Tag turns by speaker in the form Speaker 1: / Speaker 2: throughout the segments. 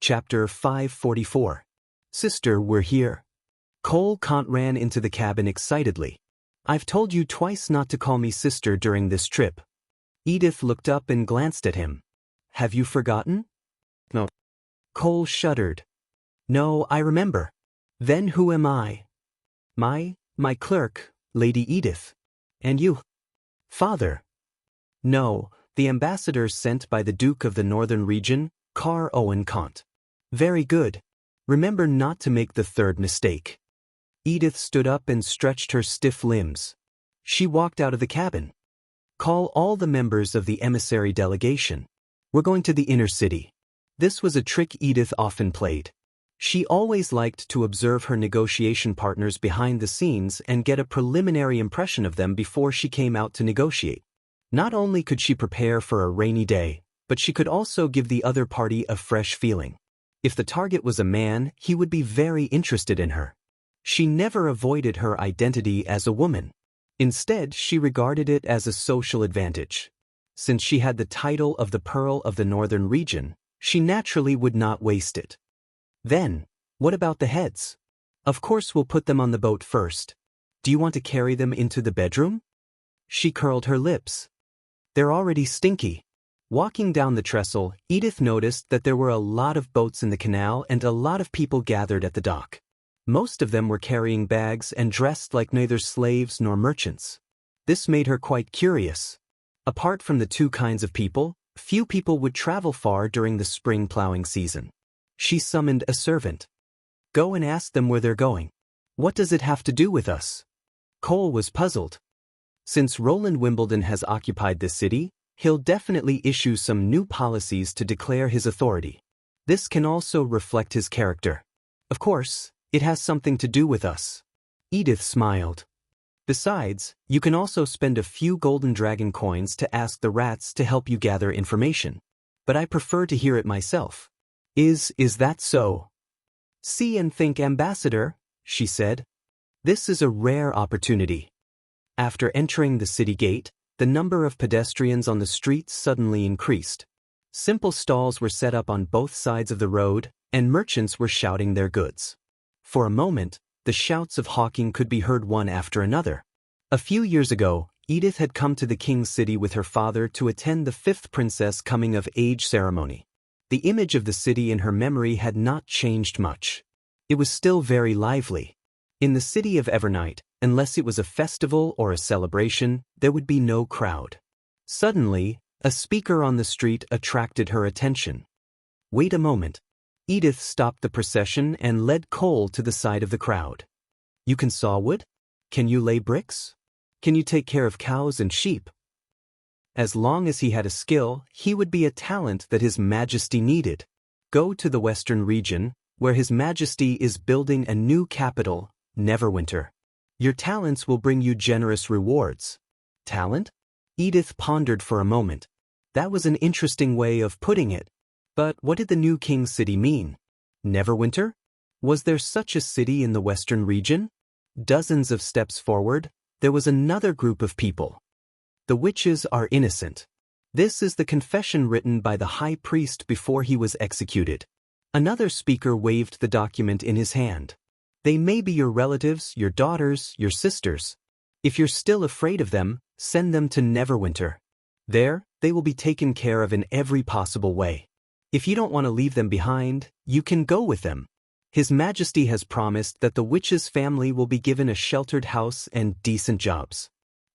Speaker 1: Chapter 544. Sister, we're here. Cole ran into the cabin excitedly. I've told you twice not to call me sister during this trip. Edith looked up and glanced at him. Have you forgotten? No. Cole shuddered. No, I remember. Then who am I? My clerk, Lady Edith. And you? Father. No, the ambassador sent by the Duke of the Northern Region, Car Owen Kant. Very good. Remember not to make the third mistake. Edith stood up and stretched her stiff limbs. She walked out of the cabin. Call all the members of the emissary delegation. We're going to the inner city. This was a trick Edith often played. She always liked to observe her negotiation partners behind the scenes and get a preliminary impression of them before she came out to negotiate. Not only could she prepare for a rainy day, but she could also give the other party a fresh feeling. If the target was a man, he would be very interested in her. She never avoided her identity as a woman. Instead, she regarded it as a social advantage. Since she had the title of the Pearl of the Northern Region, she naturally would not waste it. Then, what about the heads? Of course we'll put them on the boat first. Do you want to carry them into the bedroom? She curled her lips. They're already stinky. Walking down the trestle, Edith noticed that there were a lot of boats in the canal and a lot of people gathered at the dock. Most of them were carrying bags and dressed like neither slaves nor merchants. This made her quite curious. Apart from the two kinds of people, few people would travel far during the spring plowing season. She summoned a servant. Go and ask them where they're going. What does it have to do with us? Cole was puzzled. Since Roland Wimbledon has occupied this city, he'll definitely issue some new policies to declare his authority. This can also reflect his character. Of course, it has something to do with us. Edith smiled. Besides, you can also spend a few golden dragon coins to ask the rats to help you gather information. But I prefer to hear it myself. Is that so? See and think, Ambassador, she said. This is a rare opportunity. After entering the city gate, the number of pedestrians on the streets suddenly increased. Simple stalls were set up on both sides of the road, and merchants were shouting their goods. For a moment, the shouts of hawking could be heard one after another. A few years ago, Edith had come to the king's city with her father to attend the 5th princess coming-of-age ceremony. The image of the city in her memory had not changed much. It was still very lively. In the city of Evernight, unless it was a festival or a celebration, there would be no crowd. Suddenly, a speaker on the street attracted her attention. Wait a moment. Edith stopped the procession and led Cole to the side of the crowd. You can saw wood? Can you lay bricks? Can you take care of cows and sheep? As long as he had a skill, he would be a talent that His Majesty needed. Go to the Western region, where His Majesty is building a new capital, Neverwinter. Your talents will bring you generous rewards. Talent? Edith pondered for a moment. That was an interesting way of putting it. But what did the new king's city mean? Neverwinter? Was there such a city in the Western region? Dozens of steps forward, there was another group of people. The witches are innocent. This is the confession written by the high priest before he was executed. Another speaker waved the document in his hand. They may be your relatives, your daughters, your sisters. If you're still afraid of them, send them to Neverwinter. There, they will be taken care of in every possible way. If you don't want to leave them behind, you can go with them. His Majesty has promised that the witch's family will be given a sheltered house and decent jobs.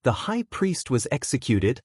Speaker 1: The high priest was executed.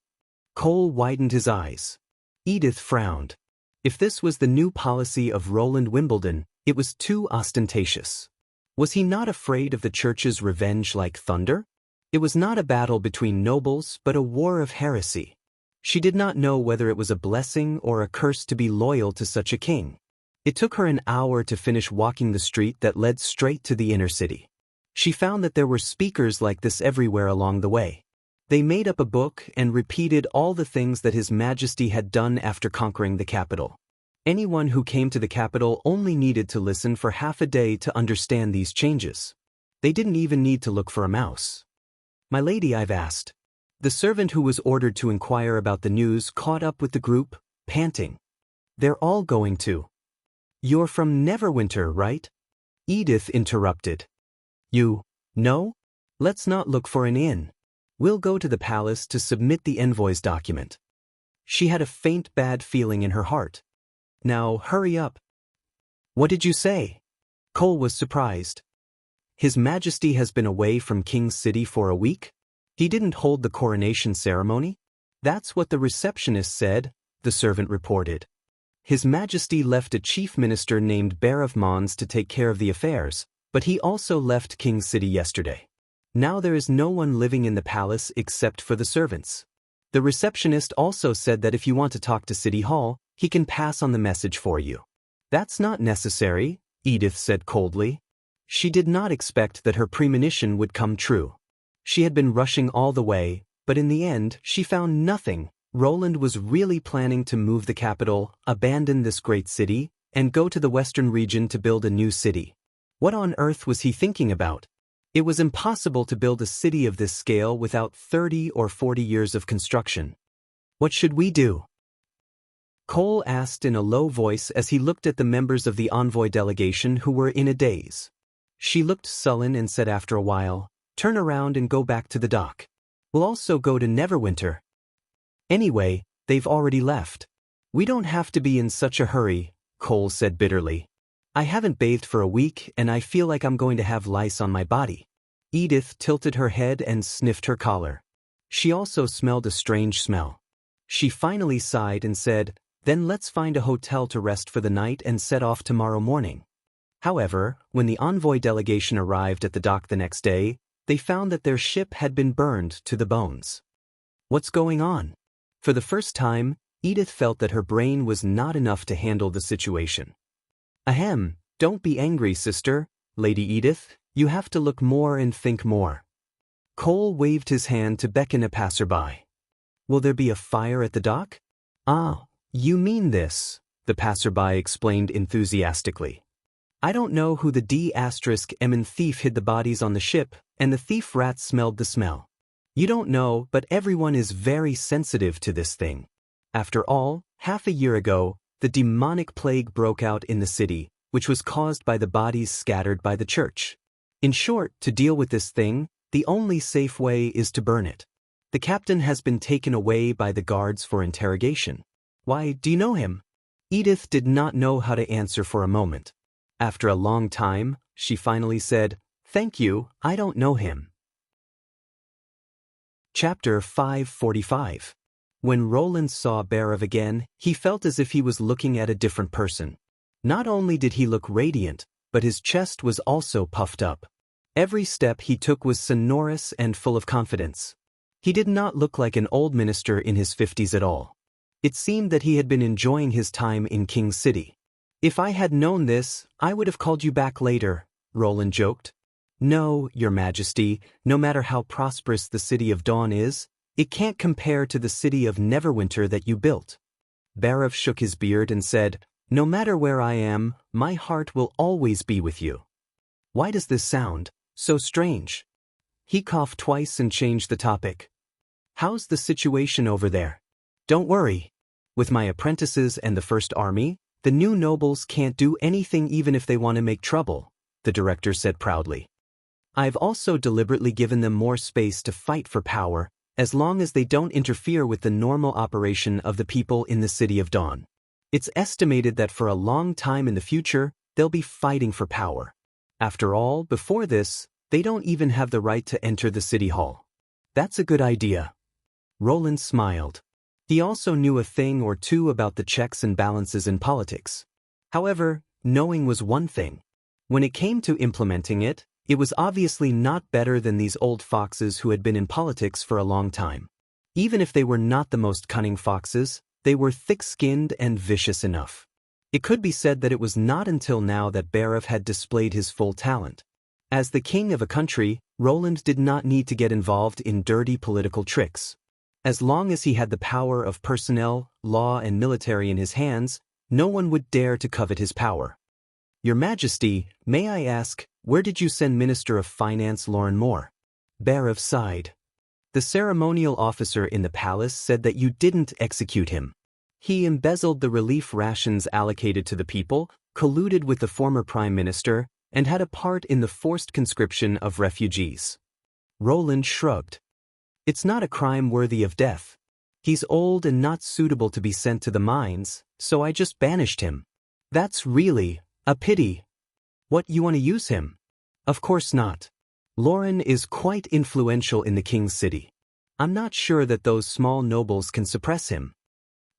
Speaker 1: Cole widened his eyes. Edith frowned. If this was the new policy of Roland Wimbledon, it was too ostentatious. Was he not afraid of the church's revenge like thunder? It was not a battle between nobles, but a war of heresy. She did not know whether it was a blessing or a curse to be loyal to such a king. It took her an hour to finish walking the street that led straight to the inner city. She found that there were speakers like this everywhere along the way. They made up a book and repeated all the things that His Majesty had done after conquering the capital. Anyone who came to the capital only needed to listen for half a day to understand these changes. They didn't even need to look for a mouse. My lady, I've asked. The servant who was ordered to inquire about the news caught up with the group, panting. They're all going to. You're from Neverwinter, right? Edith interrupted. You know? Let's not look for an inn. We'll go to the palace to submit the envoy's document. She had a faint bad feeling in her heart. Now hurry up. What did you say? Cole was surprised. His Majesty has been away from King's City for a week? He didn't hold the coronation ceremony? That's what the receptionist said, the servant reported. His Majesty left a chief minister named Barav Mons to take care of the affairs, but he also left King's City yesterday. Now there is no one living in the palace except for the servants. The receptionist also said that if you want to talk to City Hall, he can pass on the message for you. That's not necessary, Edith said coldly. She did not expect that her premonition would come true. She had been rushing all the way, but in the end she found nothing. Roland was really planning to move the capital, abandon this great city, and go to the western region to build a new city. What on earth was he thinking about? It was impossible to build a city of this scale without 30 or 40 years of construction. What should we do? Cole asked in a low voice as he looked at the members of the envoy delegation who were in a daze. She looked sullen and said after a while, "Turn around and go back to the dock. We'll also go to Neverwinter. Anyway, they've already left. We don't have to be in such a hurry," Cole said bitterly. "I haven't bathed for a week and I feel like I'm going to have lice on my body." Edith tilted her head and sniffed her collar. She also smelled a strange smell. She finally sighed and said, "Then let's find a hotel to rest for the night and set off tomorrow morning." However, when the envoy delegation arrived at the dock the next day, they found that their ship had been burned to the bones. What's going on? For the first time, Edith felt that her brain was not enough to handle the situation. "Ahem, don't be angry, sister, Lady Edith, you have to look more and think more." Cole waved his hand to beckon a passerby. "Will there be a fire at the dock?" "Ah, you mean this," the passerby explained enthusiastically. "I don't know who the D****M thief hid the bodies on the ship, and the thief rat smelled the smell. You don't know, but everyone is very sensitive to this thing. After all, half a year ago, the demonic plague broke out in the city, which was caused by the bodies scattered by the church. In short, to deal with this thing, the only safe way is to burn it. The captain has been taken away by the guards for interrogation." "Why, do you know him?" Edith did not know how to answer for a moment. After a long time, she finally said, "Thank you, I don't know him." Chapter 545. When Roland saw Barav again, he felt as if he was looking at a different person. Not only did he look radiant, but his chest was also puffed up. Every step he took was sonorous and full of confidence. He did not look like an old minister in his 50s at all. It seemed that he had been enjoying his time in King's City. "If I had known this, I would have called you back later," Roland joked. "No, Your Majesty, no matter how prosperous the City of Dawn is, it can't compare to the city of Neverwinter that you built." Barav shook his beard and said, "No matter where I am, my heart will always be with you." "Why does this sound so strange?" He coughed twice and changed the topic. "How's the situation over there?" "Don't worry. With my apprentices and the First Army, the new nobles can't do anything even if they want to make trouble," the director said proudly. "I've also deliberately given them more space to fight for power, as long as they don't interfere with the normal operation of the people in the City of Dawn. It's estimated that for a long time in the future, they'll be fighting for power. After all, before this, they don't even have the right to enter the City Hall." "That's a good idea." Roland smiled. He also knew a thing or two about the checks and balances in politics. However, knowing was one thing. When it came to implementing it, it was obviously not better than these old foxes who had been in politics for a long time. Even if they were not the most cunning foxes, they were thick-skinned and vicious enough. It could be said that it was not until now that Barav had displayed his full talent. As the king of a country, Roland did not need to get involved in dirty political tricks. As long as he had the power of personnel, law and military in his hands, no one would dare to covet his power. "Your Majesty, may I ask, where did you send Minister of Finance Lauren Moore?" Barav sighed. "The ceremonial officer in the palace said that you didn't execute him. He embezzled the relief rations allocated to the people, colluded with the former prime minister, and had a part in the forced conscription of refugees. Roland shrugged. It's not a crime worthy of death. He's old and not suitable to be sent to the mines, so I just banished him. That's really a pity. What, you want to use him? Of course not. Lauren is quite influential in the king's city. I'm not sure that those small nobles can suppress him.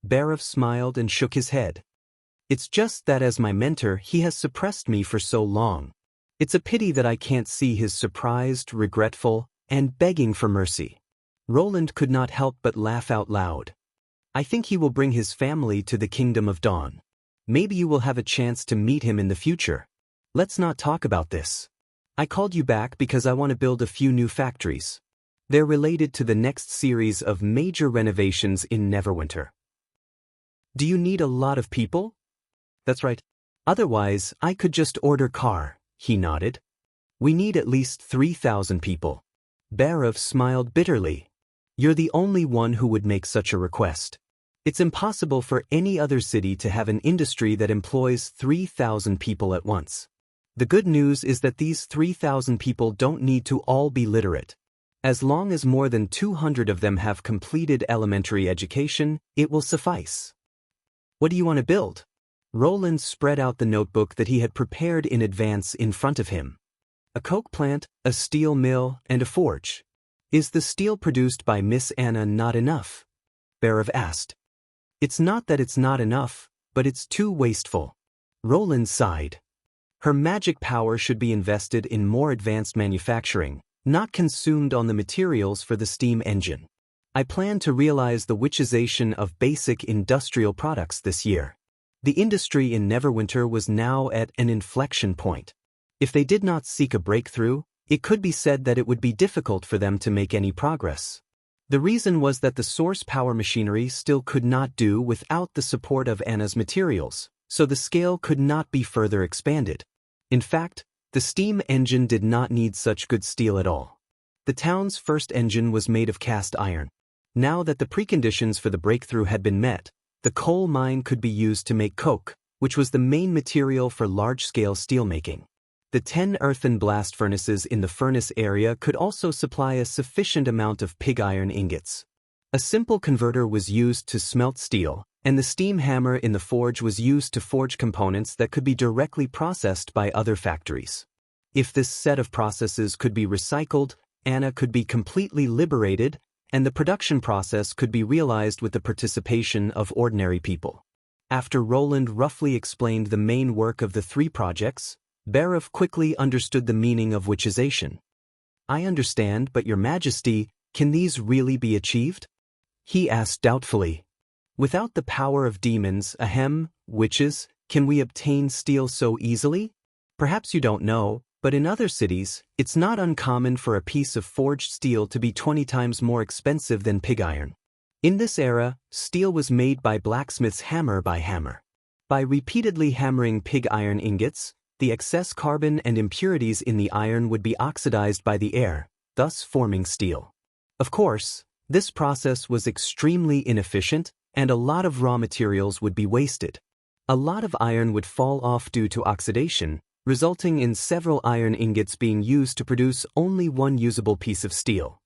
Speaker 1: Barav smiled and shook his head. It's just that as my mentor he has suppressed me for so long. It's a pity that I can't see his surprised, regretful, and begging for mercy. Roland could not help but laugh out loud. I think he will bring his family to the Kingdom of Dawn. Maybe you will have a chance to meet him in the future. Let's not talk about this. I called you back because I want to build a few new factories. They're related to the next series of major renovations in Neverwinter. Do you need a lot of people? That's right. Otherwise, I could just order car, he nodded. We need at least 3,000 people. Barav smiled bitterly. You're the only one who would make such a request. It's impossible for any other city to have an industry that employs 3,000 people at once. The good news is that these 3,000 people don't need to all be literate. As long as more than 200 of them have completed elementary education, it will suffice. What do you want to build? Roland spread out the notebook that he had prepared in advance in front of him. A coke plant, a steel mill, and a forge. Is the steel produced by Miss Anna not enough? Barav asked. It's not that it's not enough, but it's too wasteful. Roland sighed. Her magic power should be invested in more advanced manufacturing, not consumed on the materials for the steam engine. I plan to realize the witchization of basic industrial products this year. The industry in Neverwinter was now at an inflection point. If they did not seek a breakthrough, it could be said that it would be difficult for them to make any progress. The reason was that the source power machinery still could not do without the support of Anna's materials, so the scale could not be further expanded. In fact, the steam engine did not need such good steel at all. The town's first engine was made of cast iron. Now that the preconditions for the breakthrough had been met, the coal mine could be used to make coke, which was the main material for large-scale steelmaking. The 10 earthen blast furnaces in the furnace area could also supply a sufficient amount of pig iron ingots. A simple converter was used to smelt steel, and the steam hammer in the forge was used to forge components that could be directly processed by other factories. If this set of processes could be recycled, Anna could be completely liberated, and the production process could be realized with the participation of ordinary people. After Roland roughly explained the main work of the 3 projects, Barav quickly understood the meaning of witchization. I understand, but Your Majesty, can these really be achieved? He asked doubtfully. Without the power of demons, witches, can we obtain steel so easily? Perhaps you don't know, but in other cities, it's not uncommon for a piece of forged steel to be 20 times more expensive than pig iron. In this era, steel was made by blacksmiths hammer by hammer. By repeatedly hammering pig iron ingots, the excess carbon and impurities in the iron would be oxidized by the air, thus forming steel. Of course, this process was extremely inefficient, and a lot of raw materials would be wasted. A lot of iron would fall off due to oxidation, resulting in several iron ingots being used to produce only one usable piece of steel.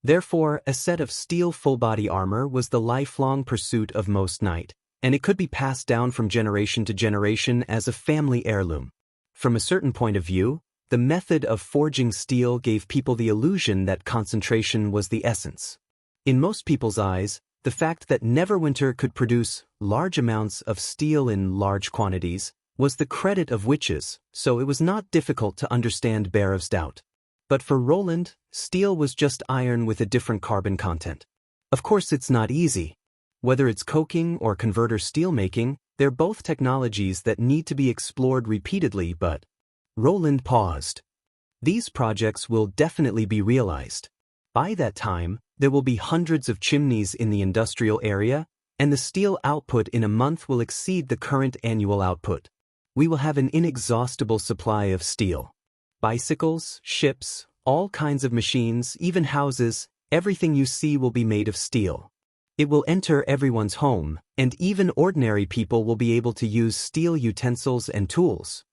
Speaker 1: Therefore, a set of steel full-body armor was the lifelong pursuit of most knights, and it could be passed down from generation to generation as a family heirloom. From a certain point of view, the method of forging steel gave people the illusion that concentration was the essence. In most people's eyes, the fact that Neverwinter could produce large amounts of steel in large quantities was the credit of witches, so it was not difficult to understand Barav's doubt. But for Roland, steel was just iron with a different carbon content. Of course, it's not easy. Whether it's coking or converter steelmaking, they're both technologies that need to be explored repeatedly, but Roland paused. These projects will definitely be realized. By that time, there will be hundreds of chimneys in the industrial area, and the steel output in a month will exceed the current annual output. We will have an inexhaustible supply of steel. Bicycles, ships, all kinds of machines, even houses, everything you see will be made of steel. It will enter everyone's home, and even ordinary people will be able to use steel utensils and tools.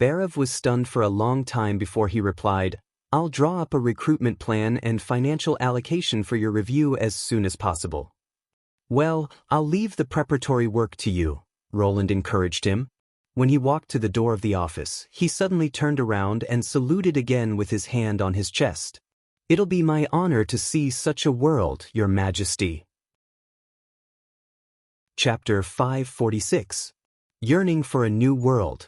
Speaker 1: Barav was stunned for a long time before he replied, I'll draw up a recruitment plan and financial allocation for your review as soon as possible. Well, I'll leave the preparatory work to you, Roland encouraged him. When he walked to the door of the office, he suddenly turned around and saluted again with his hand on his chest. It'll be my honor to see such a world, Your Majesty. Chapter 546. Yearning for a New World.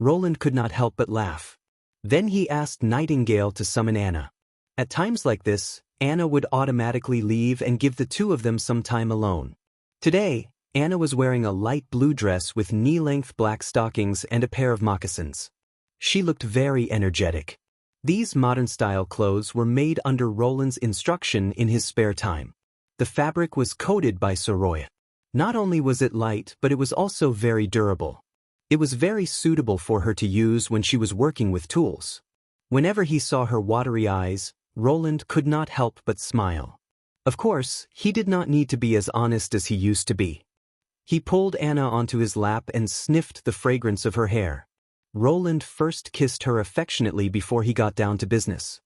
Speaker 1: Roland could not help but laugh. Then he asked Nightingale to summon Anna. At times like this, Anna would automatically leave and give the two of them some time alone. Today, Anna was wearing a light blue dress with knee-length black stockings and a pair of moccasins. She looked very energetic. These modern-style clothes were made under Roland's instruction in his spare time. The fabric was coated by Soroya. Not only was it light, but it was also very durable. It was very suitable for her to use when she was working with tools. Whenever he saw her watery eyes, Roland could not help but smile. Of course, he did not need to be as honest as he used to be. He pulled Anna onto his lap and sniffed the fragrance of her hair. Roland first kissed her affectionately before he got down to business.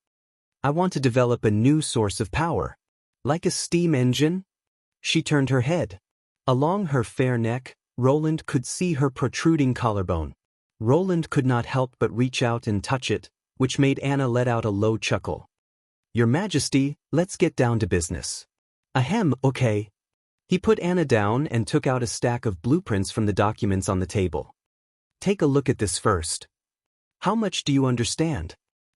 Speaker 1: I want to develop a new source of power. Like a steam engine? She turned her head. Along her fair neck, Roland could see her protruding collarbone. Roland could not help but reach out and touch it, which made Anna let out a low chuckle. Your Majesty, let's get down to business. Ahem, okay. He put Anna down and took out a stack of blueprints from the documents on the table. Take a look at this first. How much do you understand?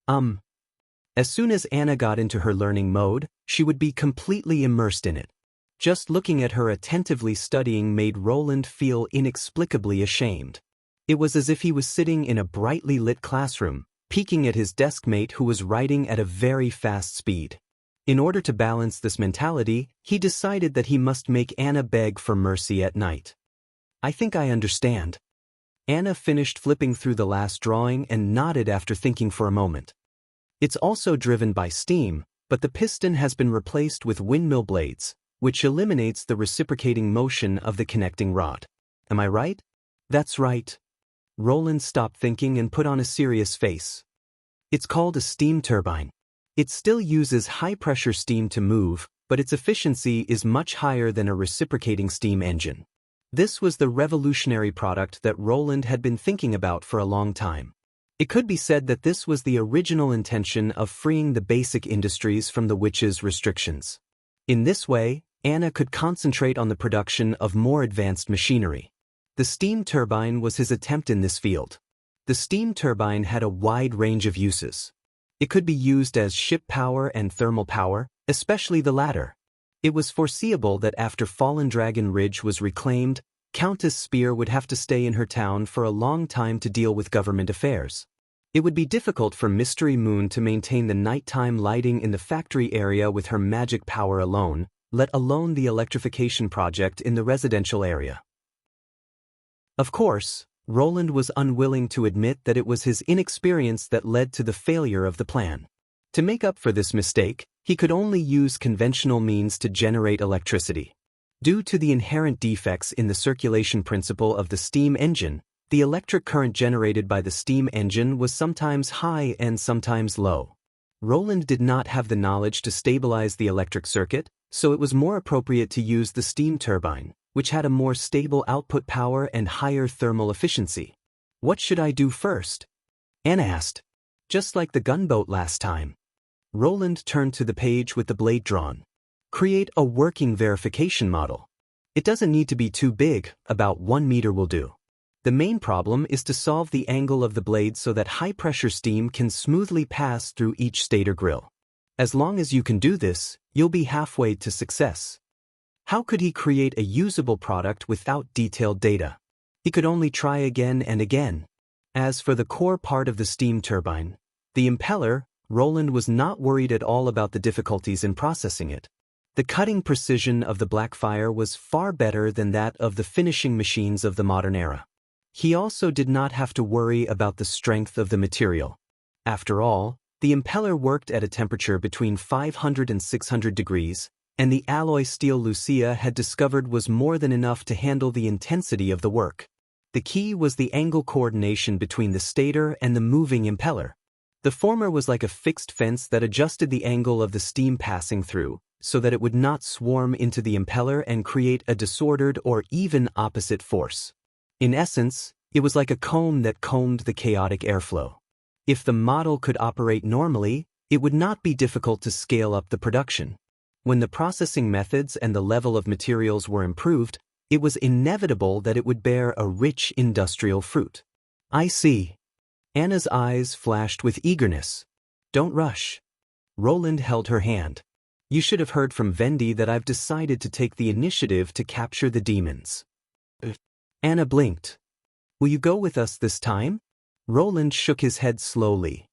Speaker 1: As soon as Anna got into her learning mode, she would be completely immersed in it. Just looking at her attentively studying made Roland feel inexplicably ashamed. It was as if he was sitting in a brightly lit classroom, peeking at his deskmate who was writing at a very fast speed. In order to balance this mentality, he decided that he must make Anna beg for mercy at night. I think I understand. Anna finished flipping through the last drawing and nodded after thinking for a moment. It's also driven by steam, but the piston has been replaced with windmill blades, which eliminates the reciprocating motion of the connecting rod. Am I right? That's right. Roland stopped thinking and put on a serious face. It's called a steam turbine. It still uses high-pressure steam to move, but its efficiency is much higher than a reciprocating steam engine. This was the revolutionary product that Roland had been thinking about for a long time. It could be said that this was the original intention of freeing the basic industries from the witch's restrictions. In this way, Anna could concentrate on the production of more advanced machinery. The steam turbine was his attempt in this field. The steam turbine had a wide range of uses. It could be used as ship power and thermal power, especially the latter. It was foreseeable that after Fallen Dragon Ridge was reclaimed, Countess Spear would have to stay in her town for a long time to deal with government affairs. It would be difficult for Mystery Moon to maintain the nighttime lighting in the factory area with her magic power alone, let alone the electrification project in the residential area. Of course, Roland was unwilling to admit that it was his inexperience that led to the failure of the plan. To make up for this mistake, he could only use conventional means to generate electricity. Due to the inherent defects in the circulation principle of the steam engine, the electric current generated by the steam engine was sometimes high and sometimes low. Roland did not have the knowledge to stabilize the electric circuit, so it was more appropriate to use the steam turbine, which had a more stable output power and higher thermal efficiency. What should I do first? Anna asked. Just like the gunboat last time. Roland turned to the page with the blade drawn. Create a working verification model. It doesn't need to be too big, about 1 meter will do. The main problem is to solve the angle of the blade so that high-pressure steam can smoothly pass through each stator grill. As long as you can do this, you'll be halfway to success. How could he create a usable product without detailed data? He could only try again and again. As for the core part of the steam turbine, the impeller, Roland was not worried at all about the difficulties in processing it. The cutting precision of the Blackfire was far better than that of the finishing machines of the modern era. He also did not have to worry about the strength of the material. After all, the impeller worked at a temperature between 500 and 600 degrees, and the alloy steel Lucia had discovered was more than enough to handle the intensity of the work. The key was the angle coordination between the stator and the moving impeller. The former was like a fixed fence that adjusted the angle of the steam passing through, so that it would not swarm into the impeller and create a disordered or even opposite force. In essence, it was like a comb that combed the chaotic airflow. If the model could operate normally, it would not be difficult to scale up the production. When the processing methods and the level of materials were improved, it was inevitable that it would bear a rich industrial fruit. I see. Anna's eyes flashed with eagerness. Don't rush. Roland held her hand. You should have heard from Vendi that I've decided to take the initiative to capture the demons. Anna blinked. Will you go with us this time? Roland shook his head slowly.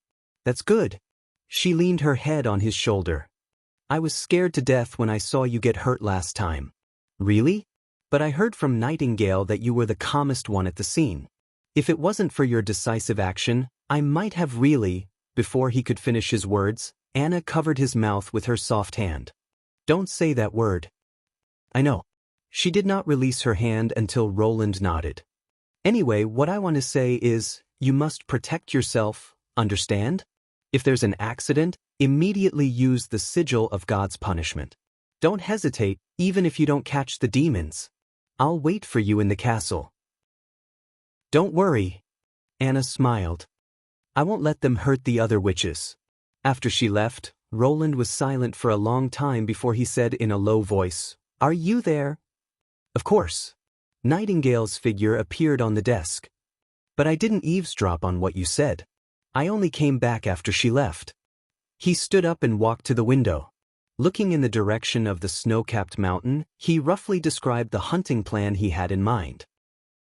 Speaker 1: That's good. She leaned her head on his shoulder. I was scared to death when I saw you get hurt last time. Really? But I heard from Nightingale that you were the calmest one at the scene. If it wasn't for your decisive action, I might have really. Before he could finish his words, Anna covered his mouth with her soft hand. Don't say that word. I know. She did not release her hand until Roland nodded. Anyway, what I want to say is, you must protect yourself, understand? If there's an accident, immediately use the sigil of God's punishment. Don't hesitate, even if you don't catch the demons. I'll wait for you in the castle. Don't worry. Anna smiled. I won't let them hurt the other witches. After she left, Roland was silent for a long time before he said in a low voice, Are you there? Of course. Nightingale's figure appeared on the desk. But I didn't eavesdrop on what you said. I only came back after she left. He stood up and walked to the window. Looking in the direction of the snow-capped mountain, he roughly described the hunting plan he had in mind.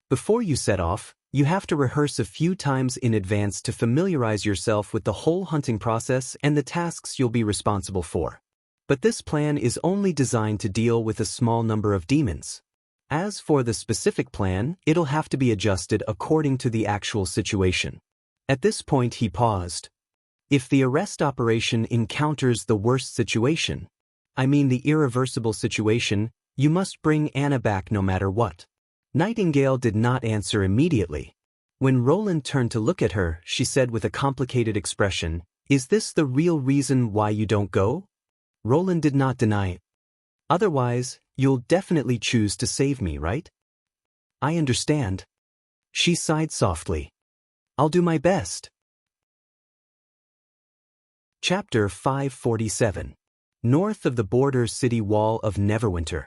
Speaker 1: Before you set off, you have to rehearse a few times in advance to familiarize yourself with the whole hunting process and the tasks you'll be responsible for. But this plan is only designed to deal with a small number of demons. As for the specific plan, it'll have to be adjusted according to the actual situation. At this point he paused. If the arrest operation encounters the worst situation, I mean the irreversible situation, you must bring Anna back no matter what. Nightingale did not answer immediately. When Roland turned to look at her, she said with a complicated expression, Is this the real reason why you don't go? Roland did not deny it. Otherwise, you'll definitely choose to save me, right? I understand. She sighed softly. I'll do my best. Chapter 547. North of the border city wall of Neverwinter.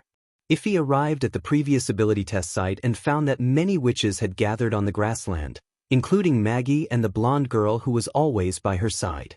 Speaker 1: Iffy arrived at the previous ability test site and found that many witches had gathered on the grassland, including Maggie and the blonde girl who was always by her side.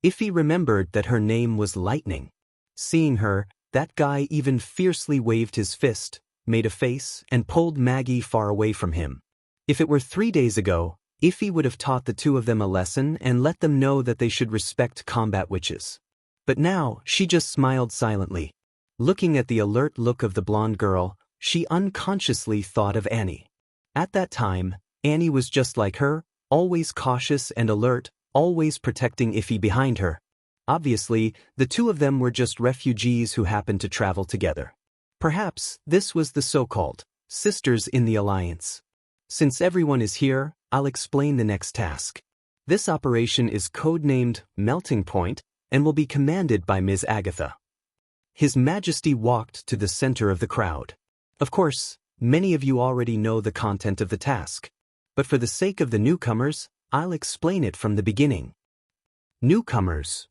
Speaker 1: Iffy remembered that her name was Lightning. Seeing her, that guy even fiercely waved his fist, made a face, and pulled Maggie far away from him. If it were 3 days ago, Iffy would have taught the two of them a lesson and let them know that they should respect combat witches. But now, she just smiled silently. Looking at the alert look of the blonde girl, she unconsciously thought of Annie. At that time, Annie was just like her, always cautious and alert, always protecting Iffy behind her. Obviously, the two of them were just refugees who happened to travel together. Perhaps this was the so-called sisters in the alliance. Since everyone is here, I'll explain the next task. This operation is codenamed Melting Point and will be commanded by Ms. Agatha. His Majesty walked to the center of the crowd. Of course, many of you already know the content of the task. But for the sake of the newcomers, I'll explain it from the beginning. Newcomers.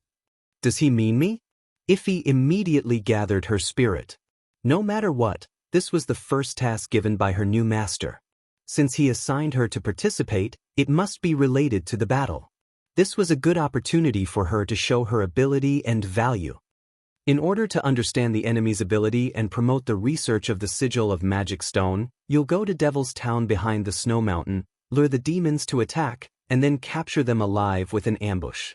Speaker 1: Does he mean me? Iffy immediately gathered her spirit. No matter what, this was the first task given by her new master. Since he assigned her to participate, it must be related to the battle. This was a good opportunity for her to show her ability and value. In order to understand the enemy's ability and promote the research of the sigil of Magic Stone, you'll go to Devil's Town behind the Snow Mountain, lure the demons to attack, and then capture them alive with an ambush.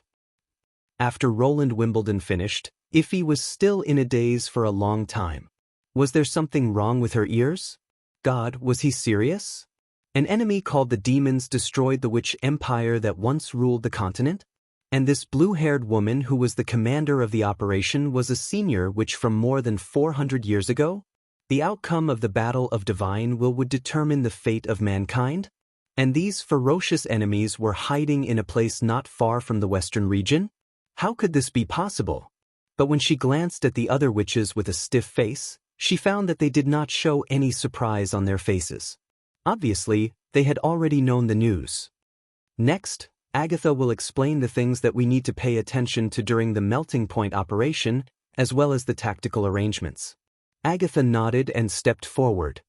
Speaker 1: After Roland Wimbledon finished, Iffy was still in a daze for a long time. Was there something wrong with her ears? God, was he serious? An enemy called the demons destroyed the witch empire that once ruled the continent? And this blue-haired woman who was the commander of the operation was a senior witch from more than 400 years ago? The outcome of the Battle of Divine Will would determine the fate of mankind? And these ferocious enemies were hiding in a place not far from the western region? How could this be possible? But when she glanced at the other witches with a stiff face, she found that they did not show any surprise on their faces. Obviously, they had already known the news. Next, Agatha will explain the things that we need to pay attention to during the melting point operation, as well as the tactical arrangements. Agatha nodded and stepped forward.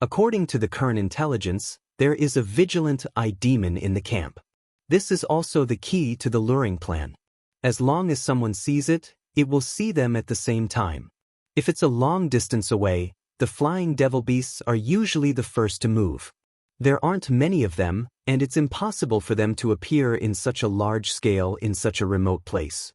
Speaker 1: According to the current intelligence, there is a vigilant eye demon in the camp. This is also the key to the luring plan. As long as someone sees it, it will see them at the same time. If it's a long distance away, the flying devil beasts are usually the first to move. There aren't many of them, and it's impossible for them to appear in such a large scale in such a remote place.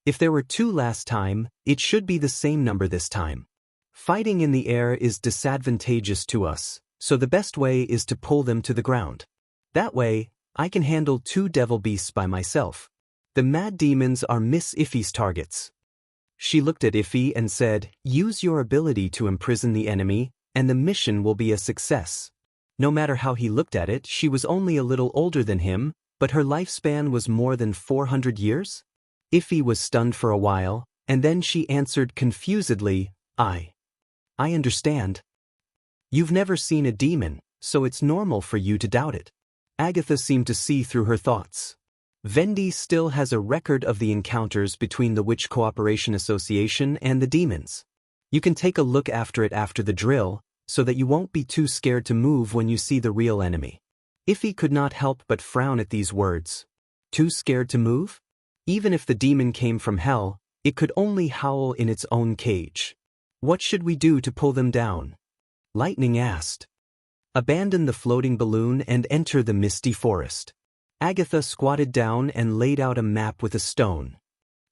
Speaker 1: If there were 2 last time, it should be the same number this time. Fighting in the air is disadvantageous to us, so the best way is to pull them to the ground. That way, I can handle 2 devil beasts by myself. The mad demons are Miss Iffy's targets. She looked at Iffy and said, "Use your ability to imprison the enemy, and the mission will be a success." No matter how he looked at it, she was only a little older than him, but her lifespan was more than 400 years? Iffy was stunned for a while, and then she answered confusedly, I understand. You've never seen a demon, so it's normal for you to doubt it." Agatha seemed to see through her thoughts. Vendi still has a record of the encounters between the Witch Cooperation Association and the demons. You can take a look after it after the drill, so that you won't be too scared to move when you see the real enemy. Iffy could not help but frown at these words. Too scared to move? Even if the demon came from hell, it could only howl in its own cage. What should we do to pull them down? Lightning asked. Abandon the floating balloon and enter the misty forest. Agatha squatted down and laid out a map with a stone.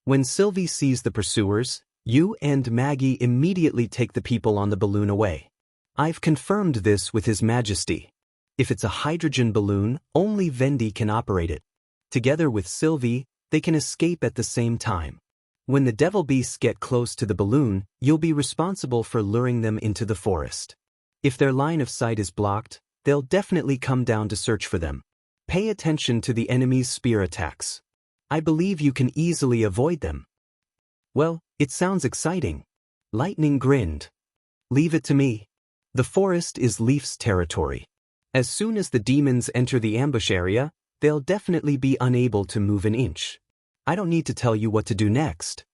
Speaker 1: When Sylvie sees the pursuers, you and Maggie immediately take the people on the balloon away. I've confirmed this with His Majesty. If it's a hydrogen balloon, only Vendi can operate it. Together with Sylvie, they can escape at the same time. When the devil beasts get close to the balloon, you'll be responsible for luring them into the forest. If their line of sight is blocked, they'll definitely come down to search for them. Pay attention to the enemy's spear attacks. I believe you can easily avoid them. Well, it sounds exciting. Lightning grinned. Leave it to me. The forest is Leaf's territory. As soon as the demons enter the ambush area, they'll definitely be unable to move an inch. I don't need to tell you what to do next.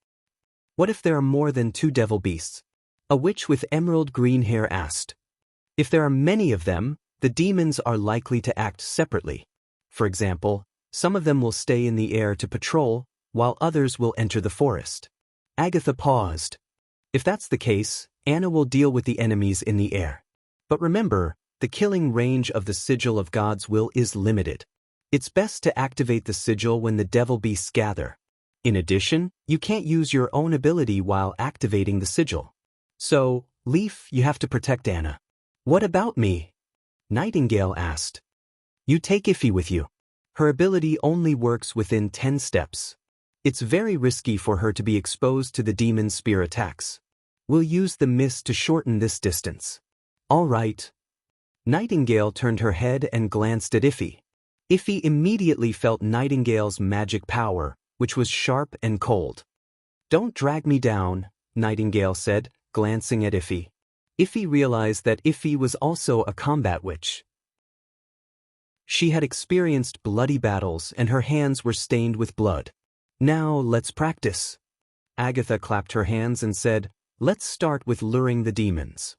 Speaker 1: What if there are more than 2 devil beasts? A witch with emerald green hair asked. If there are many of them, the demons are likely to act separately. For example, some of them will stay in the air to patrol, while others will enter the forest. Agatha paused. If that's the case, Anna will deal with the enemies in the air. But remember, the killing range of the sigil of God's will is limited. It's best to activate the sigil when the devil beasts gather. In addition, you can't use your own ability while activating the sigil. So, Leaf, you have to protect Anna. What about me? Nightingale asked. You take Iffy with you. Her ability only works within 10 steps. It's very risky for her to be exposed to the demon's spear attacks. We'll use the mist to shorten this distance. All right. Nightingale turned her head and glanced at Iffy. Iffy immediately felt Nightingale's magic power, which was sharp and cold. Don't drag me down, Nightingale said, glancing at Iffy. Iffy realized that Iffy was also a combat witch. She had experienced bloody battles and her hands were stained with blood. Now let's practice. Agatha clapped her hands and said, let's start with luring the demons.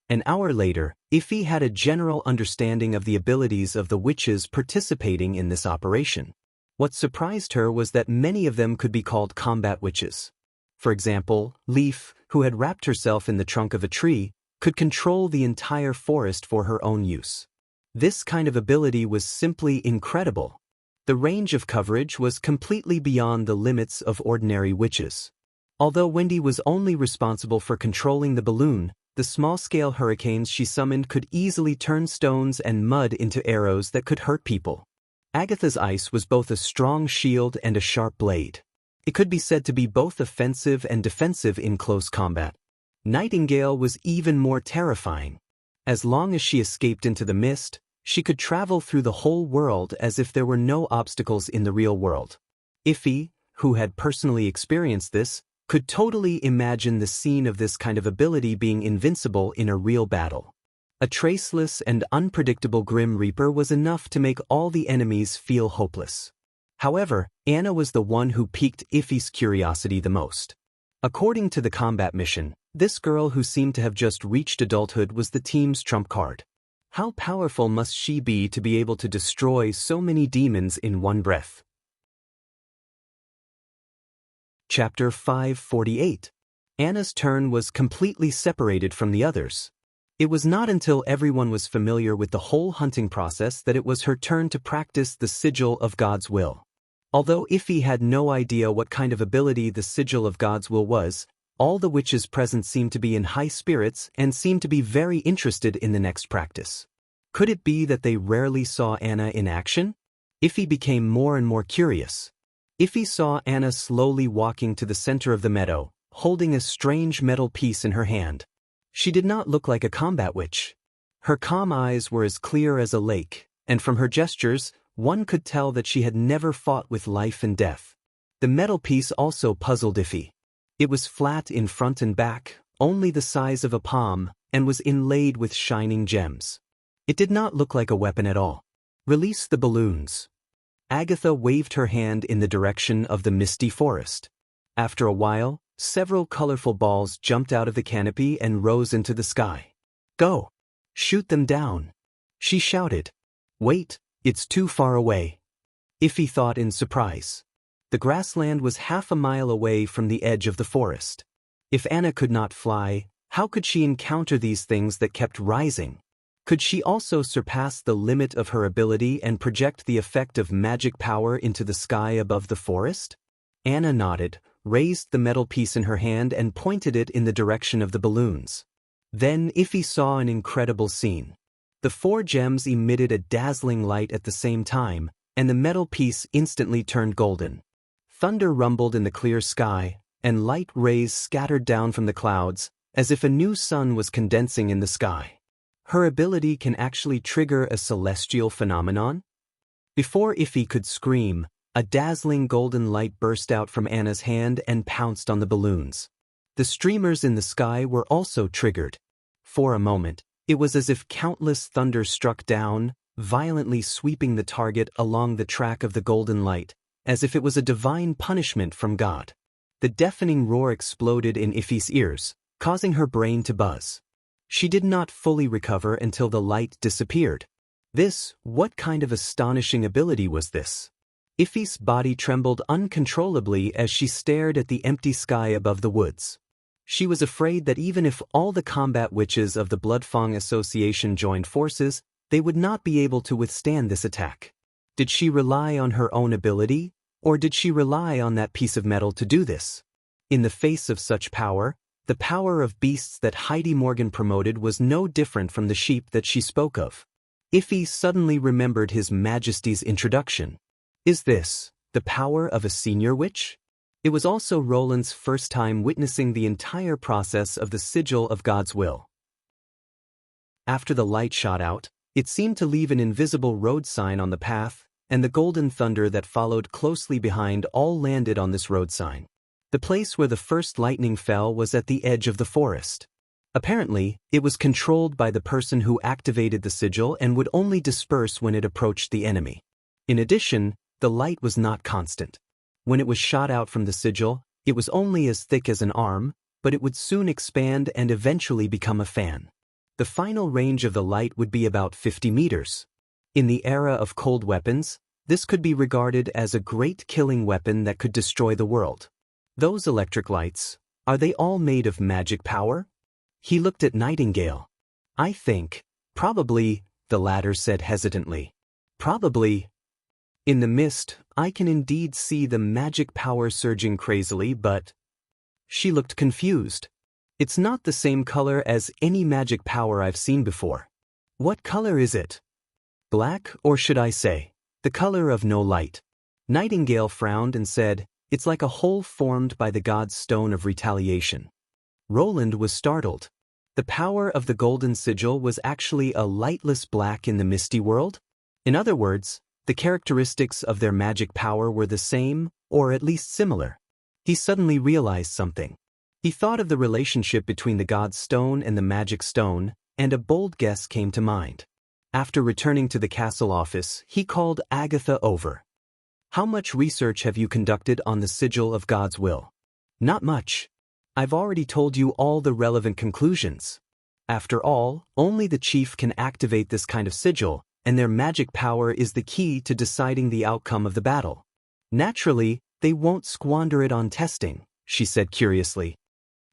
Speaker 1: An hour later, Iffy had a general understanding of the abilities of the witches participating in this operation. What surprised her was that many of them could be called combat witches. For example, Leaf, who had wrapped herself in the trunk of a tree, could control the entire forest for her own use. This kind of ability was simply incredible. The range of coverage was completely beyond the limits of ordinary witches. Although Wendy was only responsible for controlling the balloon, the small-scale hurricanes she summoned could easily turn stones and mud into arrows that could hurt people. Agatha's ice was both a strong shield and a sharp blade. It could be said to be both offensive and defensive in close combat. Nightingale was even more terrifying. As long as she escaped into the mist, she could travel through the whole world as if there were no obstacles in the real world. Iffy, who had personally experienced this, could totally imagine the scene of this kind of ability being invincible in a real battle. A traceless and unpredictable Grim Reaper was enough to make all the enemies feel hopeless. However, Anna was the one who piqued Iffy's curiosity the most. According to the combat mission, this girl who seemed to have just reached adulthood was the team's trump card. How powerful must she be to be able to destroy so many demons in one breath? Chapter 548. Anna's turn was completely separated from the others. It was not until everyone was familiar with the whole hunting process that it was her turn to practice the Sigil of God's Will. Although Iffy had no idea what kind of ability the Sigil of God's Will was, all the witches present seemed to be in high spirits and seemed to be very interested in the next practice. Could it be that they rarely saw Anna in action? Iffy became more and more curious. Iffy saw Anna slowly walking to the center of the meadow, holding a strange metal piece in her hand. She did not look like a combat witch. Her calm eyes were as clear as a lake, and from her gestures, one could tell that she had never fought with life and death. The metal piece also puzzled Iffy. It was flat in front and back, only the size of a palm, and was inlaid with shining gems. It did not look like a weapon at all. Release the balloons. Agatha waved her hand in the direction of the misty forest. After a while, several colorful balls jumped out of the canopy and rose into the sky. Go! Shoot them down! She shouted. Wait, it's too far away. Iffy thought in surprise. The grassland was half a mile away from the edge of the forest. If Anna could not fly, how could she encounter these things that kept rising? Could she also surpass the limit of her ability and project the effect of magic power into the sky above the forest? Anna nodded, raised the metal piece in her hand and pointed it in the direction of the balloons. Then Iffy saw an incredible scene. The 4 gems emitted a dazzling light at the same time, and the metal piece instantly turned golden. Thunder rumbled in the clear sky, and light rays scattered down from the clouds, as if a new sun was condensing in the sky. Her ability can actually trigger a celestial phenomenon? Before Iffy could scream, a dazzling golden light burst out from Anna's hand and pounced on the balloons. The streamers in the sky were also triggered. For a moment, it was as if countless thunder struck down, violently sweeping the target along the track of the golden light, as if it was a divine punishment from God. The deafening roar exploded in Iffy's ears, causing her brain to buzz. She did not fully recover until the light disappeared. What kind of astonishing ability was this? Iffy's body trembled uncontrollably as she stared at the empty sky above the woods. She was afraid that even if all the combat witches of the Bloodfang Association joined forces, they would not be able to withstand this attack. Did she rely on her own ability, or did she rely on that piece of metal to do this? In the face of such power, the power of beasts that Heidi Morgan promoted was no different from the sheep that she spoke of. Iffy suddenly remembered His Majesty's introduction. Is this the power of a senior witch? It was also Roland's first time witnessing the entire process of the Sigil of God's Will. After the light shot out, it seemed to leave an invisible road sign on the path, and the golden thunder that followed closely behind all landed on this road sign. The place where the first lightning fell was at the edge of the forest. Apparently, it was controlled by the person who activated the sigil and would only disperse when it approached the enemy. In addition, the light was not constant. When it was shot out from the sigil, it was only as thick as an arm, but it would soon expand and eventually become a fan. The final range of the light would be about 50 meters. In the era of cold weapons, this could be regarded as a great killing weapon that could destroy the world. Those electric lights, are they all made of magic power? He looked at Nightingale. I think, probably, the latter said hesitantly. Probably. In the mist, I can indeed see the magic power surging crazily, but... She looked confused. It's not the same color as any magic power I've seen before. What color is it? Black, or should I say, The color of no light. Nightingale frowned and said, "It's like a hole formed by the god's stone of retaliation." Roland was startled. The power of the golden sigil was actually a lightless black in the misty world? In other words, the characteristics of their magic power were the same, or at least similar. He suddenly realized something. He thought of the relationship between the god's stone and the magic stone, and a bold guess came to mind. After returning to the castle office, he called Agatha over. "How much research have you conducted on the sigil of God's will?" "Not much. I've already told you all the relevant conclusions. After all, only the chief can activate this kind of sigil, and their magic power is the key to deciding the outcome of the battle. Naturally, they won't squander it on testing," she said curiously.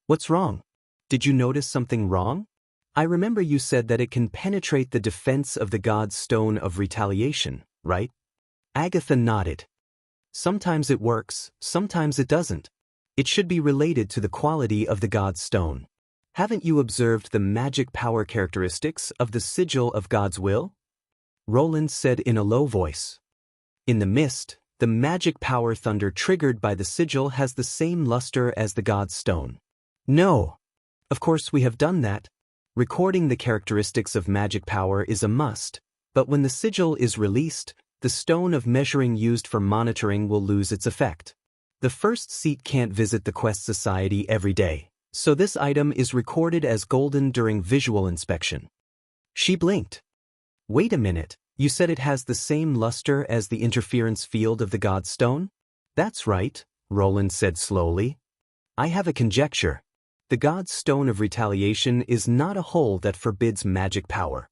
Speaker 1: "What's wrong? Did you notice something wrong? I remember you said that it can penetrate the defense of the god's stone of retaliation, right?" Agatha nodded. "Sometimes it works, sometimes it doesn't. It should be related to the quality of the god's stone. Haven't you observed the magic power characteristics of the sigil of God's will?" Roland said in a low voice. "In the mist, the magic power thunder triggered by the sigil has the same luster as the god's stone." "No. Of course we have done that. Recording the characteristics of magic power is a must, but when the sigil is released, the stone of measuring used for monitoring will lose its effect. The first seat can't visit the Quest Society every day, so this item is recorded as golden during visual inspection." She blinked. "Wait a minute, you said it has the same luster as the interference field of the god's stone?" "That's right," Roland said slowly. "I have a conjecture. The god's stone of retaliation is not a hole that forbids magic power.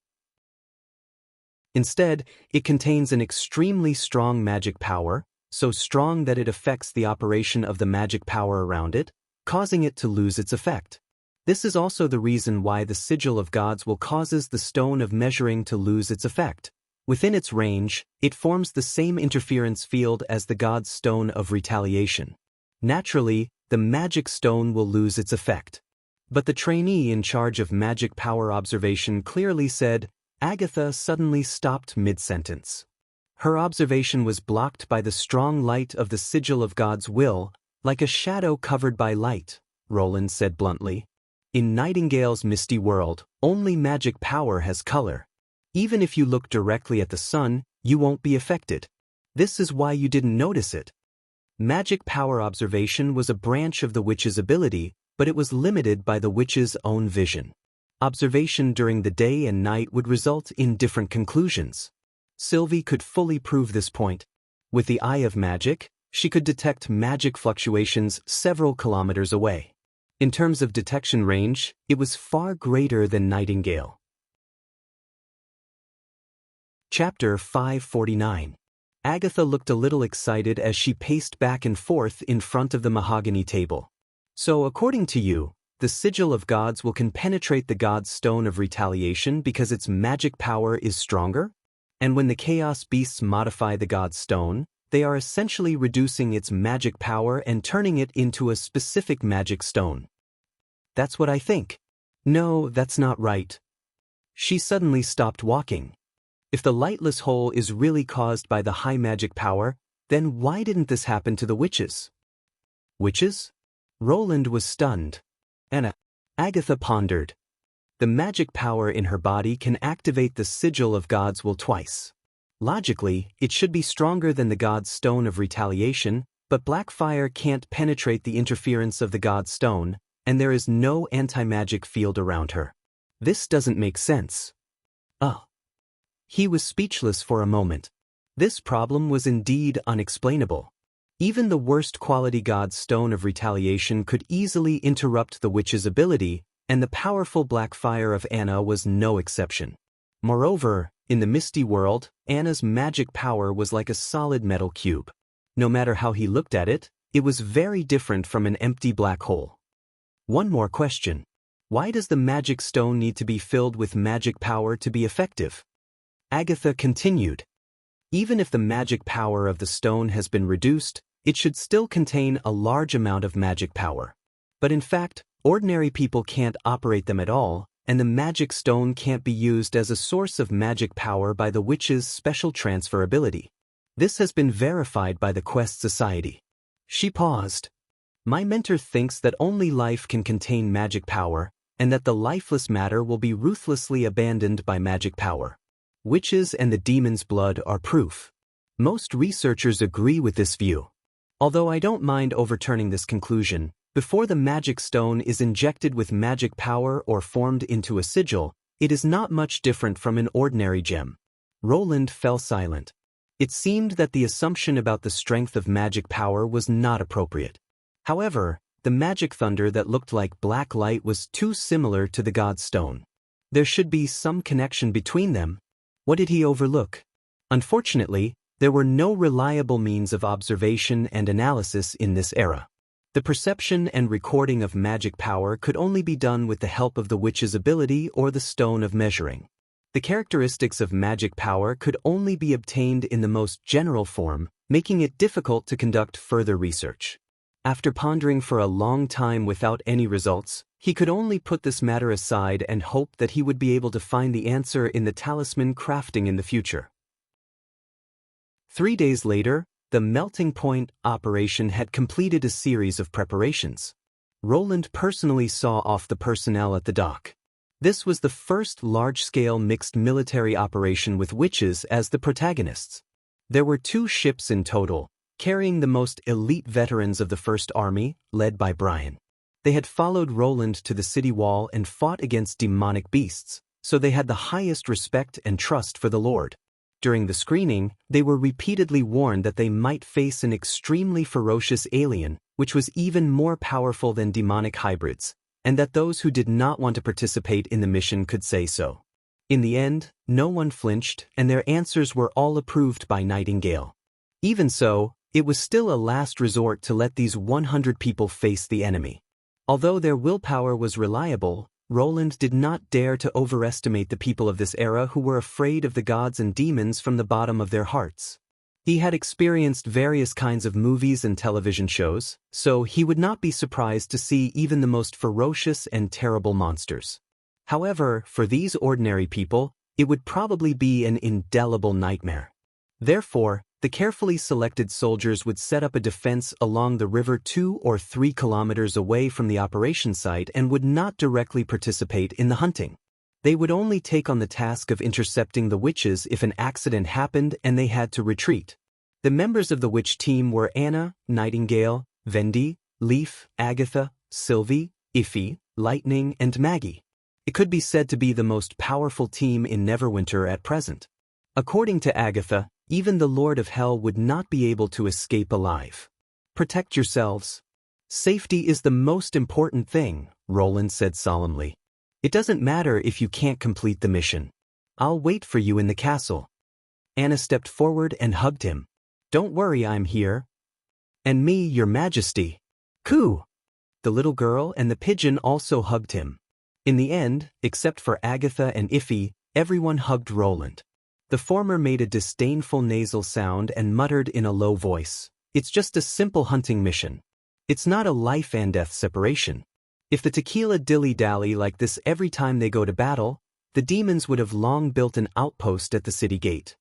Speaker 1: Instead, it contains an extremely strong magic power, so strong that it affects the operation of the magic power around it, causing it to lose its effect. This is also the reason why the sigil of gods will causes the stone of measuring to lose its effect. Within its range, it forms the same interference field as the god's stone of retaliation. Naturally, the magic stone will lose its effect." But the trainee in charge of magic power observation clearly said. Agatha suddenly stopped mid-sentence. Her observation was blocked by the strong light of the sigil of God's will, like a shadow covered by light, Roland said bluntly. "In Nightingale's misty world, only magic power has color. Even if you look directly at the sun, you won't be affected. This is why you didn't notice it." Magic power observation was a branch of the witch's ability, but it was limited by the witch's own vision. Observation during the day and night would result in different conclusions. Sylvie could fully prove this point. With the eye of magic, she could detect magic fluctuations several kilometers away. In terms of detection range, it was far greater than Nightingale. Chapter 549. Agatha looked a little excited as she paced back and forth in front of the mahogany table. "So according to you, the sigil of gods can penetrate the god's stone of retaliation because its magic power is stronger? And when the chaos beasts modify the god's stone, they are essentially reducing its magic power and turning it into a specific magic stone." "That's what I think." "No, that's not right." She suddenly stopped walking. If the lightless hole is really caused by the high magic power, then why didn't this happen to the witches? "Witches?" Roland was stunned. Agatha pondered. The magic power in her body can activate the sigil of God's will twice. Logically, it should be stronger than the god's stone of retaliation, but black fire can't penetrate the interference of the god's stone, and there is no anti-magic field around her. This doesn't make sense. He was speechless for a moment. This problem was indeed unexplainable. Even the worst quality god's stone of retaliation could easily interrupt the witch's ability, and the powerful black fire of Anna was no exception. Moreover, in the misty world, Anna's magic power was like a solid metal cube. No matter how he looked at it, it was very different from an empty black hole. One more question. Why does the magic stone need to be filled with magic power to be effective? Agatha continued. Even if the magic power of the stone has been reduced, it should still contain a large amount of magic power. But in fact, ordinary people can't operate them at all, and the magic stone can't be used as a source of magic power by the witch's special transfer ability. This has been verified by the Quest Society. She paused. My mentor thinks that only life can contain magic power, and that the lifeless matter will be ruthlessly abandoned by magic power. Witches and the demon's blood are proof. Most researchers agree with this view. Although I don't mind overturning this conclusion, before the magic stone is injected with magic power or formed into a sigil, it is not much different from an ordinary gem. Roland fell silent. It seemed that the assumption about the strength of magic power was not appropriate. However, the magic thunder that looked like black light was too similar to the god's stone. There should be some connection between them. What did he overlook? Unfortunately, there were no reliable means of observation and analysis in this era. The perception and recording of magic power could only be done with the help of the witch's ability or the stone of measuring. The characteristics of magic power could only be obtained in the most general form, making it difficult to conduct further research. After pondering for a long time without any results, he could only put this matter aside and hope that he would be able to find the answer in the talisman crafting in the future. 3 days later, the melting point operation had completed a series of preparations. Roland personally saw off the personnel at the dock. This was the first large-scale mixed military operation with witches as the protagonists. There were 2 ships in total, carrying the most elite veterans of the First Army, led by Brian. They had followed Roland to the city wall and fought against demonic beasts, so they had the highest respect and trust for the Lord. During the screening, they were repeatedly warned that they might face an extremely ferocious alien, which was even more powerful than demonic hybrids, and that those who did not want to participate in the mission could say so. In the end, no one flinched, and their answers were all approved by Nightingale. Even so, it was still a last resort to let these 100 people face the enemy. Although their willpower was reliable, Roland did not dare to overestimate the people of this era who were afraid of the gods and demons from the bottom of their hearts. He had experienced various kinds of movies and television shows, so he would not be surprised to see even the most ferocious and terrible monsters. However, for these ordinary people, it would probably be an indelible nightmare. Therefore, the carefully selected soldiers would set up a defense along the river 2 or 3 kilometers away from the operation site and would not directly participate in the hunting. They would only take on the task of intercepting the witches if an accident happened and they had to retreat. The members of the witch team were Anna, Nightingale, Vendi, Leaf, Agatha, Sylvie, Iffy, Lightning, and Maggie. It could be said to be the most powerful team in Neverwinter at present. According to Agatha, even the Lord of Hell would not be able to escape alive. Protect yourselves. Safety is the most important thing, Roland said solemnly. It doesn't matter if you can't complete the mission. I'll wait for you in the castle. Anna stepped forward and hugged him. Don't worry, I'm here. And me, your majesty. Coo! The little girl and the pigeon also hugged him. In the end, except for Agatha and Iffy, everyone hugged Roland. The former made a disdainful nasal sound and muttered in a low voice, "It's just a simple hunting mission. It's not a life and death separation. If the tequila dilly-dally like this every time they go to battle, the demons would have long built an outpost at the city gate."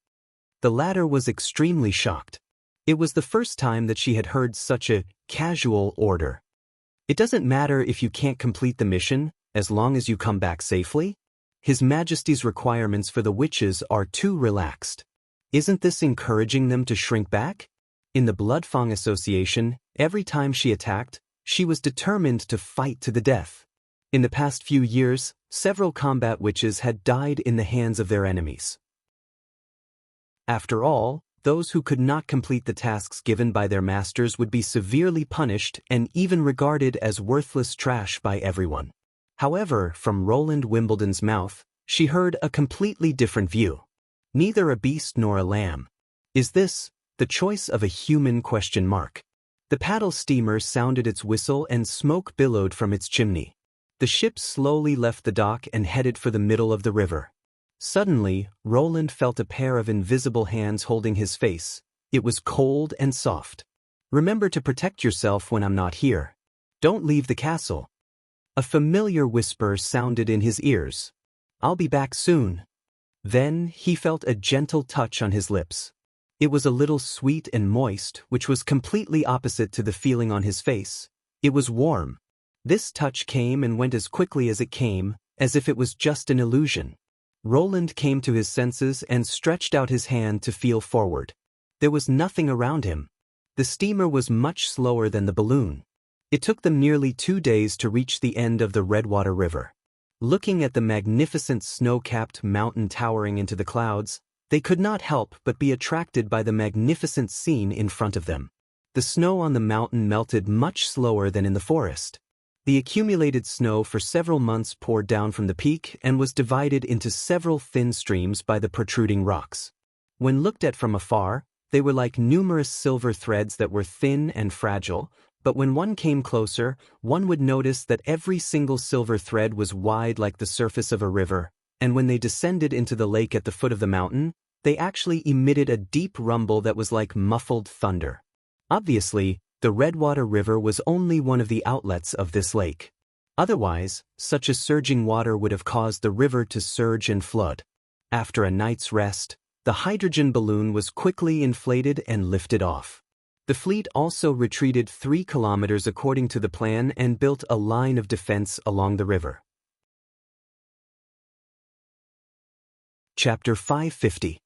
Speaker 1: The latter was extremely shocked. It was the first time that she had heard such a casual order. It doesn't matter if you can't complete the mission, as long as you come back safely? His Majesty's requirements for the witches are too relaxed. Isn't this encouraging them to shrink back? In the Bloodfang Association, every time she attacked, she was determined to fight to the death. In the past few years, several combat witches had died in the hands of their enemies. After all, those who could not complete the tasks given by their masters would be severely punished and even regarded as worthless trash by everyone. However, from Roland Wimbledon's mouth, she heard a completely different view. Neither a beast nor a lamb. Is this the choice of a human ? The paddle steamer sounded its whistle and smoke billowed from its chimney. The ship slowly left the dock and headed for the middle of the river. Suddenly, Roland felt a pair of invisible hands holding his face. It was cold and soft. "Remember to protect yourself when I'm not here. Don't leave the castle." A familiar whisper sounded in his ears. "I'll be back soon." Then he felt a gentle touch on his lips. It was a little sweet and moist, which was completely opposite to the feeling on his face. It was warm. This touch came and went as quickly as it came, as if it was just an illusion. Roland came to his senses and stretched out his hand to feel forward. There was nothing around him. The steamer was much slower than the balloon. It took them nearly 2 days to reach the end of the Redwater River. Looking at the magnificent snow-capped mountain towering into the clouds, they could not help but be attracted by the magnificent scene in front of them. The snow on the mountain melted much slower than in the forest. The accumulated snow for several months poured down from the peak and was divided into several thin streams by the protruding rocks. When looked at from afar, they were like numerous silver threads that were thin and fragile, but when one came closer, one would notice that every single silver thread was wide like the surface of a river, and when they descended into the lake at the foot of the mountain, they actually emitted a deep rumble that was like muffled thunder. Obviously, the Redwater River was only one of the outlets of this lake. Otherwise, such a surging water would have caused the river to surge and flood. After a night's rest, the hydrogen balloon was quickly inflated and lifted off. The fleet also retreated 3 kilometers according to the plan and built a line of defense along the river. Chapter 550.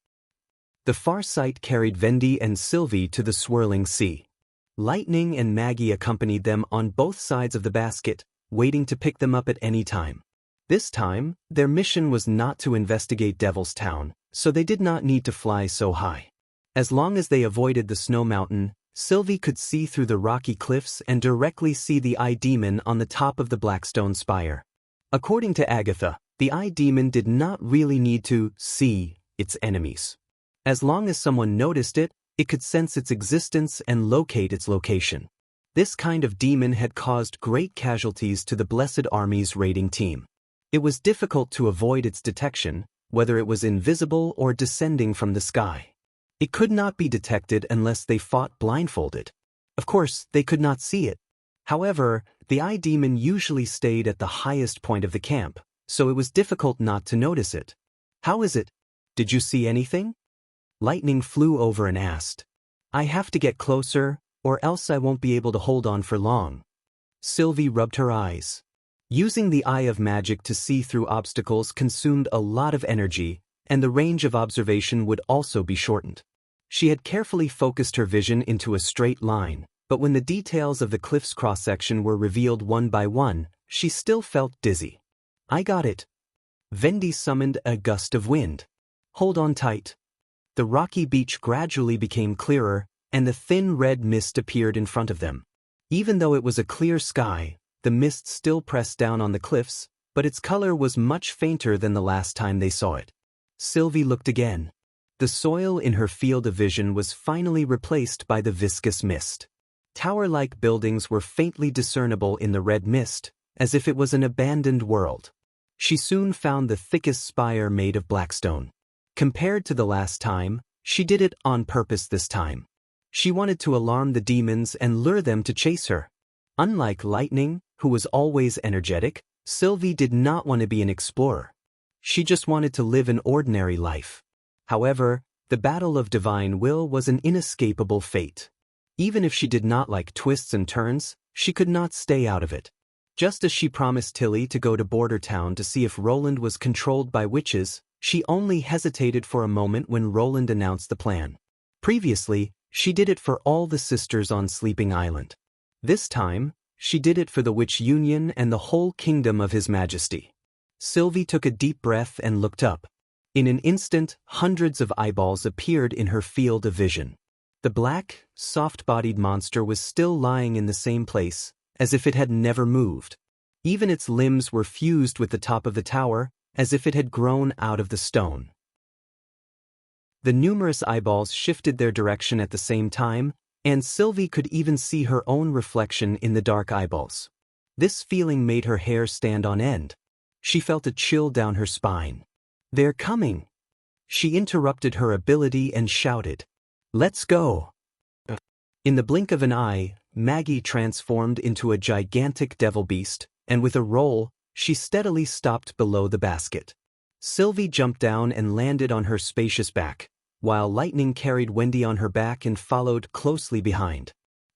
Speaker 1: The far sight carried Vendi and Sylvie to the swirling sea. Lightning and Maggie accompanied them on both sides of the basket, waiting to pick them up at any time. This time, their mission was not to investigate Devil's Town, so they did not need to fly so high. As long as they avoided the snow mountain, Sylvie could see through the rocky cliffs and directly see the Eye Demon on the top of the Blackstone spire. According to Agatha, the Eye Demon did not really need to see its enemies. As long as someone noticed it, it could sense its existence and locate its location. This kind of demon had caused great casualties to the Blessed Army's raiding team. It was difficult to avoid its detection, whether it was invisible or descending from the sky. It could not be detected unless they fought blindfolded. Of course, they could not see it. However, the Eye Demon usually stayed at the highest point of the camp, so it was difficult not to notice it. "How is it? Did you see anything?" Lightning flew over and asked. "I have to get closer, or else I won't be able to hold on for long." Sylvie rubbed her eyes. Using the Eye of Magic to see through obstacles consumed a lot of energy, and the range of observation would also be shortened. She had carefully focused her vision into a straight line, but when the details of the cliff's cross-section were revealed one by one, she still felt dizzy. "I got it." Vendi summoned a gust of wind. "Hold on tight." The rocky beach gradually became clearer, and the thin red mist appeared in front of them. Even though it was a clear sky, the mist still pressed down on the cliffs, but its color was much fainter than the last time they saw it. Sylvie looked again. The soil in her field of vision was finally replaced by the viscous mist. Tower-like buildings were faintly discernible in the red mist, as if it was an abandoned world. She soon found the thickest spire made of blackstone. Compared to the last time, she did it on purpose this time. She wanted to alarm the demons and lure them to chase her. Unlike Lightning, who was always energetic, Sylvie did not want to be an explorer. She just wanted to live an ordinary life. However, the battle of divine will was an inescapable fate. Even if she did not like twists and turns, she could not stay out of it. Just as she promised Tilly to go to Border Town to see if Roland was controlled by witches, she only hesitated for a moment when Roland announced the plan. Previously, she did it for all the sisters on Sleeping Island. This time, she did it for the Witch Union and the whole kingdom of His Majesty. Sylvie took a deep breath and looked up. In an instant, hundreds of eyeballs appeared in her field of vision. The black, soft-bodied monster was still lying in the same place, as if it had never moved. Even its limbs were fused with the top of the tower, as if it had grown out of the stone. The numerous eyeballs shifted their direction at the same time, and Sylvie could even see her own reflection in the dark eyeballs. This feeling made her hair stand on end. She felt a chill down her spine. "They're coming!" She interrupted her ability and shouted, "Let's go!" In the blink of an eye, Maggie transformed into a gigantic devil beast, and with a roll, she steadily stopped below the basket. Sylvie jumped down and landed on her spacious back. while Lightning carried Wendy on her back and followed closely behind.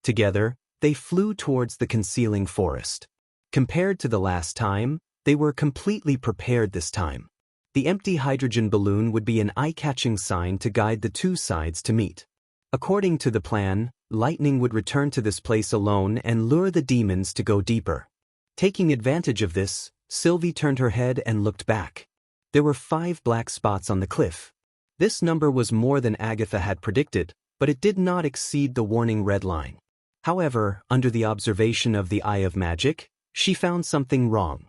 Speaker 1: Together, they flew towards the concealing forest. Compared to the last time, they were completely prepared this time. The empty hydrogen balloon would be an eye-catching sign to guide the two sides to meet. According to the plan, Lightning would return to this place alone and lure the demons to go deeper. Taking advantage of this, Sylvie turned her head and looked back. There were 5 black spots on the cliff. This number was more than Agatha had predicted, but it did not exceed the warning red line. However, under the observation of the Eye of Magic, she found something wrong.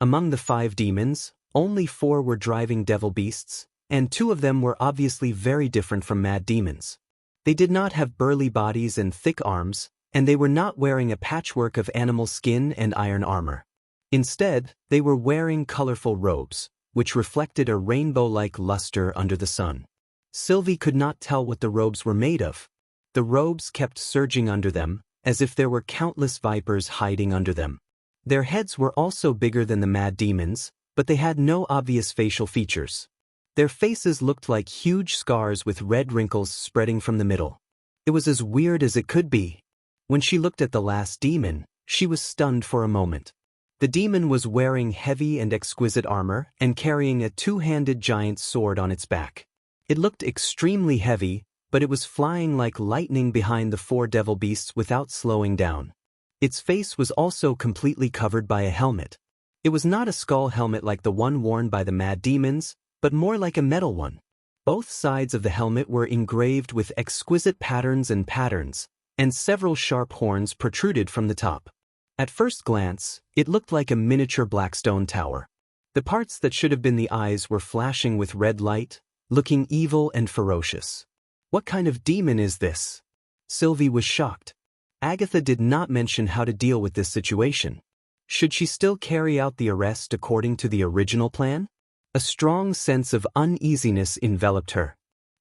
Speaker 1: Among the 5 demons, only 4 were driving devil beasts, and 2 of them were obviously very different from mad demons. They did not have burly bodies and thick arms, and they were not wearing a patchwork of animal skin and iron armor. Instead, they were wearing colorful robes, which reflected a rainbow-like luster under the sun. Sylvie could not tell what the robes were made of. The robes kept surging under them, as if there were countless vipers hiding under them. Their heads were also bigger than the mad demons, but they had no obvious facial features. Their faces looked like huge scars with red wrinkles spreading from the middle. It was as weird as it could be. When she looked at the last demon, she was stunned for a moment. The demon was wearing heavy and exquisite armor and carrying a 2-handed giant sword on its back. It looked extremely heavy, but it was flying like lightning behind the 4 devil beasts without slowing down. Its face was also completely covered by a helmet. It was not a skull helmet like the one worn by the mad demons, but more like a metal one. Both sides of the helmet were engraved with exquisite patterns, and several sharp horns protruded from the top. At first glance, it looked like a miniature black stone tower. The parts that should have been the eyes were flashing with red light, looking evil and ferocious. What kind of demon is this? Sylvie was shocked. Agatha did not mention how to deal with this situation. Should she still carry out the arrest according to the original plan? A strong sense of uneasiness enveloped her.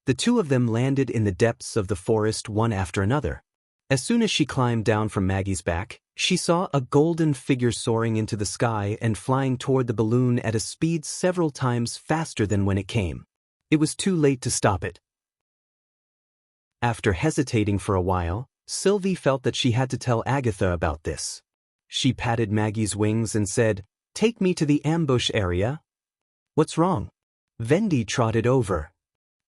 Speaker 1: The 2 of them landed in the depths of the forest one after another. As soon as she climbed down from Maggie's back, she saw a golden figure soaring into the sky and flying toward the balloon at a speed several times faster than when it came. It was too late to stop it. After hesitating for a while, Sylvie felt that she had to tell Agatha about this. She patted Maggie's wings and said, "Take me to the ambush area." "What's wrong?" Wendy trotted over.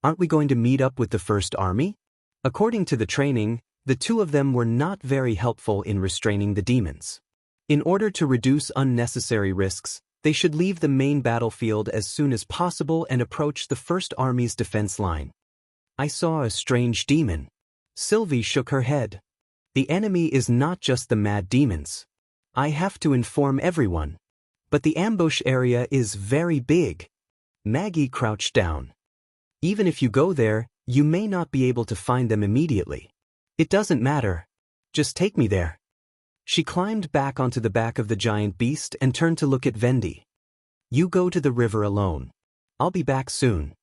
Speaker 1: "Aren't we going to meet up with the First Army?" According to the training, the 2 of them were not very helpful in restraining the demons. In order to reduce unnecessary risks, they should leave the main battlefield as soon as possible and approach the First Army's defense line. "I saw a strange demon." Sylvie shook her head. "The enemy is not just the mad demons. I have to inform everyone. But the ambush area is very big." Maggie crouched down. "Even if you go there, you may not be able to find them immediately. It doesn't matter. Just take me there." She climbed back onto the back of the giant beast and turned to look at Wendy. "You go to the river alone. I'll be back soon."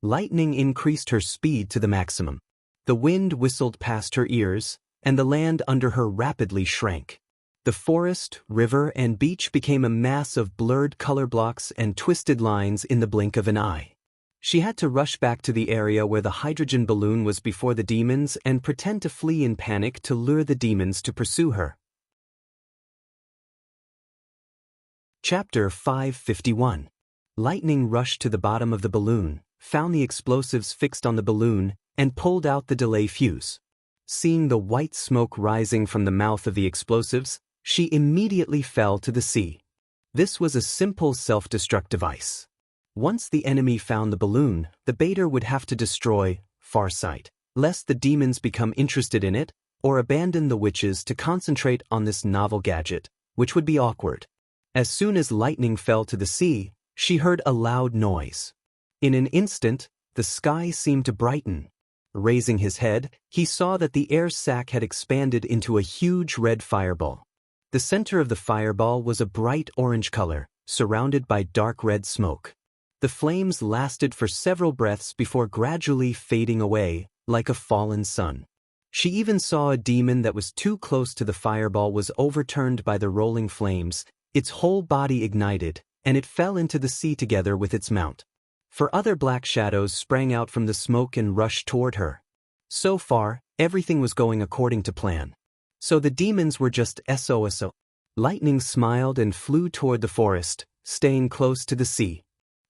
Speaker 1: Lightning increased her speed to the maximum. The wind whistled past her ears, and the land under her rapidly shrank. The forest, river, and beach became a mass of blurred color blocks and twisted lines in the blink of an eye. She had to rush back to the area where the hydrogen balloon was before the demons and pretend to flee in panic to lure the demons to pursue her. Chapter 551. Lightning rushed to the bottom of the balloon, found the explosives fixed on the balloon, and pulled out the delay fuse. Seeing the white smoke rising from the mouth of the explosives, she immediately fell to the sea. This was a simple self-destruct device. Once the enemy found the balloon, the baiter would have to destroy Farsight, lest the demons become interested in it, or abandon the witches to concentrate on this novel gadget, which would be awkward. As soon as Lightning fell to the sea, she heard a loud noise. In an instant, the sky seemed to brighten. Raising his head, he saw that the air sac had expanded into a huge red fireball. The center of the fireball was a bright orange color, surrounded by dark red smoke. The flames lasted for several breaths before gradually fading away, like a fallen sun. She even saw a demon that was too close to the fireball was overturned by the rolling flames, its whole body ignited, and it fell into the sea together with its mount. For other black shadows sprang out from the smoke and rushed toward her. So far, everything was going according to plan. So the demons were just SOSO. Lightning smiled and flew toward the forest, staying close to the sea.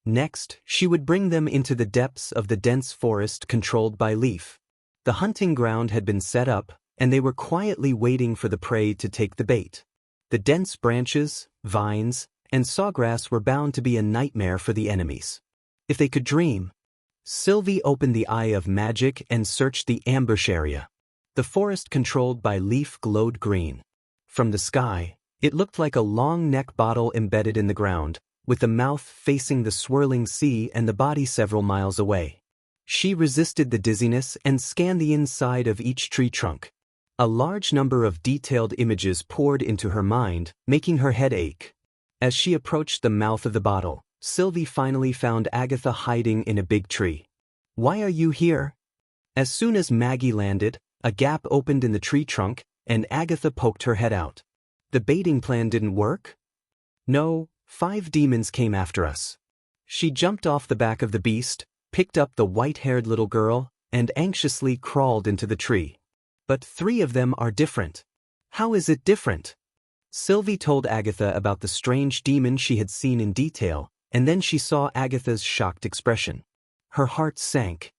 Speaker 1: Next, she would bring them into the depths of the dense forest controlled by Leaf. The hunting ground had been set up, and they were quietly waiting for the prey to take the bait. The dense branches, vines, and sawgrass were bound to be a nightmare for the enemies. If they could dream. Sylvie opened the eye of magic and searched the ambush area. The forest controlled by Leaf glowed green. From the sky, it looked like a long neck bottle embedded in the ground, with the mouth facing the swirling sea and the body several miles away. She resisted the dizziness and scanned the inside of each tree trunk. A large number of detailed images poured into her mind, making her head ache. As she approached the mouth of the bottle, Sylvie finally found Agatha hiding in a big tree. "Why are you here?" As soon as Maggie landed, a gap opened in the tree trunk, and Agatha poked her head out. "The baiting plan didn't work?" "No, 5 demons came after us." She jumped off the back of the beast, picked up the white-haired little girl, and anxiously crawled into the tree. "But 3 of them are different." "How is it different?" Sylvie told Agatha about the strange demon she had seen in detail, and then she saw Agatha's shocked expression. Her heart sank.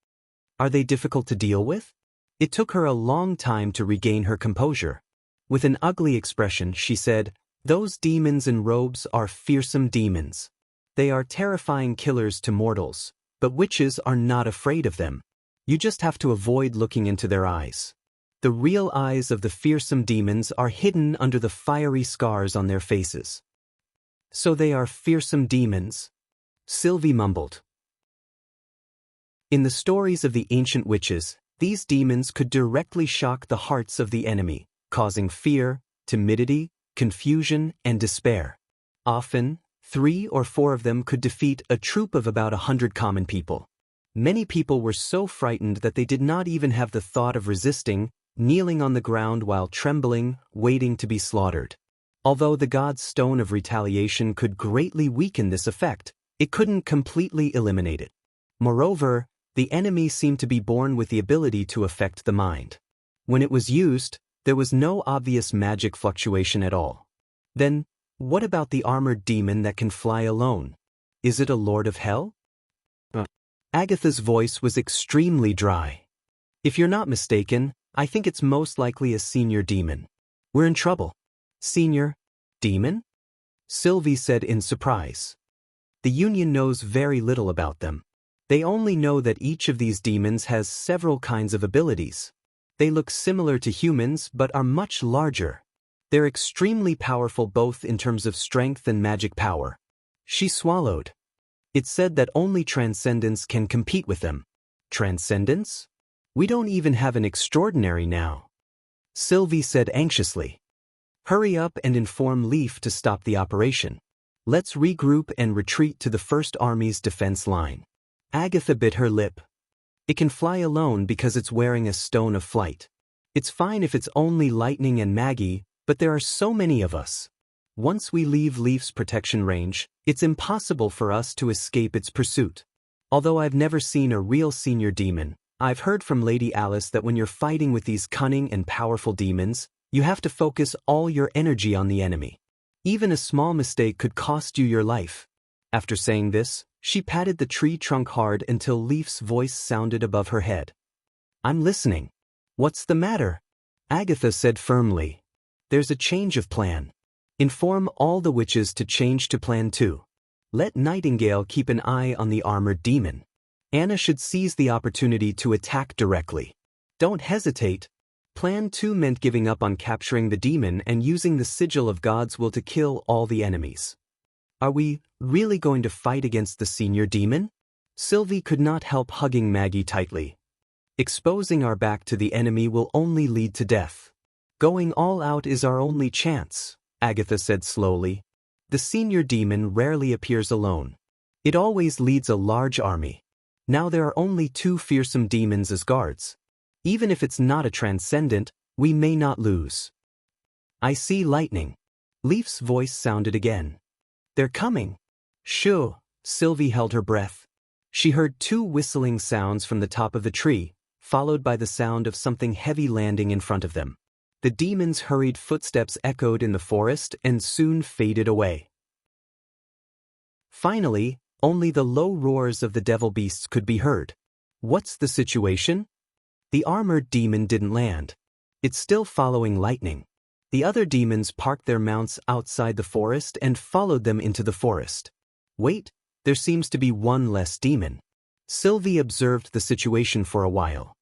Speaker 1: "Are they difficult to deal with?" It took her a long time to regain her composure. With an ugly expression, she said, "Those demons in robes are fearsome demons. They are terrifying killers to mortals, but witches are not afraid of them. You just have to avoid looking into their eyes. The real eyes of the fearsome demons are hidden under the fiery scars on their faces." "So they are fearsome demons?" Sylvie mumbled. In the stories of the ancient witches, these demons could directly shock the hearts of the enemy, causing fear, timidity, confusion, and despair. Often, 3 or 4 of them could defeat a troop of about 100 common people. Many people were so frightened that they did not even have the thought of resisting, kneeling on the ground while trembling, waiting to be slaughtered. Although the god's stone of retaliation could greatly weaken this effect, it couldn't completely eliminate it. Moreover, the enemy seemed to be born with the ability to affect the mind. When it was used, there was no obvious magic fluctuation at all. Then, what about the armored demon that can fly alone? Is it a lord of hell? Agatha's voice was extremely dry. "If you're not mistaken, I think it's most likely a senior demon. We're in trouble." "Senior demon?" Sylvie said in surprise. The Union knows very little about them. They only know that each of these demons has several kinds of abilities. They look similar to humans but are much larger. They're extremely powerful both in terms of strength and magic power. She swallowed. It's said that only transcendents can compete with them. Transcendents? We don't even have an extraordinary now. Sylvie said anxiously. "Hurry up and inform Leaf to stop the operation. Let's regroup and retreat to the First Army's defense line." Agatha bit her lip. "It can fly alone because it's wearing a stone of flight. It's fine if it's only Lightning and Maggie, but there are so many of us. Once we leave Leaf's protection range, it's impossible for us to escape its pursuit. Although I've never seen a real senior demon, I've heard from Lady Alice that when you're fighting with these cunning and powerful demons, you have to focus all your energy on the enemy. Even a small mistake could cost you your life." After saying this, she patted the tree trunk hard until Leaf's voice sounded above her head. "I'm listening." "What's the matter?" Agatha said firmly. "There's a change of plan. Inform all the witches to change to Plan 2. Let Nightingale keep an eye on the armored demon. Anna should seize the opportunity to attack directly. Don't hesitate." Plan 2 meant giving up on capturing the demon and using the sigil of God's will to kill all the enemies. "Are we really going to fight against the senior demon?" Sylvie could not help hugging Maggie tightly. "Exposing our back to the enemy will only lead to death. Going all out is our only chance," Agatha said slowly. "The senior demon rarely appears alone. It always leads a large army. Now there are only 2 fearsome demons as guards. Even if it's not a transcendent, we may not lose." "I see Lightning." Leaf's voice sounded again. "They're coming." "Shoo." Sylvie held her breath. She heard two whistling sounds from the top of the tree, followed by the sound of something heavy landing in front of them. The demon's hurried footsteps echoed in the forest and soon faded away. Finally, only the low roars of the devil beasts could be heard. What's the situation? The armored demon didn't land. It's still following lightning. The other demons parked their mounts outside the forest and followed them into the forest. Wait, there seems to be one less demon. Sylvie observed the situation for a while.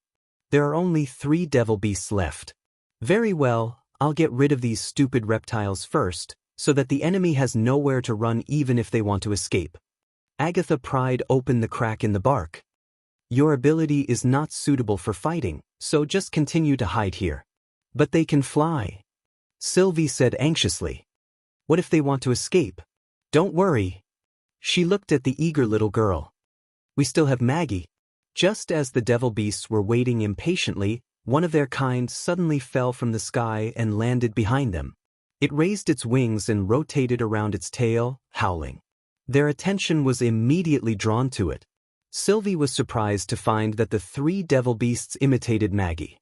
Speaker 1: There are only 3 devil beasts left. Very well, I'll get rid of these stupid reptiles first, so that the enemy has nowhere to run even if they want to escape. Agatha pried open the crack in the bark. Your ability is not suitable for fighting, so just continue to hide here. But they can fly, Sylvie said anxiously. What if they want to escape? Don't worry. She looked at the eager little girl. We still have Maggie. Just as the devil beasts were waiting impatiently, one of their kind suddenly fell from the sky and landed behind them. It raised its wings and rotated around its tail, howling. Their attention was immediately drawn to it. Sylvie was surprised to find that the 3 devil beasts imitated Maggie.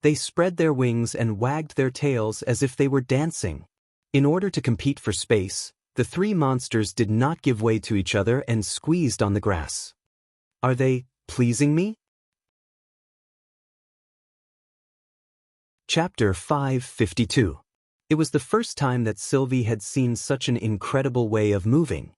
Speaker 1: They spread their wings and wagged their tails as if they were dancing. In order to compete for space, the 3 monsters did not give way to each other and squeezed on the grass. Are they pleasing me? Chapter 552. It was the first time that Sylvie had seen such an incredible way of moving.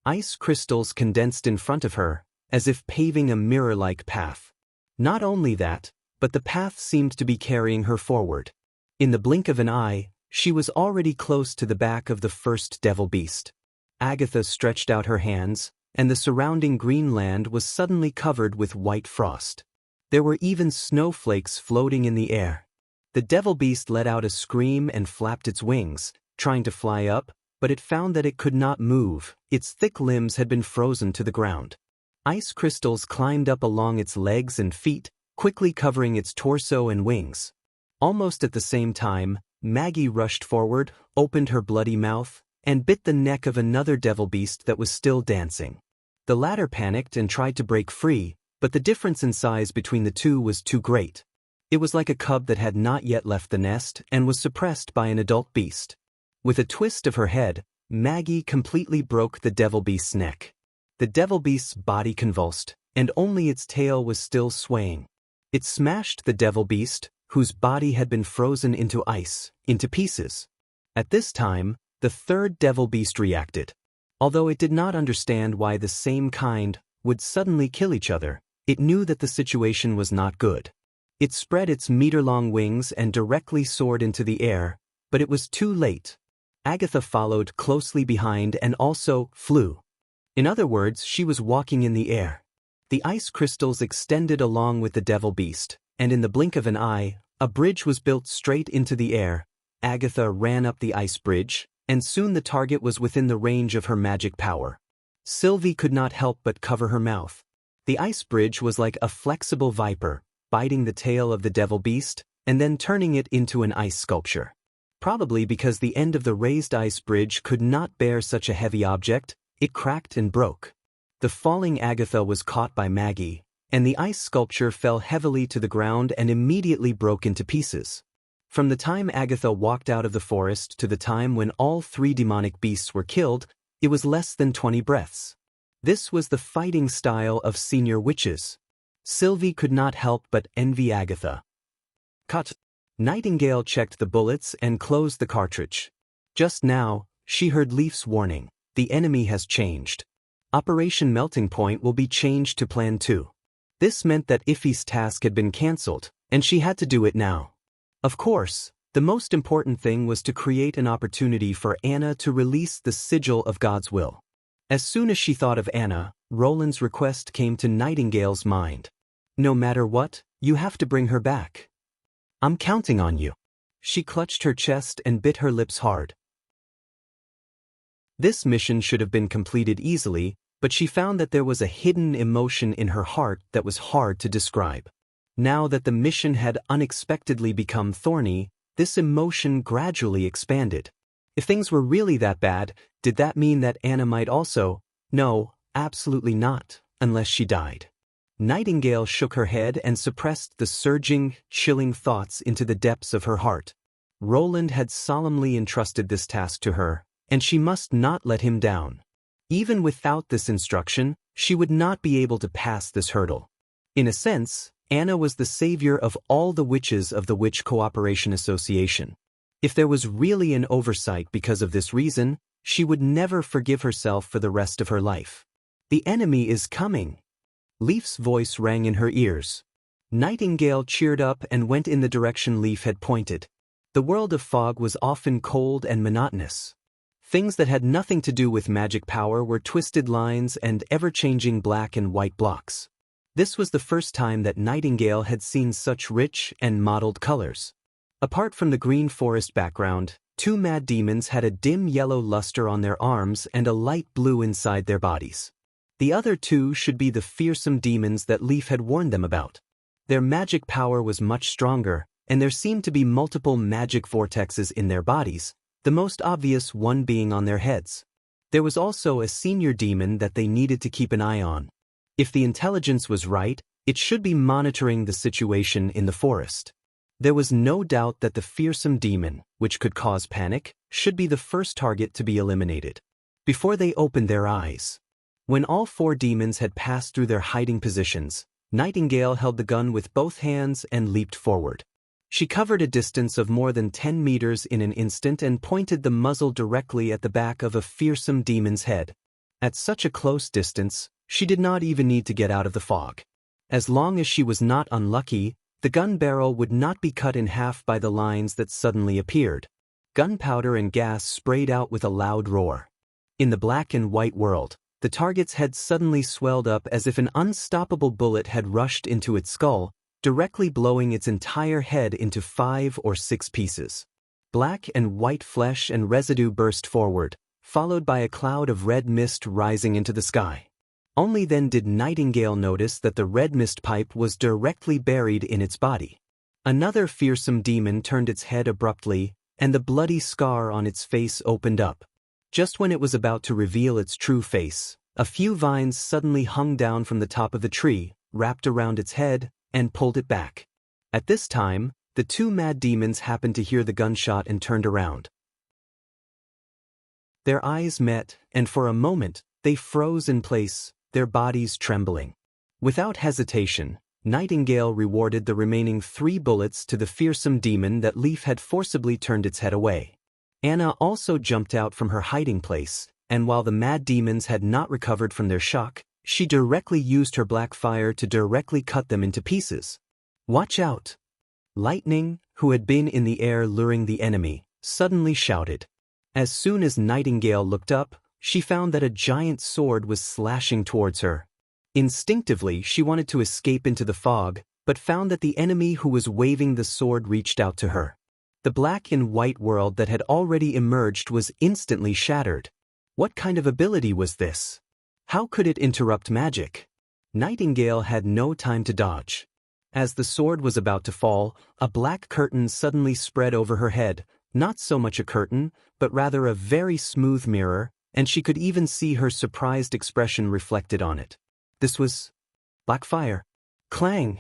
Speaker 1: Ice crystals condensed in front of her, as if paving a mirror-like path. Not only that, but the path seemed to be carrying her forward. In the blink of an eye, she was already close to the back of the first devil beast. Agatha stretched out her hands, and the surrounding green land was suddenly covered with white frost. There were even snowflakes floating in the air. The devil beast let out a scream and flapped its wings, trying to fly up, but it found that it could not move. Its thick limbs had been frozen to the ground. Ice crystals climbed up along its legs and feet, quickly covering its torso and wings. Almost at the same time, Maggie rushed forward, opened her bloody mouth, and bit the neck of another devil beast that was still dancing. The latter panicked and tried to break free, but the difference in size between the two was too great. It was like a cub that had not yet left the nest and was suppressed by an adult beast. With a twist of her head, Maggie completely broke the devil beast's neck. The devil beast's body convulsed, and only its tail was still swaying. It smashed the devil beast, whose body had been frozen into ice, into pieces. At this time, the 3rd devil beast reacted. Although it did not understand why the same kind would suddenly kill each other, it knew that the situation was not good. It spread its meter-long wings and directly soared into the air, but it was too late. Agatha followed closely behind and also flew. In other words, she was walking in the air. The ice crystals extended along with the devil beast, and in the blink of an eye, a bridge was built straight into the air. Agatha ran up the ice bridge, and soon the target was within the range of her magic power. Sylvie could not help but cover her mouth. The ice bridge was like a flexible viper, biting the tail of the devil beast, and then turning it into an ice sculpture. Probably because the end of the raised ice bridge could not bear such a heavy object, it cracked and broke. The falling Agatha was caught by Maggie, and the ice sculpture fell heavily to the ground and immediately broke into pieces. From the time Agatha walked out of the forest to the time when all 3 demonic beasts were killed, it was less than 20 breaths. This was the fighting style of senior witches. Sylvie could not help but envy Agatha. Cut. Nightingale checked the bullets and closed the cartridge. Just now, she heard Leaf's warning. The enemy has changed. Operation Melting Point will be changed to Plan 2. This meant that Iffy's task had been cancelled, and she had to do it now. Of course, the most important thing was to create an opportunity for Anna to release the sigil of God's will. As soon as she thought of Anna, Roland's request came to Nightingale's mind. No matter what, you have to bring her back. I'm counting on you. She clutched her chest and bit her lips hard. This mission should have been completed easily, but she found that there was a hidden emotion in her heart that was hard to describe. Now that the mission had unexpectedly become thorny, this emotion gradually expanded. If things were really that bad, did that mean that Anna might also? No, absolutely not. unless she died. Nightingale shook her head and suppressed the surging, chilling thoughts into the depths of her heart. Roland had solemnly entrusted this task to her, and she must not let him down. Even without this instruction, she would not be able to pass this hurdle. In a sense, Anna was the savior of all the witches of the Witch Cooperation Association. If there was really an oversight because of this reason, she would never forgive herself for the rest of her life. "The enemy is coming." Leaf's voice rang in her ears. Nightingale cheered up and went in the direction Leaf had pointed. The world of fog was often cold and monotonous. Things that had nothing to do with magic power were twisted lines and ever-changing black and white blocks. This was the first time that Nightingale had seen such rich and mottled colors. Apart from the green forest background, two mad demons had a dim yellow luster on their arms and a light blue inside their bodies. The other two should be the fearsome demons that Leaf had warned them about. Their magic power was much stronger, and there seemed to be multiple magic vortexes in their bodies, the most obvious one being on their heads. There was also a senior demon that they needed to keep an eye on. If the intelligence was right, it should be monitoring the situation in the forest. There was no doubt that the fearsome demon, which could cause panic, should be the first target to be eliminated. Before they opened their eyes. When all four demons had passed through their hiding positions, Nightingale held the gun with both hands and leaped forward. She covered a distance of more than 10 meters in an instant and pointed the muzzle directly at the back of a fearsome demon's head. At such a close distance, she did not even need to get out of the fog. As long as she was not unlucky, the gun barrel would not be cut in half by the lines that suddenly appeared. Gunpowder and gas sprayed out with a loud roar. In the black and white world, the target's head suddenly swelled up as if an unstoppable bullet had rushed into its skull, directly blowing its entire head into 5 or 6 pieces. Black and white flesh and residue burst forward, followed by a cloud of red mist rising into the sky. Only then did Nightingale notice that the red mist pipe was directly buried in its body. Another fearsome demon turned its head abruptly, and the bloody scar on its face opened up. Just when it was about to reveal its true face, a few vines suddenly hung down from the top of the tree, wrapped around its head, and pulled it back. At this time, the two mad demons happened to hear the gunshot and turned around. Their eyes met, and for a moment, they froze in place, their bodies trembling. Without hesitation, Nightingale rewarded the remaining 3 bullets to the fearsome demon that Leaf had forcibly turned its head away. Anna also jumped out from her hiding place, and while the mad demons had not recovered from their shock, she directly used her black fire to directly cut them into pieces. "Watch out!" Lightning, who had been in the air luring the enemy, suddenly shouted. As soon as Nightingale looked up, she found that a giant sword was slashing towards her. Instinctively, she wanted to escape into the fog, but found that the enemy who was waving the sword reached out to her. The black and white world that had already emerged was instantly shattered. What kind of ability was this? How could it interrupt magic? Nightingale had no time to dodge. As the sword was about to fall, a black curtain suddenly spread over her head, not so much a curtain, but rather a very smooth mirror, and she could even see her surprised expression reflected on it. This was black fire. Clang!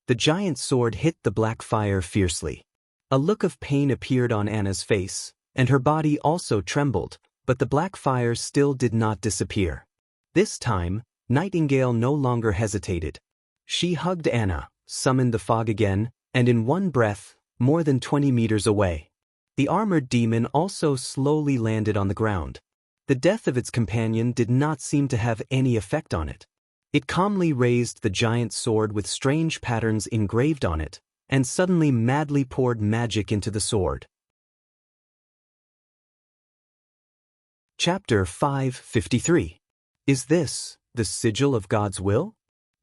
Speaker 1: The giant sword hit the black fire fiercely. A look of pain appeared on Anna's face, and her body also trembled, but the black fire still did not disappear. This time, Nightingale no longer hesitated. She hugged Anna, summoned the fog again, and in one breath, more than 20 meters away. The armored demon also slowly landed on the ground. The death of its companion did not seem to have any effect on it. It calmly raised the giant sword with strange patterns engraved on it, and suddenly madly poured magic into the sword. Chapter 553. Is this the sigil of God's will?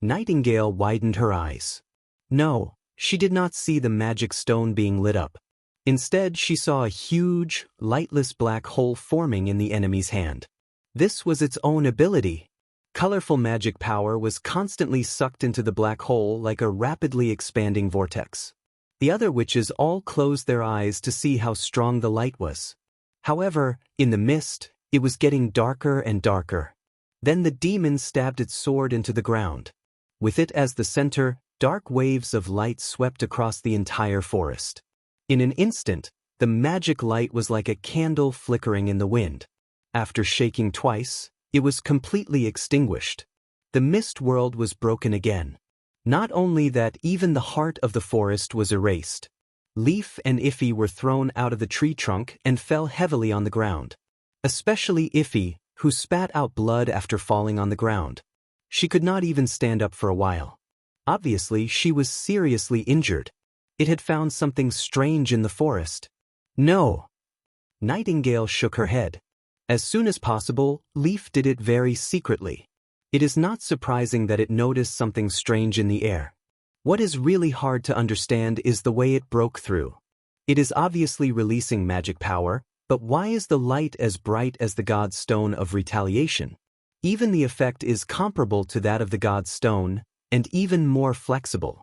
Speaker 1: Nightingale widened her eyes. No, she did not see the magic stone being lit up. Instead, she saw a huge, lightless black hole forming in the enemy's hand. This was its own ability. Colorful magic power was constantly sucked into the black hole like a rapidly expanding vortex. The other witches all closed their eyes to see how strong the light was. However, in the mist, it was getting darker and darker. Then the demon stabbed its sword into the ground. With it as the center, dark waves of light swept across the entire forest. In an instant, the magic light was like a candle flickering in the wind. After shaking twice, it was completely extinguished. The mist world was broken again. Not only that, even the heart of the forest was erased. Leaf and Iffy were thrown out of the tree trunk and fell heavily on the ground. Especially Iffy, who spat out blood after falling on the ground. She could not even stand up for a while. Obviously, she was seriously injured. It had found something strange in the forest. No. Nightingale shook her head. As soon as possible, Leaf did it very secretly. It is not surprising that it noticed something strange in the air. What is really hard to understand is the way it broke through. It is obviously releasing magic power, but why is the light as bright as the God's Stone of Retaliation? Even the effect is comparable to that of the God's Stone, and even more flexible.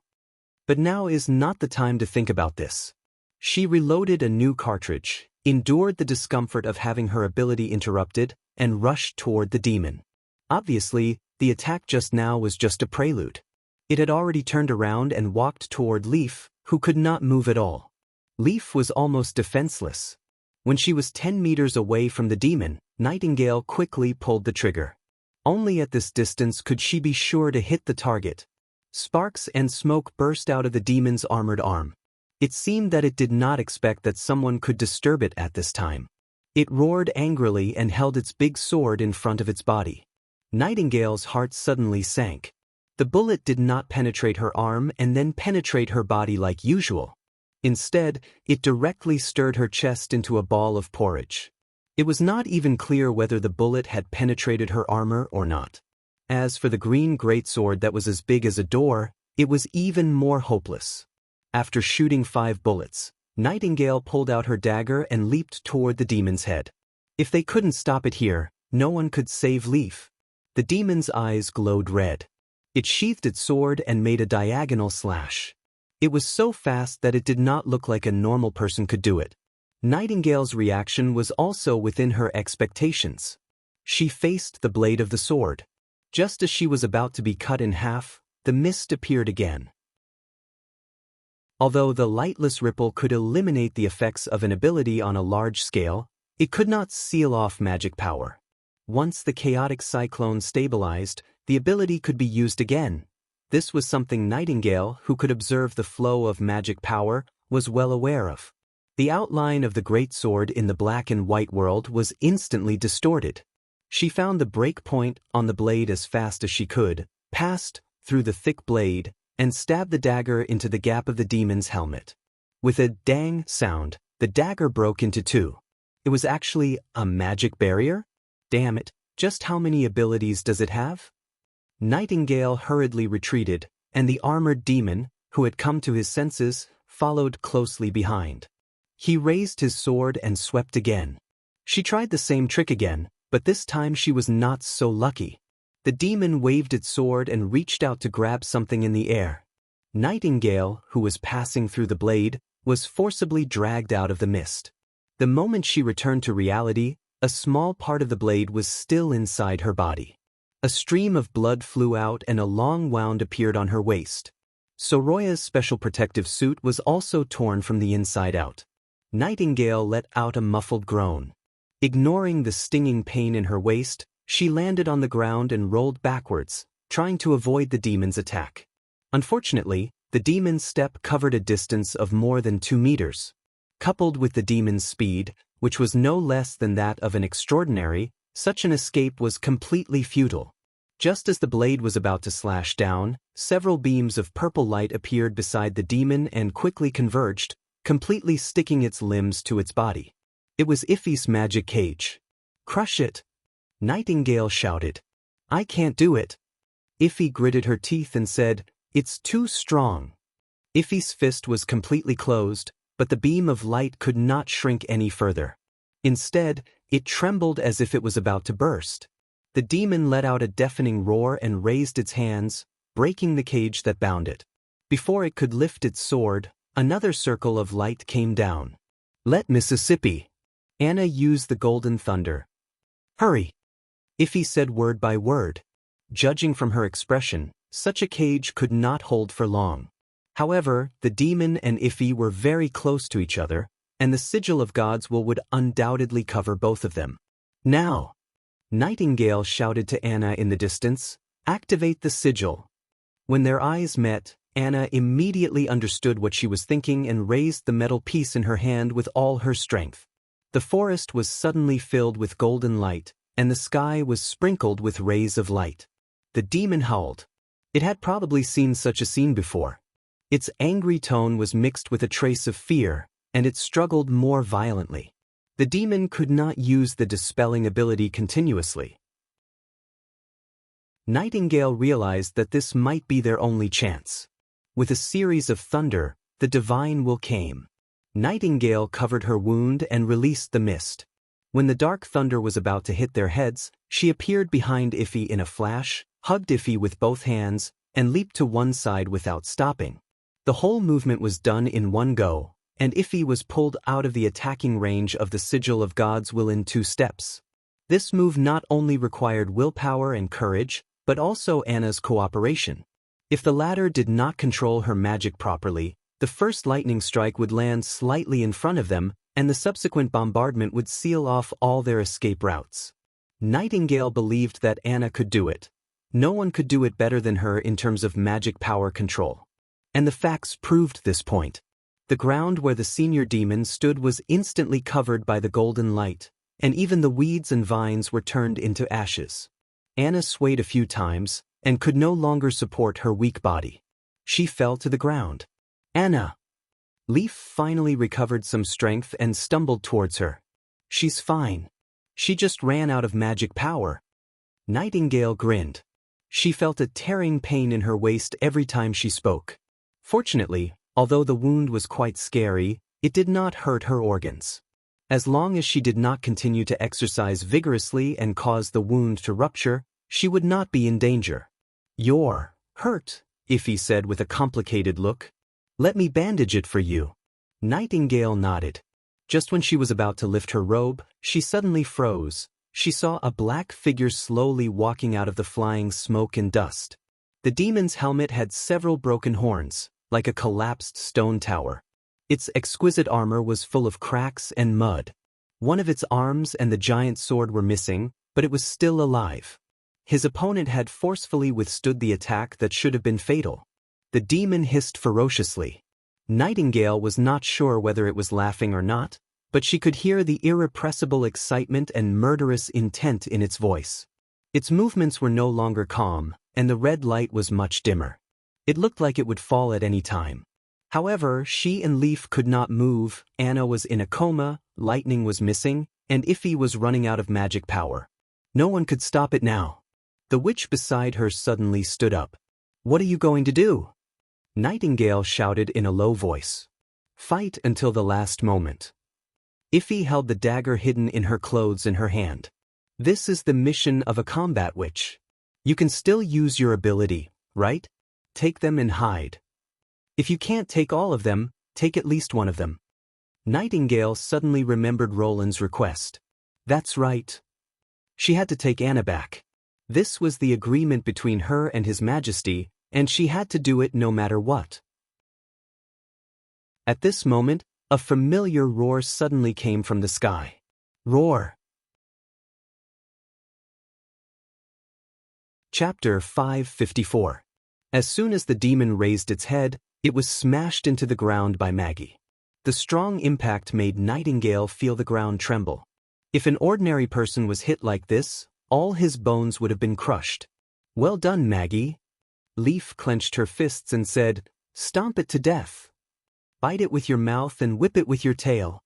Speaker 1: But now is not the time to think about this. She reloaded a new cartridge, endured the discomfort of having her ability interrupted, and rushed toward the demon. Obviously, the attack just now was just a prelude. It had already turned around and walked toward Leaf, who could not move at all. Leaf was almost defenseless. When she was 10 meters away from the demon, Nightingale quickly pulled the trigger. Only at this distance could she be sure to hit the target. Sparks and smoke burst out of the demon's armored arm. It seemed that it did not expect that someone could disturb it at this time. It roared angrily and held its big sword in front of its body. Nightingale's heart suddenly sank. The bullet did not penetrate her arm and then penetrate her body like usual. Instead, it directly stirred her chest into a ball of porridge. It was not even clear whether the bullet had penetrated her armor or not. As for the green greatsword that was as big as a door, it was even more hopeless. After shooting 5 bullets, Nightingale pulled out her dagger and leaped toward the demon's head. If they couldn't stop it here, no one could save Leaf. The demon's eyes glowed red. It sheathed its sword and made a diagonal slash. It was so fast that it did not look like a normal person could do it. Nightingale's reaction was also within her expectations. She faced the blade of the sword. Just as she was about to be cut in half, the mist appeared again. Although the lightless ripple could eliminate the effects of an ability on a large scale, it could not seal off magic power. Once the chaotic cyclone stabilized, the ability could be used again. This was something Nightingale, who could observe the flow of magic power, was well aware of. The outline of the greatsword in the black and white world was instantly distorted. She found the break point on the blade as fast as she could, passed through the thick blade, and stabbed the dagger into the gap of the demon's helmet. With a dang sound, the dagger broke into 2. It was actually a magic barrier? Damn it, just how many abilities does it have? Nightingale hurriedly retreated, and the armored demon, who had come to his senses, followed closely behind. He raised his sword and swept again. She tried the same trick again, but this time she was not so lucky. The demon waved its sword and reached out to grab something in the air. Nightingale, who was passing through the blade, was forcibly dragged out of the mist. The moment she returned to reality, a small part of the blade was still inside her body. A stream of blood flew out and a long wound appeared on her waist. Soroya's special protective suit was also torn from the inside out. Nightingale let out a muffled groan. Ignoring the stinging pain in her waist, she landed on the ground and rolled backwards, trying to avoid the demon's attack. Unfortunately, the demon's step covered a distance of more than 2 meters. Coupled with the demon's speed, which was no less than that of an extraordinary, such an escape was completely futile. Just as the blade was about to slash down, several beams of purple light appeared beside the demon and quickly converged, completely sticking its limbs to its body. It was Iffy's magic cage. "Crush it!" Nightingale shouted. "I can't do it." Iffy gritted her teeth and said, "It's too strong." Iffy's fist was completely closed, but the beam of light could not shrink any further. Instead, it trembled as if it was about to burst. The demon let out a deafening roar and raised its hands, breaking the cage that bound it. Before it could lift its sword, another circle of light came down. "Let Mississippi." Anna used the golden thunder. "Hurry!" Iffy said word by word. Judging from her expression, such a cage could not hold for long. However, the demon and Iffy were very close to each other, and the sigil of God's will would undoubtedly cover both of them. Now! Nightingale shouted to Anna in the distance, "Activate the sigil." When their eyes met, Anna immediately understood what she was thinking and raised the metal piece in her hand with all her strength. The forest was suddenly filled with golden light, and the sky was sprinkled with rays of light. The demon howled. It had probably seen such a scene before. Its angry tone was mixed with a trace of fear, and it struggled more violently. The demon could not use the dispelling ability continuously. Nightingale realized that this might be their only chance. With a series of thunder, the divine will came. Nightingale covered her wound and released the mist. When the dark thunder was about to hit their heads, she appeared behind Iffy in a flash, hugged Iffy with both hands, and leaped to one side without stopping. The whole movement was done in one go, and Iffy was pulled out of the attacking range of the sigil of God's will in 2 steps. This move not only required willpower and courage, but also Anna's cooperation. If the latter did not control her magic properly, the first lightning strike would land slightly in front of them, and the subsequent bombardment would seal off all their escape routes. Nightingale believed that Anna could do it. No one could do it better than her in terms of magic power control. And the facts proved this point. The ground where the senior demon stood was instantly covered by the golden light, and even the weeds and vines were turned into ashes. Anna swayed a few times, and could no longer support her weak body. She fell to the ground. "Anna!" Leaf finally recovered some strength and stumbled towards her. "She's fine. She just ran out of magic power." Nightingale grinned. She felt a tearing pain in her waist every time she spoke. Fortunately, although the wound was quite scary, it did not hurt her organs. As long as she did not continue to exercise vigorously and cause the wound to rupture, she would not be in danger. "You're hurt," Iffy said with a complicated look. "Let me bandage it for you." Nightingale nodded. Just when she was about to lift her robe, she suddenly froze. She saw a black figure slowly walking out of the flying smoke and dust. The demon's helmet had several broken horns, like a collapsed stone tower. Its exquisite armor was full of cracks and mud. One of its arms and the giant sword were missing, but it was still alive. His opponent had forcefully withstood the attack that should have been fatal. The demon hissed ferociously. Nightingale was not sure whether it was laughing or not, but she could hear the irrepressible excitement and murderous intent in its voice. Its movements were no longer calm, and the red light was much dimmer. It looked like it would fall at any time. However, she and Leaf could not move, Anna was in a coma, lightning was missing, and Iffy was running out of magic power. No one could stop it now. The witch beside her suddenly stood up. "What are you going to do?" Nightingale shouted in a low voice. "Fight until the last moment." Iffy held the dagger hidden in her clothes in her hand. "This is the mission of a combat witch. You can still use your ability, right? Take them and hide. If you can't take all of them, take at least one of them." Nightingale suddenly remembered Roland's request. That's right. She had to take Anna back. This was the agreement between her and His Majesty, and she had to do it no matter what. At this moment, a familiar roar suddenly came from the sky. Roar. Chapter 554. As soon as the demon raised its head, it was smashed into the ground by Maggie. The strong impact made Nightingale feel the ground tremble. If an ordinary person was hit like this, all his bones would have been crushed. "Well done, Maggie." Leaf clenched her fists and said, "Stomp it to death. Bite it with your mouth and whip it with your tail."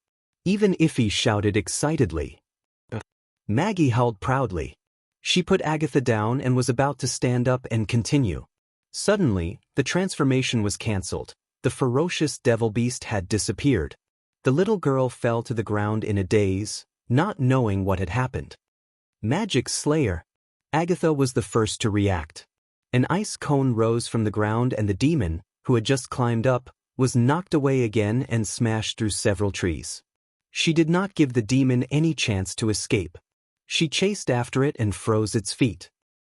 Speaker 1: Even Iffy shouted excitedly. Maggie howled proudly. She put Agatha down and was about to stand up and continue. Suddenly, the transformation was cancelled. The ferocious devil beast had disappeared. The little girl fell to the ground in a daze, not knowing what had happened. Magic Slayer. Agatha was the first to react. An ice cone rose from the ground and the demon, who had just climbed up, was knocked away again and smashed through several trees. She did not give the demon any chance to escape. She chased after it and froze its feet.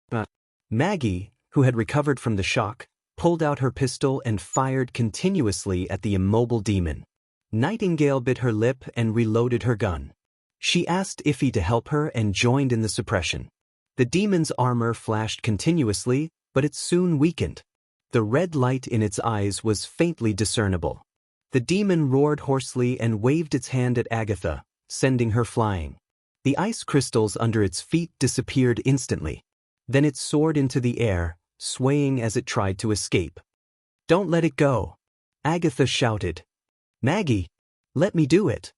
Speaker 1: But Maggie, who had recovered from the shock, pulled out her pistol and fired continuously at the immobile demon. Nightingale bit her lip and reloaded her gun. She asked Iffy to help her and joined in the suppression. The demon's armor flashed continuously, but it soon weakened. The red light in its eyes was faintly discernible. The demon roared hoarsely and waved its hand at Agatha, sending her flying. The ice crystals under its feet disappeared instantly. Then it soared into the air, swaying as it tried to escape. "Don't let it go!" Agatha shouted. "Maggie, let me do it!"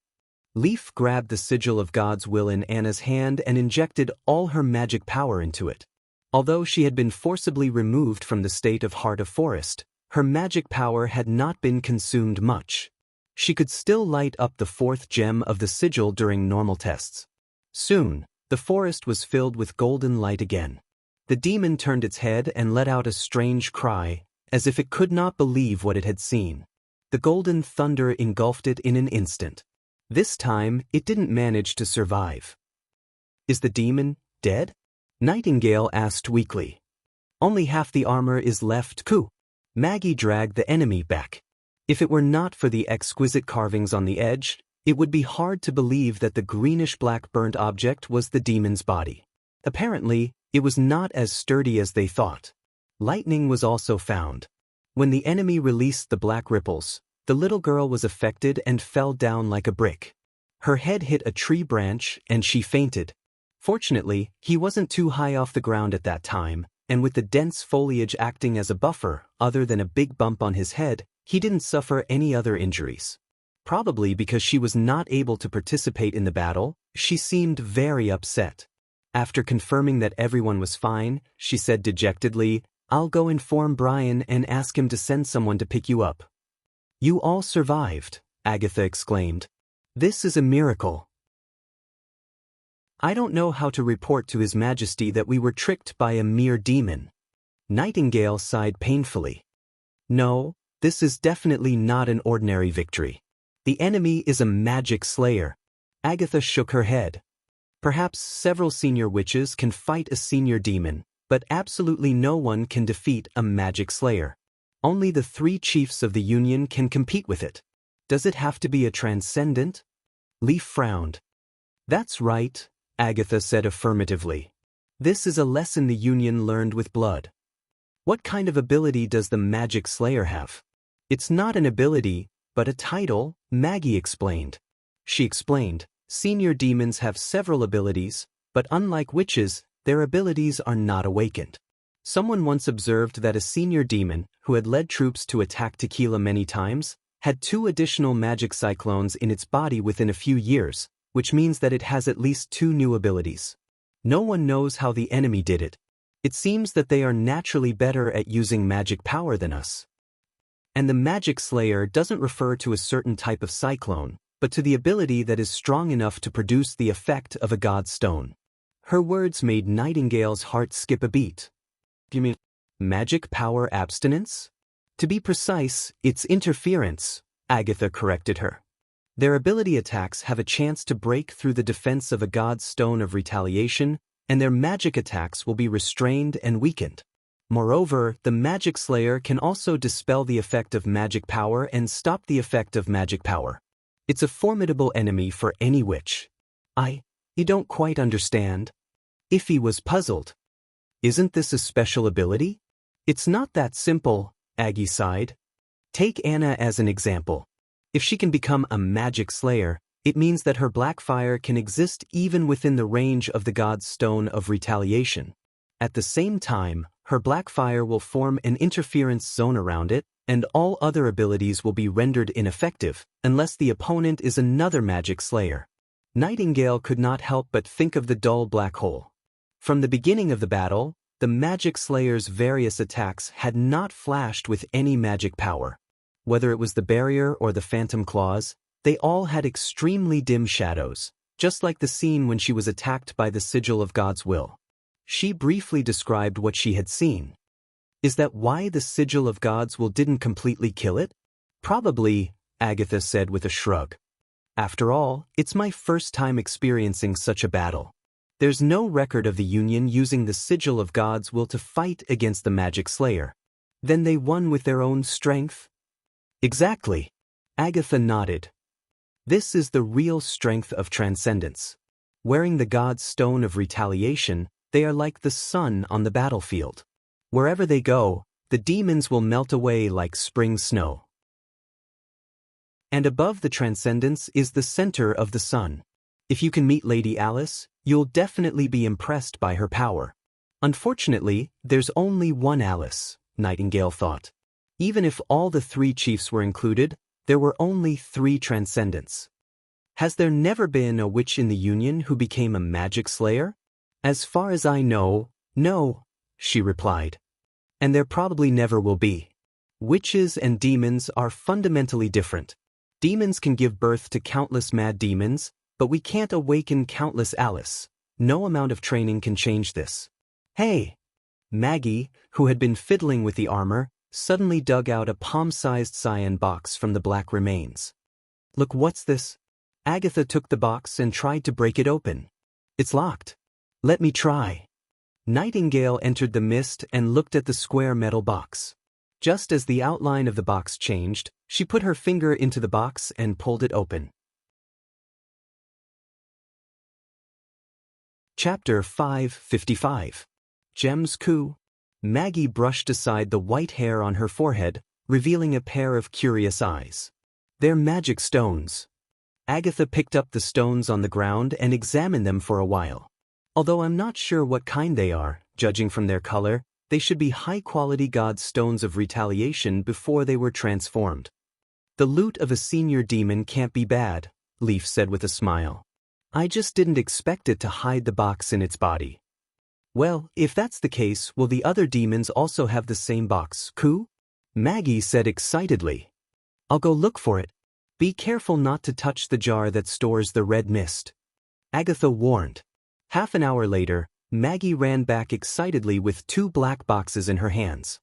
Speaker 1: Leaf grabbed the sigil of God's will in Anna's hand and injected all her magic power into it. Although she had been forcibly removed from the state of Heart of Forest, her magic power had not been consumed much. She could still light up the fourth gem of the sigil during normal tests. Soon, the forest was filled with golden light again. The demon turned its head and let out a strange cry, as if it could not believe what it had seen. The golden thunder engulfed it in an instant. This time, it didn't manage to survive. "Is the demon dead?" Nightingale asked weakly. "Only half the armor is left, Coo." Maggie dragged the enemy back. If it were not for the exquisite carvings on the edge, it would be hard to believe that the greenish-black burnt object was the demon's body. Apparently, it was not as sturdy as they thought. Lightning was also found. When the enemy released the black ripples, the little girl was affected and fell down like a brick. Her head hit a tree branch and she fainted. Fortunately, he wasn't too high off the ground at that time, and with the dense foliage acting as a buffer, other than a big bump on his head, he didn't suffer any other injuries. Probably because she was not able to participate in the battle, she seemed very upset. After confirming that everyone was fine, she said dejectedly, "I'll go inform Brian and ask him to send someone to pick you up." "You all survived," Agatha exclaimed. "This is a miracle. I don't know how to report to His Majesty that we were tricked by a mere demon." Nightingale sighed painfully. "No, this is definitely not an ordinary victory. The enemy is a magic slayer." Agatha shook her head. "Perhaps several senior witches can fight a senior demon, but absolutely no one can defeat a magic slayer. Only the 3 chiefs of the Union can compete with it. Does it have to be a transcendent?" Leaf frowned. "That's right," Agatha said affirmatively. "This is a lesson the Union learned with blood." "What kind of ability does the magic slayer have?" "It's not an ability, but a title," Maggie explained. She explained, "Senior demons have several abilities, but unlike witches, their abilities are not awakened." Someone once observed that a senior demon, who had led troops to attack Tequila many times, had 2 additional magic cyclones in its body within a few years, which means that it has at least 2 new abilities. No one knows how the enemy did it. It seems that they are naturally better at using magic power than us. And the magic slayer doesn't refer to a certain type of cyclone, but to the ability that is strong enough to produce the effect of a god's stone. Her words made Nightingale's heart skip a beat. "You mean magic power abstinence?" "To be precise, it's interference," Agatha corrected her. "Their ability attacks have a chance to break through the defense of a god's stone of retaliation, and their magic attacks will be restrained and weakened. Moreover, the magic slayer can also dispel the effect of magic power and stop the effect of magic power. It's a formidable enemy for any witch." You don't quite understand." Iffy was puzzled. "Isn't this a special ability?" "It's not that simple," Aggie sighed. "Take Anna as an example. If she can become a magic slayer, it means that her black fire can exist even within the range of the god's stone of retaliation. At the same time, her black fire will form an interference zone around it, and all other abilities will be rendered ineffective, unless the opponent is another magic slayer." Nightingale could not help but think of the dull black hole. From the beginning of the battle, the magic slayer's various attacks had not flashed with any magic power. Whether it was the barrier or the phantom claws, they all had extremely dim shadows, just like the scene when she was attacked by the sigil of God's will. She briefly described what she had seen. "Is that why the sigil of God's will didn't completely kill it?" "Probably," Agatha said with a shrug. "After all, it's my first time experiencing such a battle." There's no record of the Union using the sigil of God's will to fight against the Magic Slayer. Then they won with their own strength? Exactly. Agatha nodded. This is the real strength of transcendence. Wearing the God's stone of retaliation, they are like the sun on the battlefield. Wherever they go, the demons will melt away like spring snow. And above the transcendence is the center of the sun. If you can meet Lady Alice, you'll definitely be impressed by her power. Unfortunately, there's only one Alice, Nightingale thought. Even if all the 3 chiefs were included, there were only 3 transcendents. Has there never been a witch in the Union who became a magic slayer? As far as I know, no, she replied. And there probably never will be. Witches and demons are fundamentally different. Demons can give birth to countless mad demons, but we can't awaken countless Alice. No amount of training can change this. Hey! Maggie, who had been fiddling with the armor, suddenly dug out a palm-sized cyan box from the black remains. Look, what's this? Agatha took the box and tried to break it open. It's locked. Let me try. Nightingale entered the mist and looked at the square metal box. Just as the outline of the box changed, she put her finger into the box and pulled it open. Chapter 555. Gem's Coup. Maggie brushed aside the white hair on her forehead, revealing a pair of curious eyes. They're magic stones. Agatha picked up the stones on the ground and examined them for a while. Although I'm not sure what kind they are, judging from their color, they should be high-quality God's stones of retaliation before they were transformed. The loot of a senior demon can't be bad, Leaf said with a smile. I just didn't expect it to hide the box in its body. Well, if that's the case, will the other demons also have the same box, Coup? Maggie said excitedly. I'll go look for it. Be careful not to touch the jar that stores the red mist. Agatha warned. Half an hour later, Maggie ran back excitedly with 2 black boxes in her hands.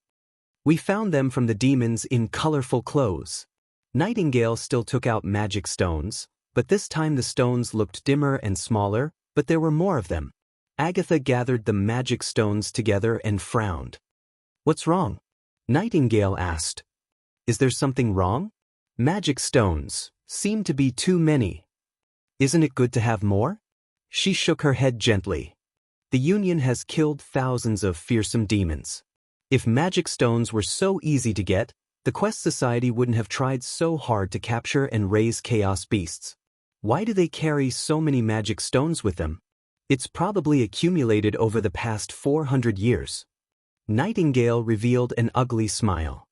Speaker 1: We found them from the demons in colorful clothes. Nightingale still took out magic stones, but this time the stones looked dimmer and smaller, but there were more of them. Agatha gathered the magic stones together and frowned. What's wrong? Nightingale asked. Is there something wrong? Magic stones seem to be too many. Isn't it good to have more? She shook her head gently. The Union has killed thousands of fearsome demons. If magic stones were so easy to get, the Quest Society wouldn't have tried so hard to capture and raise chaos beasts. Why do they carry so many magic stones with them? It's probably accumulated over the past 400 years. Nightingale revealed an ugly smile.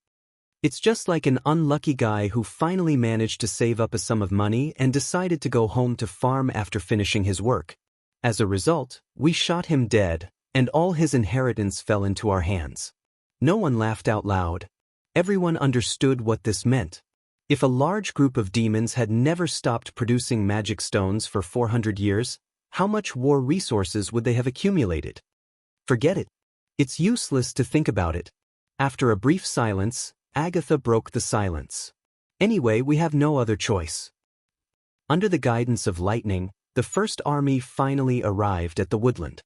Speaker 1: It's just like an unlucky guy who finally managed to save up a sum of money and decided to go home to farm after finishing his work. As a result, we shot him dead, and all his inheritance fell into our hands. No one laughed out loud. Everyone understood what this meant. If a large group of demons had never stopped producing magic stones for 400 years, how much war resources would they have accumulated? Forget it. It's useless to think about it. After a brief silence, Agatha broke the silence. Anyway, we have no other choice. Under the guidance of lightning, the first army finally arrived at the woodland.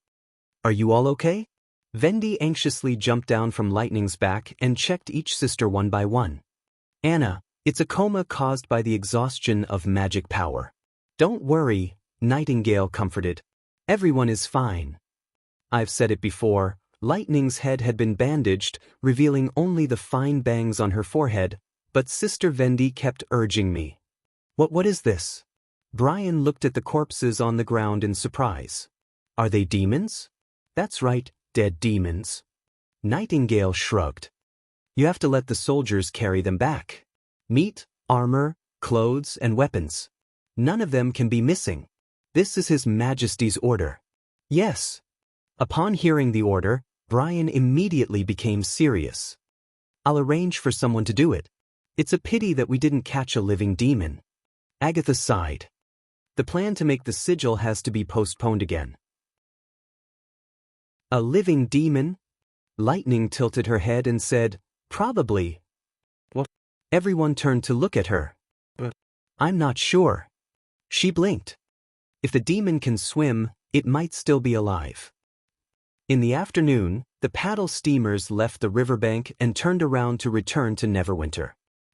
Speaker 1: Are you all okay? Vendi anxiously jumped down from Lightning's back and checked each sister one by one. Anna, it's a coma caused by the exhaustion of magic power. Don't worry, Nightingale comforted. Everyone is fine. I've said it before, Lightning's head had been bandaged, revealing only the fine bangs on her forehead, but Sister Vendi kept urging me. What is this? Brian looked at the corpses on the ground in surprise. Are they demons? That's right, dead demons. Nightingale shrugged. You have to let the soldiers carry them back. Meat, armor, clothes, and weapons. None of them can be missing. This is His Majesty's order. Yes. Upon hearing the order, Brian immediately became serious. I'll arrange for someone to do it. It's a pity that we didn't catch a living demon. Agatha sighed. The plan to make the sigil has to be postponed again. A living demon? Lightning tilted her head and said, Probably. What? Everyone turned to look at her. But I'm not sure. She blinked. If the demon can swim, It might still be alive. In the afternoon, the paddle steamers left the riverbank and turned around to return to Neverwinter.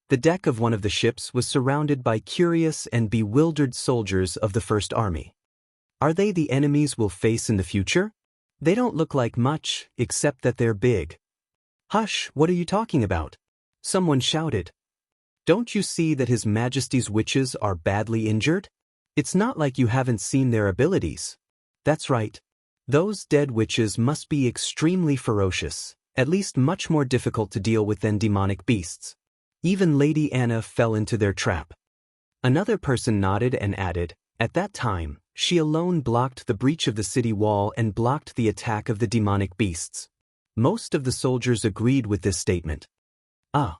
Speaker 1: The deck of one of the ships was surrounded by curious and bewildered soldiers of the First Army. Are they the enemies we'll face in the future? They don't look like much, except that they're big. Hush, what are you talking about? Someone shouted. Don't you see that His Majesty's witches are badly injured? It's not like you haven't seen their abilities. That's right. Those dead witches must be extremely ferocious, at least much more difficult to deal with than demonic beasts. Even Lady Anna fell into their trap. Another person nodded and added, at that time, she alone blocked the breach of the city wall and blocked the attack of the demonic beasts. Most of the soldiers agreed with this statement. Ah.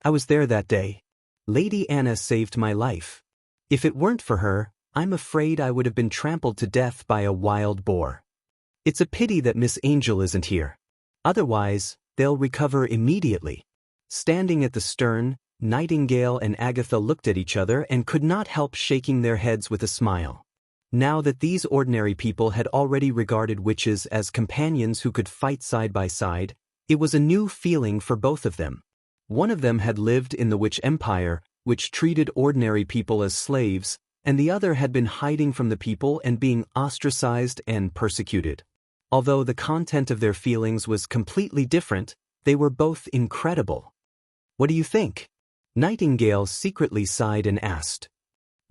Speaker 1: I was there that day. Lady Anna saved my life. If it weren't for her, I'm afraid I would have been trampled to death by a wild boar. It's a pity that Miss Angel isn't here. Otherwise, they'll recover immediately. Standing at the stern, Nightingale and Agatha looked at each other and could not help shaking their heads with a smile. Now that these ordinary people had already regarded witches as companions who could fight side by side, it was a new feeling for both of them. One of them had lived in the Witch Empire, which treated ordinary people as slaves, and the other had been hiding from the people and being ostracized and persecuted. Although the content of their feelings was completely different, they were both incredible. What do you think? Nightingale secretly sighed and asked.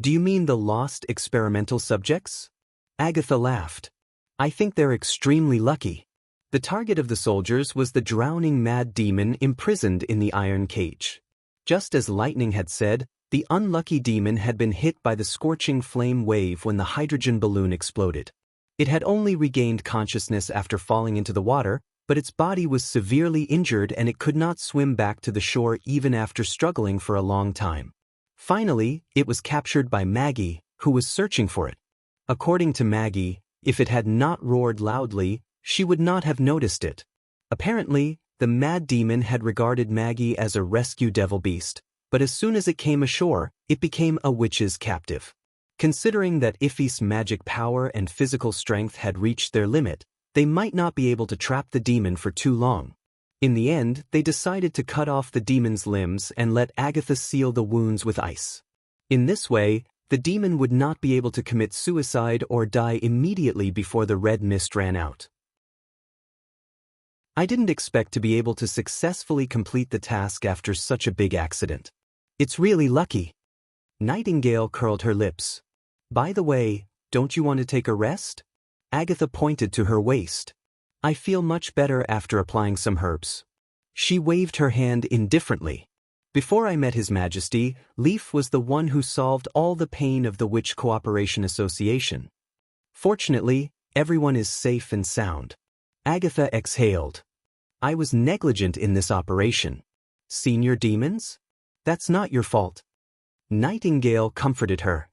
Speaker 1: Do you mean the lost experimental subjects? Agatha laughed. I think they're extremely lucky. The target of the soldiers was the drowning mad demon imprisoned in the iron cage. Just as Lightning had said, the unlucky demon had been hit by the scorching flame wave when the hydrogen balloon exploded. It had only regained consciousness after falling into the water, but its body was severely injured and it could not swim back to the shore even after struggling for a long time. Finally, it was captured by Maggie, who was searching for it. According to Maggie, if it had not roared loudly, she would not have noticed it. Apparently, the mad demon had regarded Maggie as a rescue devil beast, but as soon as it came ashore, it became a witch's captive. Considering that Ife's magic power and physical strength had reached their limit, they might not be able to trap the demon for too long. In the end, they decided to cut off the demon's limbs and let Agatha seal the wounds with ice. In this way, the demon would not be able to commit suicide or die immediately before the red mist ran out. I didn't expect to be able to successfully complete the task after such a big accident. It's really lucky. Nightingale curled her lips. By the way, don't you want to take a rest? Agatha pointed to her waist. I feel much better after applying some herbs. She waved her hand indifferently. Before I met His Majesty, Leaf was the one who solved all the pain of the Witch Cooperation Association. Fortunately, everyone is safe and sound. Agatha exhaled. I was negligent in this operation. Senior demons? That's not your fault. Nightingale comforted her.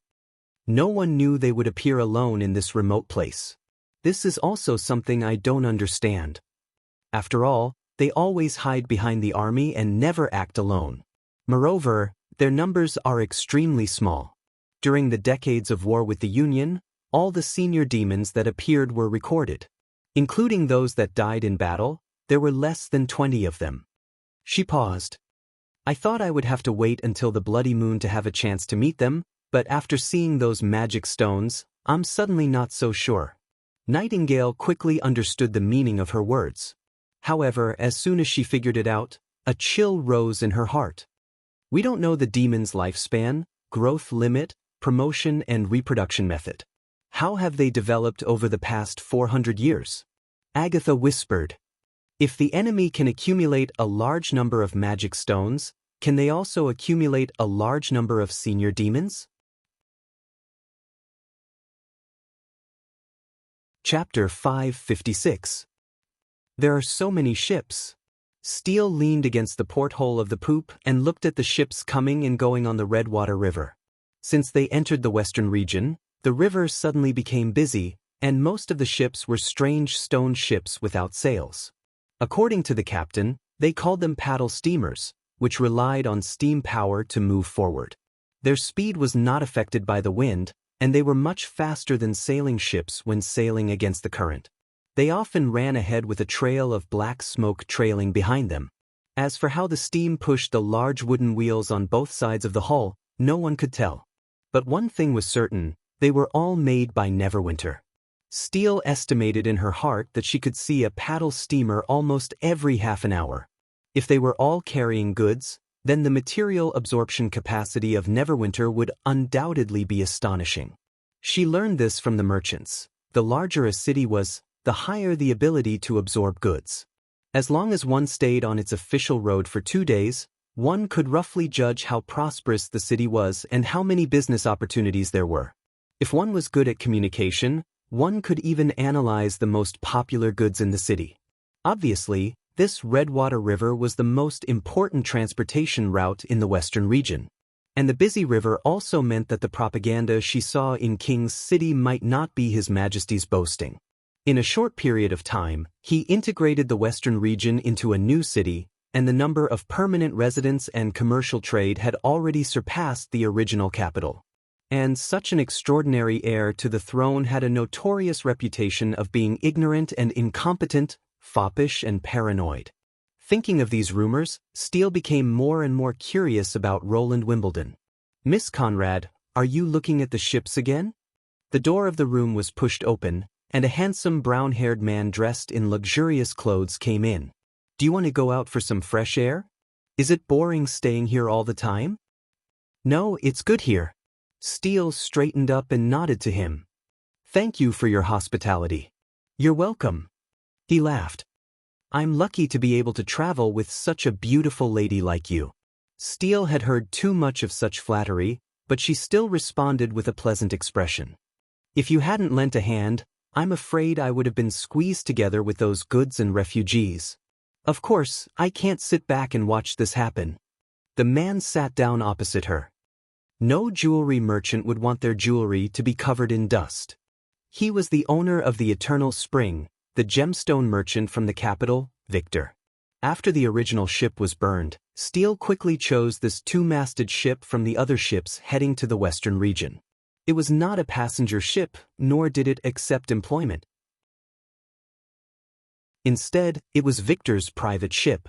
Speaker 1: No one knew they would appear alone in this remote place. This is also something I don't understand. After all, they always hide behind the army and never act alone. Moreover, their numbers are extremely small. During the decades of war with the Union, all the senior demons that appeared were recorded. Including those that died in battle, there were less than 20 of them. She paused. I thought I would have to wait until the bloody moon to have a chance to meet them, but after seeing those magic stones, I'm suddenly not so sure. Nightingale quickly understood the meaning of her words. However, as soon as she figured it out, a chill rose in her heart. We don't know the demon's lifespan, growth limit, promotion and reproduction method. How have they developed over the past 400 years? Agatha whispered. If the enemy can accumulate a large number of magic stones, can they also accumulate a large number of senior demons? Chapter 556. There are so many ships. Steele leaned against the porthole of the poop and looked at the ships coming and going on the Redwater River. Since they entered the western region, the river suddenly became busy, and most of the ships were strange stone ships without sails. According to the captain, they called them paddle steamers, which relied on steam power to move forward. Their speed was not affected by the wind, and they were much faster than sailing ships when sailing against the current. They often ran ahead with a trail of black smoke trailing behind them. As for how the steam pushed the large wooden wheels on both sides of the hull, no one could tell. But one thing was certain, they were all made by Neverwinter. Steele estimated in her heart that she could see a paddle steamer almost every half an hour. If they were all carrying goods, then the material absorption capacity of Neverwinter would undoubtedly be astonishing. She learned this from the merchants. The larger a city was, the higher the ability to absorb goods. As long as one stayed on its official road for 2 days, one could roughly judge how prosperous the city was and how many business opportunities there were. If one was good at communication, one could even analyze the most popular goods in the city. Obviously, this Redwater River was the most important transportation route in the western region. And the busy river also meant that the propaganda she saw in King's City might not be His Majesty's boasting. In a short period of time, he integrated the western region into a new city, and the number of permanent residents and commercial trade had already surpassed the original capital. And such an extraordinary heir to the throne had a notorious reputation of being ignorant and incompetent, foppish and paranoid. Thinking of these rumors, Steele became more and more curious about Roland Wimbledon. "Miss Conrad, are you looking at the ships again?" The door of the room was pushed open, and a handsome brown-haired man dressed in luxurious clothes came in. "Do you want to go out for some fresh air? Is it boring staying here all the time?" "No, it's good here." Steele straightened up and nodded to him. "Thank you for your hospitality." "You're welcome." He laughed. "I'm lucky to be able to travel with such a beautiful lady like you." Steele had heard too much of such flattery, but she still responded with a pleasant expression. "If you hadn't lent a hand, I'm afraid I would have been squeezed together with those goods and refugees. Of course, I can't sit back and watch this happen." The man sat down opposite her. No jewelry merchant would want their jewelry to be covered in dust. He was the owner of the Eternal Spring, the gemstone merchant from the capital, Victor. After the original ship was burned, Steele quickly chose this two-masted ship from the other ships heading to the western region. It was not a passenger ship, nor did it accept employment. Instead, it was Victor's private ship.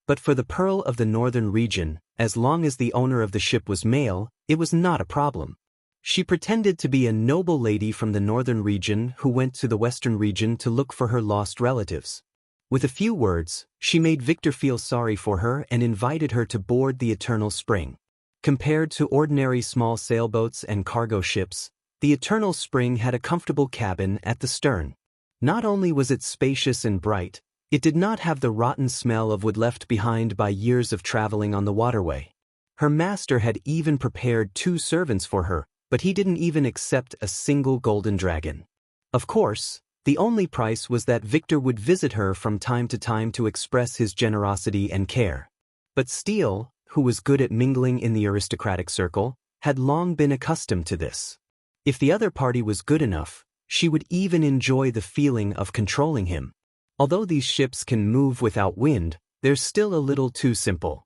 Speaker 1: But for the Pearl of the Northern region, as long as the owner of the ship was male, it was not a problem. She pretended to be a noble lady from the northern region who went to the western region to look for her lost relatives. With a few words, she made Victor feel sorry for her and invited her to board the Eternal Spring. Compared to ordinary small sailboats and cargo ships, the Eternal Spring had a comfortable cabin at the stern. Not only was it spacious and bright, it did not have the rotten smell of wood left behind by years of traveling on the waterway. Her master had even prepared 2 servants for her, but he didn't even accept a single golden dragon. Of course, the only price was that Victor would visit her from time to time to express his generosity and care. But Steele, who was good at mingling in the aristocratic circle, had long been accustomed to this. If the other party was good enough, she would even enjoy the feeling of controlling him. Although these ships can move without wind, they're still a little too simple.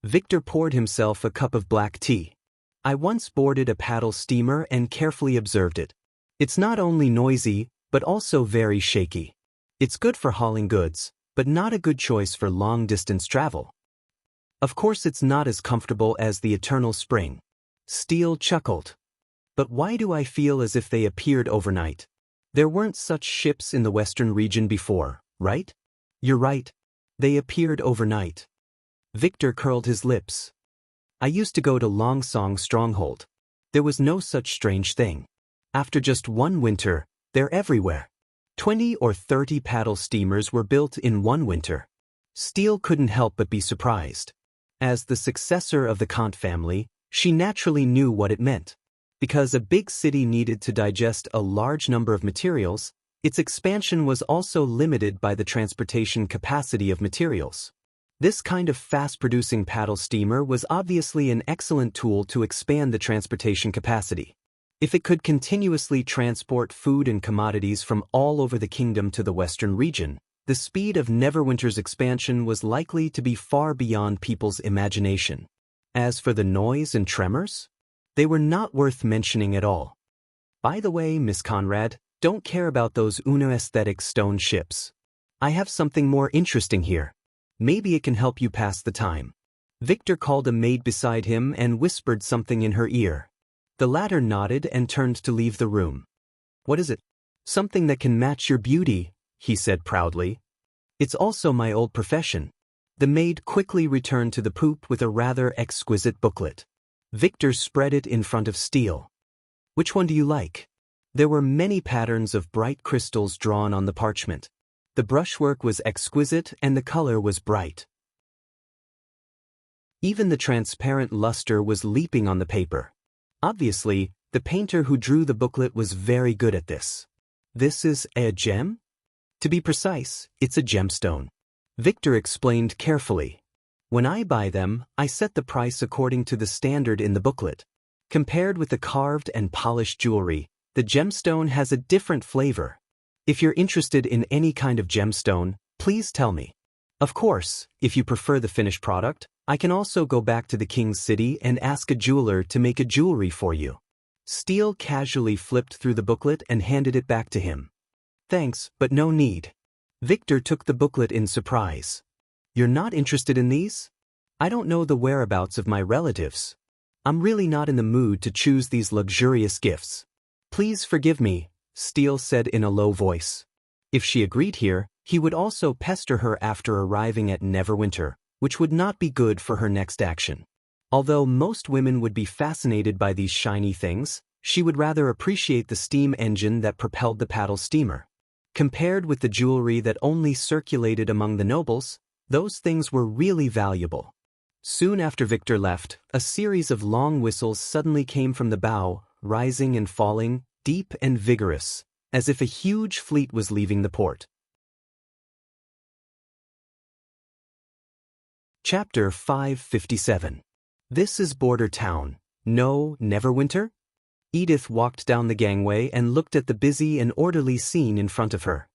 Speaker 1: Victor poured himself a cup of black tea. "I once boarded a paddle steamer and carefully observed it. It's not only noisy, but also very shaky. It's good for hauling goods, but not a good choice for long-distance travel. Of course it's not as comfortable as the Eternal Spring." Steele chuckled. "But why do I feel as if they appeared overnight? There weren't such ships in the western region before, right?" "You're right. They appeared overnight." Victor curled his lips. "I used to go to Longsong Stronghold. There was no such strange thing. After just one winter, they're everywhere. 20 or 30 paddle steamers were built in one winter." Steele couldn't help but be surprised. As the successor of the Kant family, she naturally knew what it meant. Because a big city needed to digest a large number of materials, its expansion was also limited by the transportation capacity of materials. This kind of fast-producing paddle steamer was obviously an excellent tool to expand the transportation capacity. If it could continuously transport food and commodities from all over the kingdom to the western region, the speed of Neverwinter's expansion was likely to be far beyond people's imagination. As for the noise and tremors, they were not worth mentioning at all. By the way, Miss Conrad, don't care about those Uno-aesthetic stone ships. I have something more interesting here. Maybe it can help you pass the time. Victor called a maid beside him and whispered something in her ear. The latter nodded and turned to leave the room. What is it? Something that can match your beauty, he said proudly. It's also my old profession. The maid quickly returned to the poop with a rather exquisite booklet. Victor spread it in front of Steele. Which one do you like? There were many patterns of bright crystals drawn on the parchment. The brushwork was exquisite and the color was bright. Even the transparent luster was leaping on the paper. Obviously, the painter who drew the booklet was very good at this. This is a gem? To be precise, it's a gemstone. Victor explained carefully. When I buy them, I set the price according to the standard in the booklet. Compared with the carved and polished jewelry, the gemstone has a different flavor. If you're interested in any kind of gemstone, please tell me. Of course, if you prefer the finished product, I can also go back to the King's City and ask a jeweler to make a jewelry for you. Steele casually flipped through the booklet and handed it back to him. Thanks, but no need. Victor took the booklet in surprise. You're not interested in these? I don't know the whereabouts of my relatives. I'm really not in the mood to choose these luxurious gifts. Please forgive me, Steele said in a low voice. If she agreed here, he would also pester her after arriving at Neverwinter, which would not be good for her next action. Although most women would be fascinated by these shiny things, she would rather appreciate the steam engine that propelled the paddle steamer. Compared with the jewelry that only circulated among the nobles, those things were really valuable. Soon after Victor left, a series of long whistles suddenly came from the bow, rising and falling, deep and vigorous, as if a huge fleet was leaving the port. Chapter 557. This is Border Town. No, Neverwinter? Edith walked down the gangway and looked at the busy and orderly scene in front of her.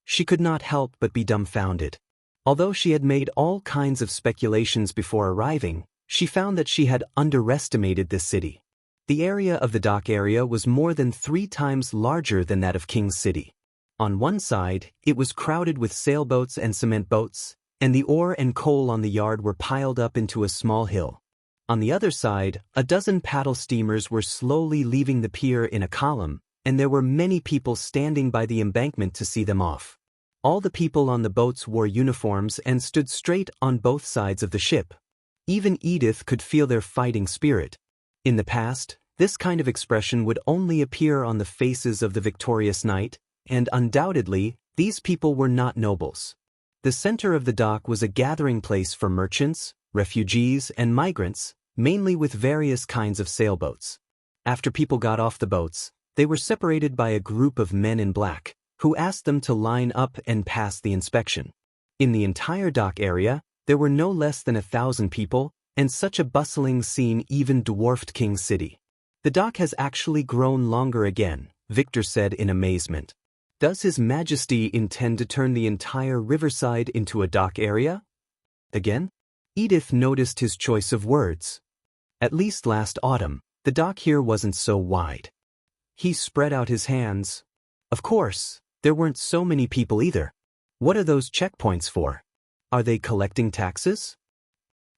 Speaker 1: She could not help but be dumbfounded. Although she had made all kinds of speculations before arriving, she found that she had underestimated this city. The area of the dock area was more than 3 times larger than that of King's City. On one side, it was crowded with sailboats and cement boats, and the ore and coal on the yard were piled up into a small hill. On the other side, a dozen paddle steamers were slowly leaving the pier in a column, and there were many people standing by the embankment to see them off. All the people on the boats wore uniforms and stood straight on both sides of the ship. Even Edith could feel their fighting spirit. In the past, this kind of expression would only appear on the faces of the victorious knight, and undoubtedly, these people were not nobles. The center of the dock was a gathering place for merchants, refugees, and migrants, mainly with various kinds of sailboats. After people got off the boats, they were separated by a group of men in black, who asked them to line up and pass the inspection. In the entire dock area, there were no less than 1,000 people, and such a bustling scene even dwarfed King's City. The dock has actually grown longer again, Victor said in amazement. Does His Majesty intend to turn the entire riverside into a dock area? Again? Edith noticed his choice of words. At least last autumn, the dock here wasn't so wide. He spread out his hands. Of course, there weren't so many people either. What are those checkpoints for? Are they collecting taxes?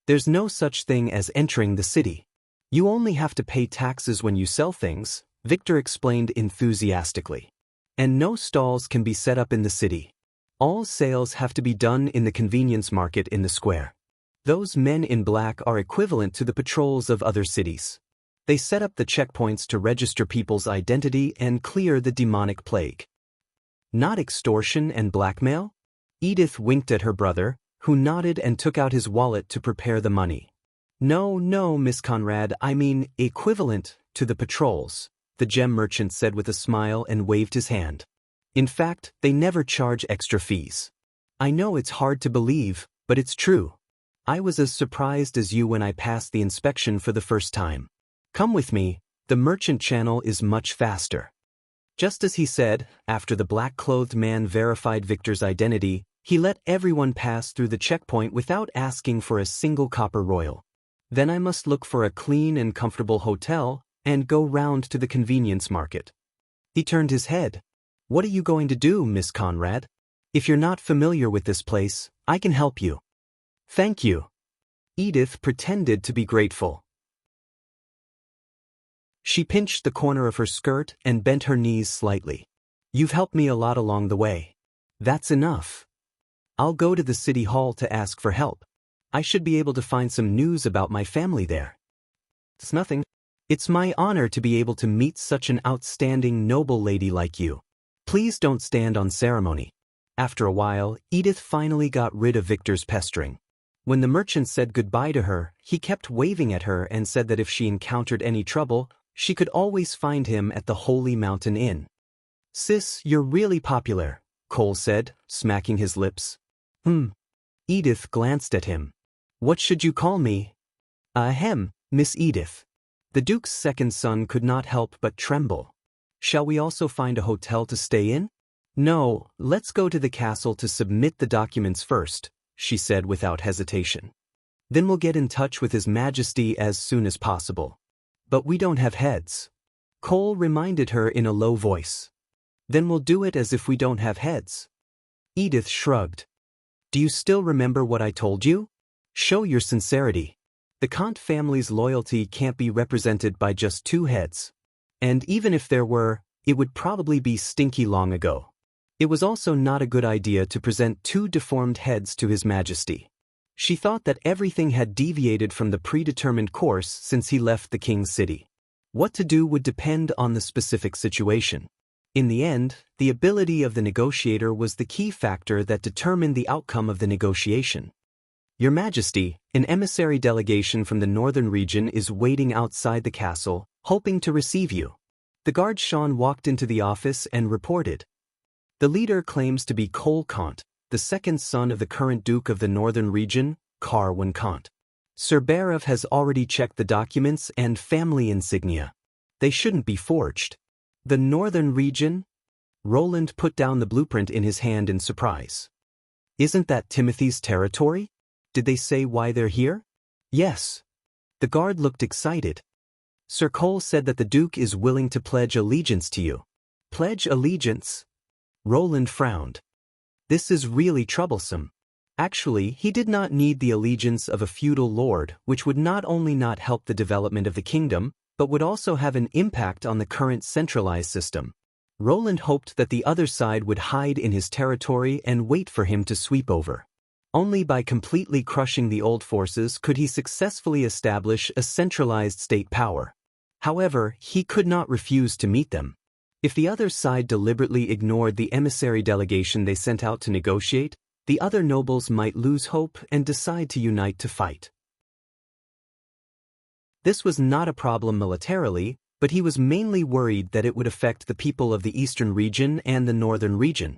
Speaker 1: There's no such thing as entering the city. You only have to pay taxes when you sell things, Victor explained enthusiastically. And no stalls can be set up in the city. All sales have to be done in the convenience market in the square. Those men in black are equivalent to the patrols of other cities. They set up the checkpoints to register people's identity and clear the demonic plague. Not extortion and blackmail? Edith winked at her brother, who nodded and took out his wallet to prepare the money. No, Miss Conrad, I mean equivalent to the patrols, the gem merchant said with a smile and waved his hand. In fact, they never charge extra fees. I know it's hard to believe, but it's true. I was as surprised as you when I passed the inspection for the first time. Come with me, the merchant channel is much faster. Just as he said, after the black-clothed man verified Victor's identity, he let everyone pass through the checkpoint without asking for a single copper royal. Then I must look for a clean and comfortable hotel and go round to the convenience market. He turned his head. What are you going to do, Miss Conrad? If you're not familiar with this place, I can help you. Thank you. Edith pretended to be grateful. She pinched the corner of her skirt and bent her knees slightly. You've helped me a lot along the way. That's enough. I'll go to the city hall to ask for help. I should be able to find some news about my family there. It's nothing. It's my honor to be able to meet such an outstanding noble lady like you. Please don't stand on ceremony. After a while, Edith finally got rid of Victor's pestering. When the merchant said goodbye to her, he kept waving at her and said that if she encountered any trouble, she could always find him at the Holy Mountain Inn. Sis, you're really popular, Cole said, smacking his lips. Edith glanced at him. What should you call me? Ahem, Miss Edith. The Duke's second son could not help but tremble. Shall we also find a hotel to stay in? No, let's go to the castle to submit the documents first, she said without hesitation. Then we'll get in touch with His Majesty as soon as possible. But we don't have heads. Cole reminded her in a low voice. Then we'll do it as if we don't have heads. Edith shrugged. Do you still remember what I told you? Show your sincerity. The Kant family's loyalty can't be represented by just 2 heads. And even if there were, it would probably be stinky long ago. It was also not a good idea to present 2 deformed heads to His Majesty. She thought that everything had deviated from the predetermined course since he left the king's city. What to do would depend on the specific situation. In the end, the ability of the negotiator was the key factor that determined the outcome of the negotiation. Your Majesty, an emissary delegation from the northern region is waiting outside the castle, hoping to receive you. The guard Sean walked into the office and reported. The leader claims to be Cole Kant, the second son of the current Duke of the Northern Region, Carwin Kant. Sir Barev has already checked the documents and family insignia. They shouldn't be forged. The Northern Region? Roland put down the blueprint in his hand in surprise. Isn't that Timothy's territory? Did they say why they're here? Yes. The guard looked excited. Sir Cole said that the Duke is willing to pledge allegiance to you. Pledge allegiance? Roland frowned. This is really troublesome. Actually, he did not need the allegiance of a feudal lord, which would not only not help the development of the kingdom, but would also have an impact on the current centralized system. Roland hoped that the other side would hide in his territory and wait for him to sweep over. Only by completely crushing the old forces could he successfully establish a centralized state power. However, he could not refuse to meet them. If the other side deliberately ignored the emissary delegation they sent out to negotiate, the other nobles might lose hope and decide to unite to fight. This was not a problem militarily, but he was mainly worried that it would affect the people of the eastern region and the northern region.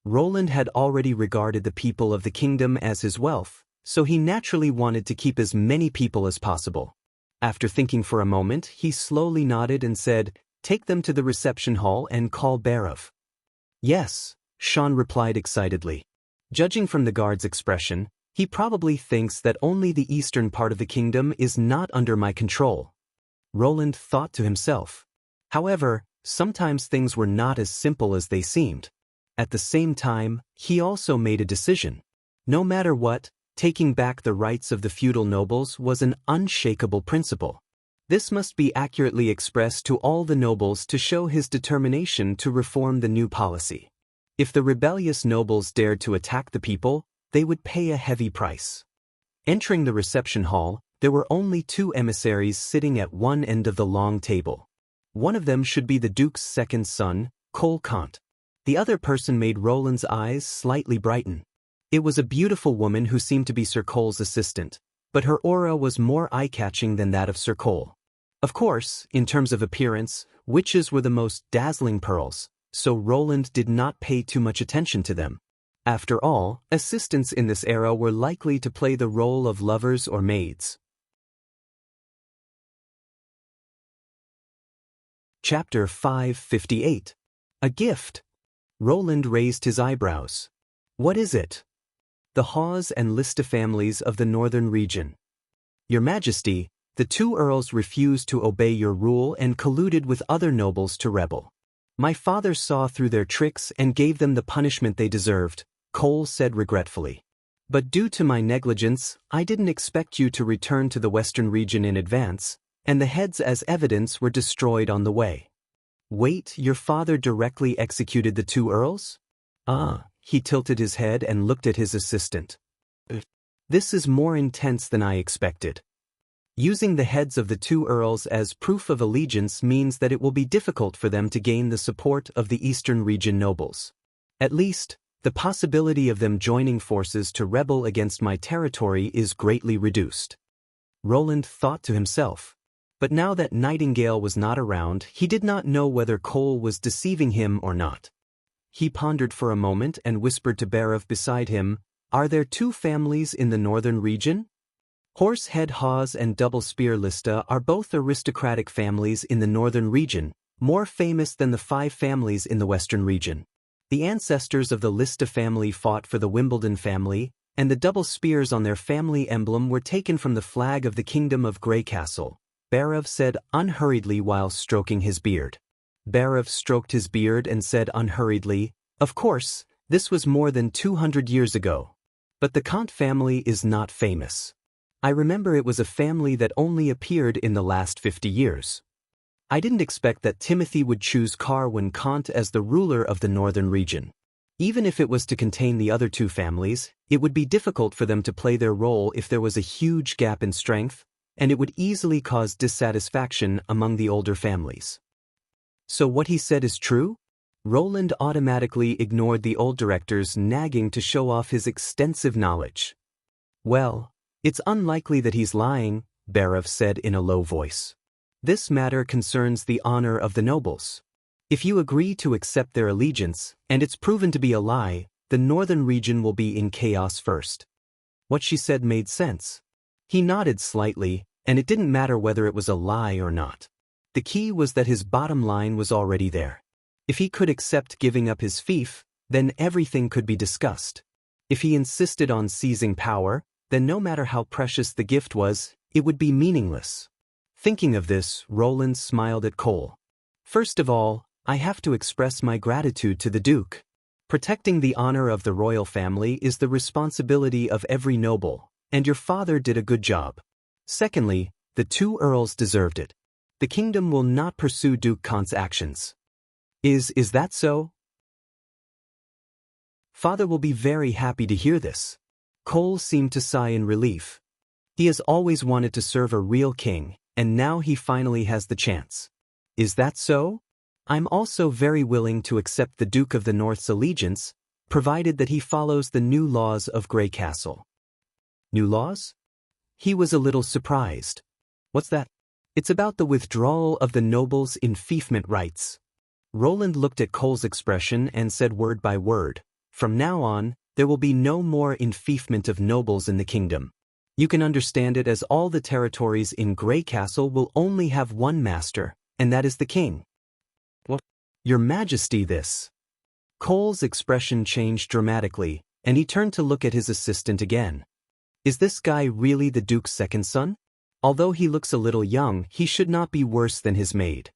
Speaker 1: Roland had already regarded the people of the kingdom as his wealth, so he naturally wanted to keep as many people as possible. After thinking for a moment, he slowly nodded and said, "Take them to the reception hall and call Barev." "Yes," Sean replied excitedly. Judging from the guard's expression, he probably thinks that only the eastern part of the kingdom is not under my control. Roland thought to himself. However, sometimes things were not as simple as they seemed. At the same time, he also made a decision. No matter what, taking back the rights of the feudal nobles was an unshakable principle. This must be accurately expressed to all the nobles to show his determination to reform the new policy. If the rebellious nobles dared to attack the people, they would pay a heavy price. Entering the reception hall, there were only 2 emissaries sitting at one end of the long table. One of them should be the Duke's second son, Cole Kant. The other person made Roland's eyes slightly brighten. It was a beautiful woman who seemed to be Sir Cole's assistant, but her aura was more eye-catching than that of Sir Cole. Of course, in terms of appearance, witches were the most dazzling pearls, so Roland did not pay too much attention to them. After all, assistants in this era were likely to play the role of lovers or maids. Chapter 558. A gift. Roland raised his eyebrows. What is it? The Hawes and Lista families of the northern region. Your Majesty, the 2 earls refused to obey your rule and colluded with other nobles to rebel. My father saw through their tricks and gave them the punishment they deserved, Cole said regretfully. But due to my negligence, I didn't expect you to return to the western region in advance, and the heads as evidence were destroyed on the way. Wait, your father directly executed the two earls? He tilted his head and looked at his assistant. This is more intense than I expected. Using the heads of the two earls as proof of allegiance means that it will be difficult for them to gain the support of the eastern region nobles. At least, the possibility of them joining forces to rebel against my territory is greatly reduced. Roland thought to himself. But now that Nightingale was not around, he did not know whether Cole was deceiving him or not. He pondered for a moment and whispered to Barav beside him, "Are there two families in the northern region?" Horsehead Hawes and Double Spear Lista are both aristocratic families in the northern region, more famous than the 5 families in the western region. The ancestors of the Lista family fought for the Wimbledon family, and the double spears on their family emblem were taken from the flag of the Kingdom of Greycastle, Barav said unhurriedly while stroking his beard. Barav stroked his beard and said unhurriedly, "Of course, this was more than 200 years ago. But the Kant family is not famous. I remember it was a family that only appeared in the last 50 years. I didn't expect that Timothy would choose Carwyn Kant as the ruler of the northern region. Even if it was to contain the other two families, it would be difficult for them to play their role if there was a huge gap in strength, and it would easily cause dissatisfaction among the older families." So what he said is true? Roland automatically ignored the old director's nagging to show off his extensive knowledge. "Well, it's unlikely that he's lying," Barav said in a low voice. "This matter concerns the honor of the nobles. If you agree to accept their allegiance, and it's proven to be a lie, the northern region will be in chaos first." What she said made sense. He nodded slightly, and it didn't matter whether it was a lie or not. The key was that his bottom line was already there. If he could accept giving up his fief, then everything could be discussed. If he insisted on seizing power, then no matter how precious the gift was, it would be meaningless. Thinking of this, Roland smiled at Cole. "First of all, I have to express my gratitude to the Duke. Protecting the honor of the royal family is the responsibility of every noble, and your father did a good job. Secondly, the two earls deserved it. The kingdom will not pursue Duke Kant's actions." Is that so? Father will be very happy to hear this. Cole seemed to sigh in relief. He has always wanted to serve a real king, and now he finally has the chance. Is that so? I'm also very willing to accept the Duke of the North's allegiance, provided that he follows the new laws of Greycastle. New laws? He was a little surprised. What's that? It's about the withdrawal of the nobles' enfeoffment rights. Roland looked at Cole's expression and said word by word, "From now on, there will be no more enfeoffment of nobles in the kingdom. You can understand it as all the territories in Greycastle will only have one master, and that is the king." "What? Your Majesty, this." Cole's expression changed dramatically, and he turned to look at his assistant again. "Is this guy really the Duke's second son? Although he looks a little young, he should not be worse than his maid."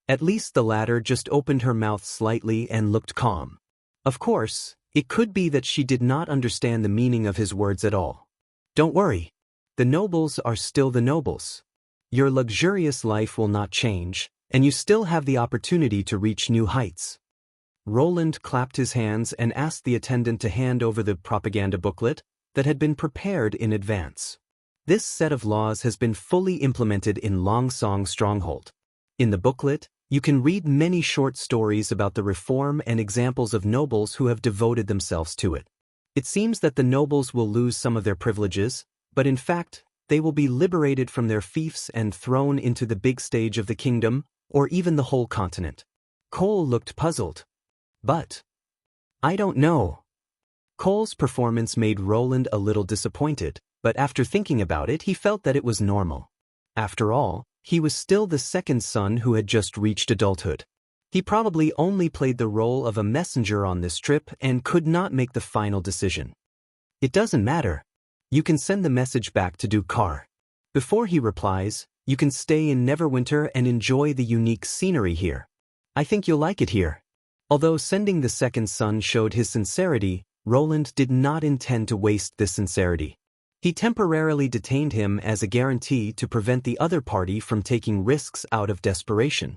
Speaker 1: At least the latter just opened her mouth slightly and looked calm. Of course, it could be that she did not understand the meaning of his words at all. "Don't worry. The nobles are still the nobles. Your luxurious life will not change, and you still have the opportunity to reach new heights." Roland clapped his hands and asked the attendant to hand over the propaganda booklet that had been prepared in advance. This set of laws has been fully implemented in Longsong Stronghold. In the booklet, you can read many short stories about the reform and examples of nobles who have devoted themselves to it. It seems that the nobles will lose some of their privileges, but in fact, they will be liberated from their fiefs and thrown into the big stage of the kingdom, or even the whole continent. Cole looked puzzled. "But I don't know." Cole's performance made Roland a little disappointed, but after thinking about it, he felt that it was normal. After all, he was still the second son who had just reached adulthood. He probably only played the role of a messenger on this trip and could not make the final decision. "It doesn't matter. You can send the message back to Duke Carr. Before he replies, you can stay in Neverwinter and enjoy the unique scenery here. I think you'll like it here. Although sending the second son showed his sincerity, Roland did not intend to waste this sincerity. He temporarily detained him as a guarantee to prevent the other party from taking risks out of desperation.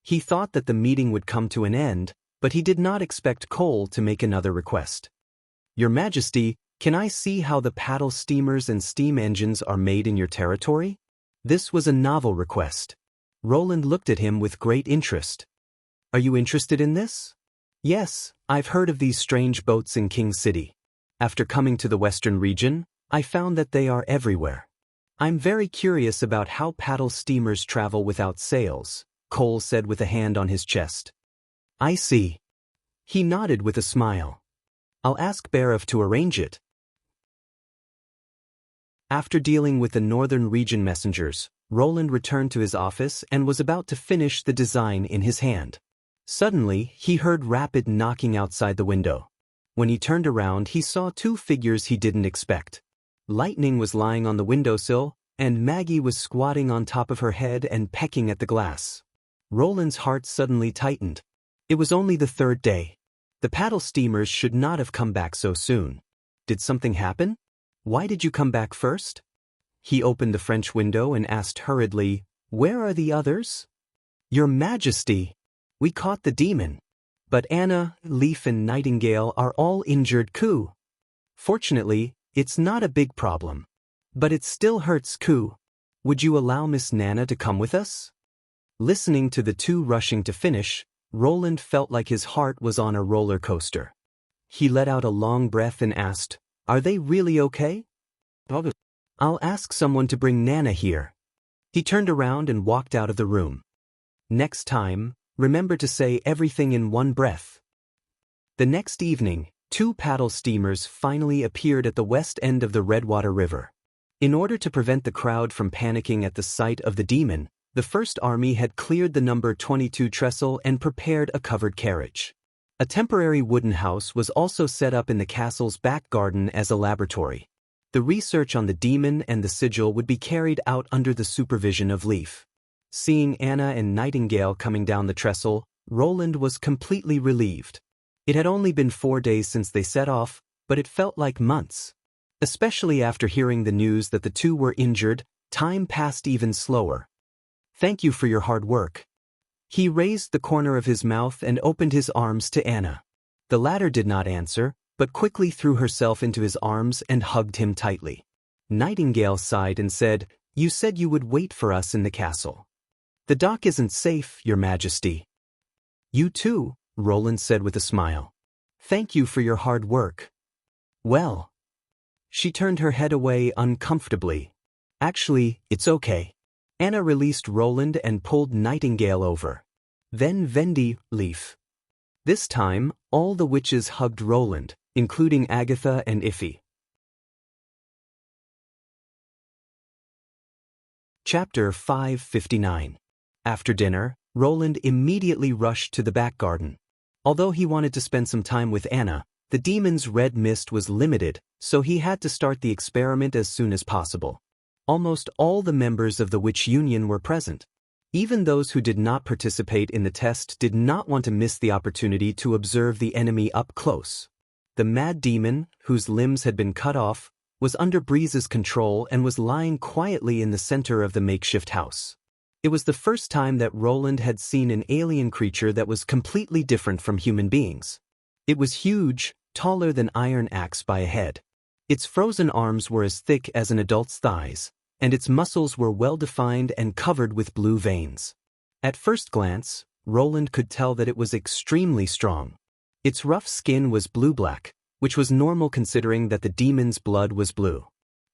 Speaker 1: He thought that the meeting would come to an end, but he did not expect Cole to make another request. Your Majesty, can I see how the paddle steamers and steam engines are made in your territory? This was a novel request. Roland looked at him with great interest. Are you interested in this? Yes, I've heard of these strange boats in King City. After coming to the western region, I found that they are everywhere. I'm very curious about how paddle steamers travel without sails, Cole said with a hand on his chest. I see. He nodded with a smile. I'll ask Barif to arrange it. After dealing with the northern region messengers, Roland returned to his office and was about to finish the design in his hand. Suddenly, he heard rapid knocking outside the window. When he turned around, he saw two figures he didn't expect. Lightning was lying on the windowsill, and Maggie was squatting on top of her head and pecking at the glass. Roland's heart suddenly tightened. It was only the third day. The paddle steamers should not have come back so soon. Did something happen? Why did you come back first? He opened the French window and asked hurriedly, Where are the others? Your Majesty, we caught the demon. But Anna, Leaf and Nightingale are all injured Coo. Fortunately, it's not a big problem. But it still hurts Coo. Would you allow Miss Nana to come with us? Listening to the two rushing to finish, Roland felt like his heart was on a roller coaster. He let out a long breath and asked, Are they really okay? I'll ask someone to bring Nana here. He turned around and walked out of the room. Next time, remember to say everything in one breath. The next evening, two paddle steamers finally appeared at the west end of the Redwater River. In order to prevent the crowd from panicking at the sight of the demon, the First Army had cleared the number 22 trestle and prepared a covered carriage. A temporary wooden house was also set up in the castle's back garden as a laboratory. The research on the demon and the sigil would be carried out under the supervision of Leaf. Seeing Anna and Nightingale coming down the trestle, Roland was completely relieved. It had only been 4 days since they set off, but it felt like months. Especially after hearing the news that the two were injured, time passed even slower. Thank you for your hard work. He raised the corner of his mouth and opened his arms to Anna. The latter did not answer, but quickly threw herself into his arms and hugged him tightly. Nightingale sighed and said, You said you would wait for us in the castle. The dock isn't safe, Your Majesty. You too, Roland said with a smile. Thank you for your hard work. Well. She turned her head away uncomfortably. Actually, it's okay. Anna released Roland and pulled Nightingale over. Then Vendi, Leaf. This time, all the witches hugged Roland, including Agatha and Iffy. Chapter 559. After dinner, Roland immediately rushed to the back garden. Although he wanted to spend some time with Anna, the demon's red mist was limited, so he had to start the experiment as soon as possible. Almost all the members of the Witch Union were present. Even those who did not participate in the test did not want to miss the opportunity to observe the enemy up close. The mad demon, whose limbs had been cut off, was under Breeze's control and was lying quietly in the center of the makeshift house. It was the first time that Roland had seen an alien creature that was completely different from human beings. It was huge, taller than Iron Axe by a head. Its frozen arms were as thick as an adult's thighs, and its muscles were well-defined and covered with blue veins. At first glance, Roland could tell that it was extremely strong. Its rough skin was blue-black, which was normal considering that the demon's blood was blue.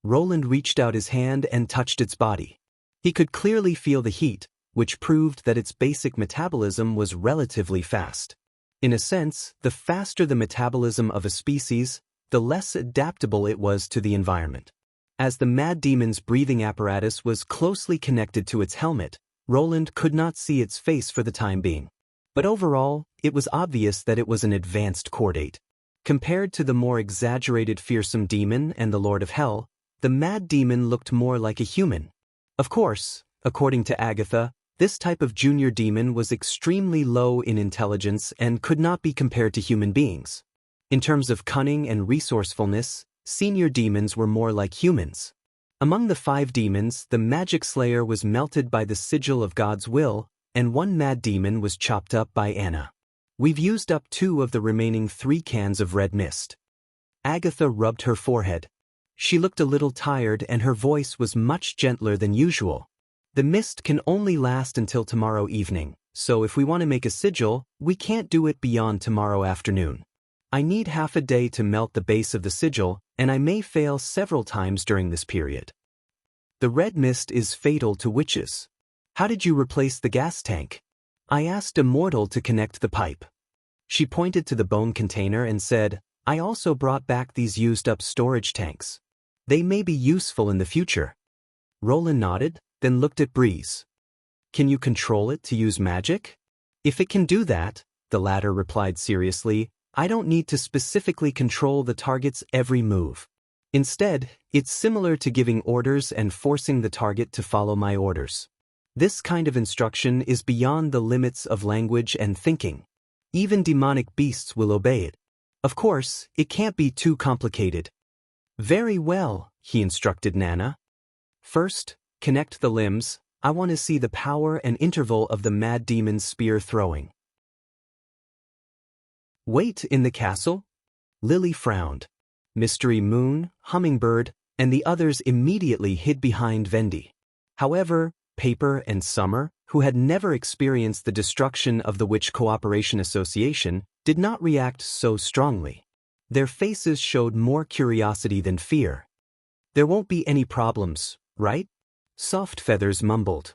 Speaker 1: Roland reached out his hand and touched its body. He could clearly feel the heat, which proved that its basic metabolism was relatively fast. In a sense, the faster the metabolism of a species, the less adaptable it was to the environment. As the mad demon's breathing apparatus was closely connected to its helmet, Roland could not see its face for the time being. But overall, it was obvious that it was an advanced chordate. Compared to the more exaggerated fearsome demon and the Lord of Hell, the mad demon looked more like a human. Of course, according to Agatha, This type of junior demon was extremely low in intelligence and could not be compared to human beings. In terms of cunning and resourcefulness, senior demons were more like humans. Among the 5 demons, the Magic Slayer was melted by the sigil of God's will, and 1 mad demon was chopped up by Anna. We've used up 2 of the remaining 3 cans of red mist. Agatha rubbed her forehead. She looked a little tired and her voice was much gentler than usual. The mist can only last until tomorrow evening, so if we want to make a sigil, we can't do it beyond tomorrow afternoon. I need half a day to melt the base of the sigil, and I may fail several times during this period. The red mist is fatal to witches. How did you replace the gas tank? I asked a mortal to connect the pipe. She pointed to the bone container and said, I also brought back these used-up storage tanks. They may be useful in the future. Roland nodded, then looked at Breeze. Can you control it to use magic? If it can do that, the latter replied seriously, I don't need to specifically control the target's every move. Instead, it's similar to giving orders and forcing the target to follow my orders. This kind of instruction is beyond the limits of language and thinking. Even demonic beasts will obey it. Of course, it can't be too complicated. Very well, he instructed Nana. First, connect the limbs. I want to see the power and interval of the mad demon's spear throwing. Wait in the castle? Lily frowned. Mystery Moon, Hummingbird, and the others immediately hid behind Vendi. However, Paper and Summer, who had never experienced the destruction of the Witch Cooperation Association, did not react so strongly. Their faces showed more curiosity than fear. There won't be any problems, right? Soft Feathers mumbled.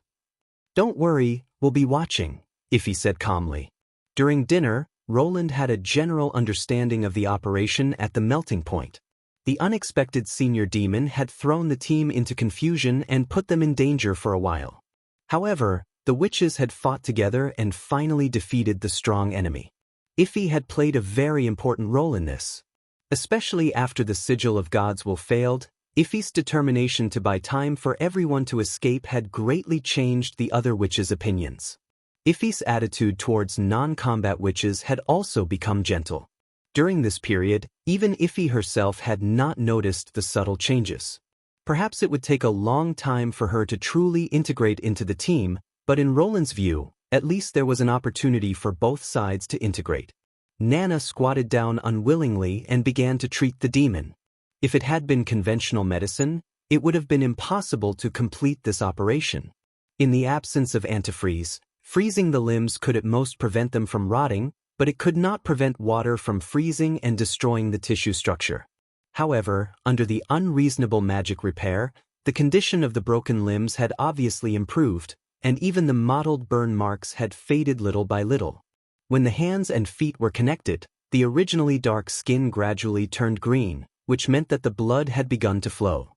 Speaker 1: Don't worry, we'll be watching, Iffy said calmly. During dinner, Roland had a general understanding of the operation at the melting point. The unexpected senior demon had thrown the team into confusion and put them in danger for a while. However, the witches had fought together and finally defeated the strong enemy. Iffy had played a very important role in this. Especially after the sigil of God's will failed, Iffy's determination to buy time for everyone to escape had greatly changed the other witches' opinions. Iffy's attitude towards non-combat witches had also become gentle. During this period, even Iffy herself had not noticed the subtle changes. Perhaps it would take a long time for her to truly integrate into the team, but in Roland's view, at least there was an opportunity for both sides to integrate. Nana squatted down unwillingly and began to treat the demon. If it had been conventional medicine, it would have been impossible to complete this operation. In the absence of antifreeze, freezing the limbs could at most prevent them from rotting, but it could not prevent water from freezing and destroying the tissue structure. However, under the unreasonable magic repair, the condition of the broken limbs had obviously improved, and even the mottled burn marks had faded little by little. When the hands and feet were connected, the originally dark skin gradually turned green, which meant that the blood had begun to flow.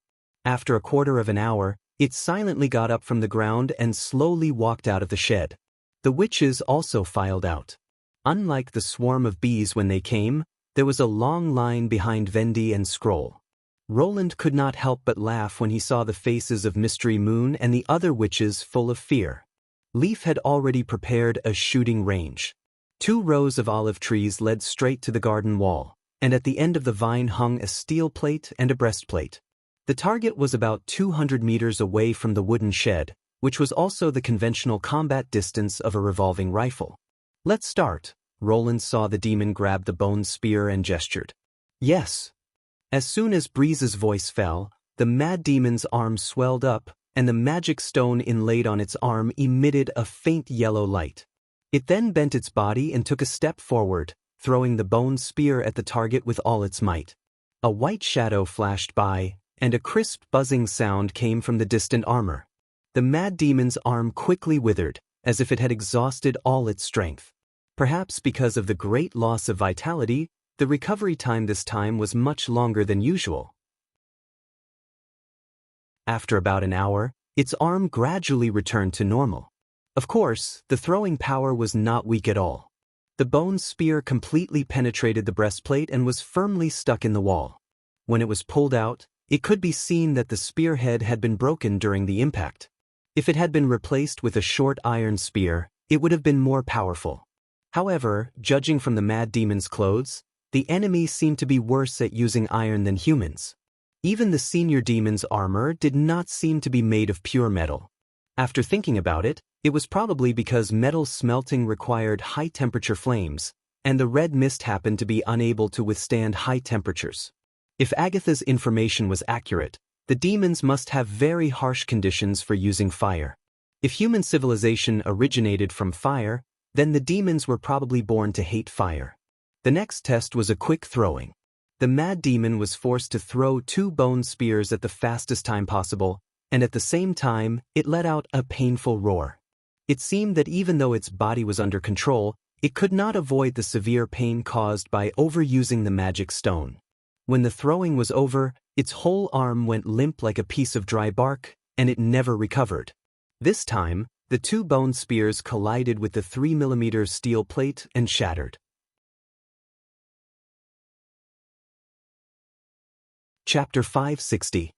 Speaker 1: After a quarter of an hour, it silently got up from the ground and slowly walked out of the shed. The witches also filed out. Unlike the swarm of bees when they came, there was a long line behind Vendi and Scroll. Roland could not help but laugh when he saw the faces of Mystery Moon and the other witches full of fear. Leaf had already prepared a shooting range. 2 rows of olive trees led straight to the garden wall, and at the end of the vine hung a steel plate and a breastplate. The target was about 200 meters away from the wooden shed, which was also the conventional combat distance of a revolving rifle. Let's start. Roland saw the demon grab the bone spear and gestured. Yes. As soon as Breeze's voice fell, the mad demon's arm swelled up, and the magic stone inlaid on its arm emitted a faint yellow light. It then bent its body and took a step forward, throwing the bone spear at the target with all its might. A white shadow flashed by, and a crisp buzzing sound came from the distant armor. The mad demon's arm quickly withered, as if it had exhausted all its strength. Perhaps because of the great loss of vitality, the recovery time this time was much longer than usual. After about an hour, its arm gradually returned to normal. Of course, the throwing power was not weak at all. The bone spear completely penetrated the breastplate and was firmly stuck in the wall. When it was pulled out, it could be seen that the spearhead had been broken during the impact. If it had been replaced with a short iron spear, it would have been more powerful. However, judging from the mad demon's clothes, the enemy seemed to be worse at using iron than humans. Even the senior demon's armor did not seem to be made of pure metal. After thinking about it, it was probably because metal smelting required high-temperature flames, and the red mist happened to be unable to withstand high temperatures. If Agatha's information was accurate, the demons must have very harsh conditions for using fire. If human civilization originated from fire, then the demons were probably born to hate fire. The next test was a quick throwing. The mad demon was forced to throw 2 bone spears at the fastest time possible, and at the same time, it let out a painful roar. It seemed that even though its body was under control, it could not avoid the severe pain caused by overusing the magic stone. When the throwing was over, its whole arm went limp like a piece of dry bark, and it never recovered. This time, the 2 bone spears collided with the 3mm steel plate and shattered. Chapter 560.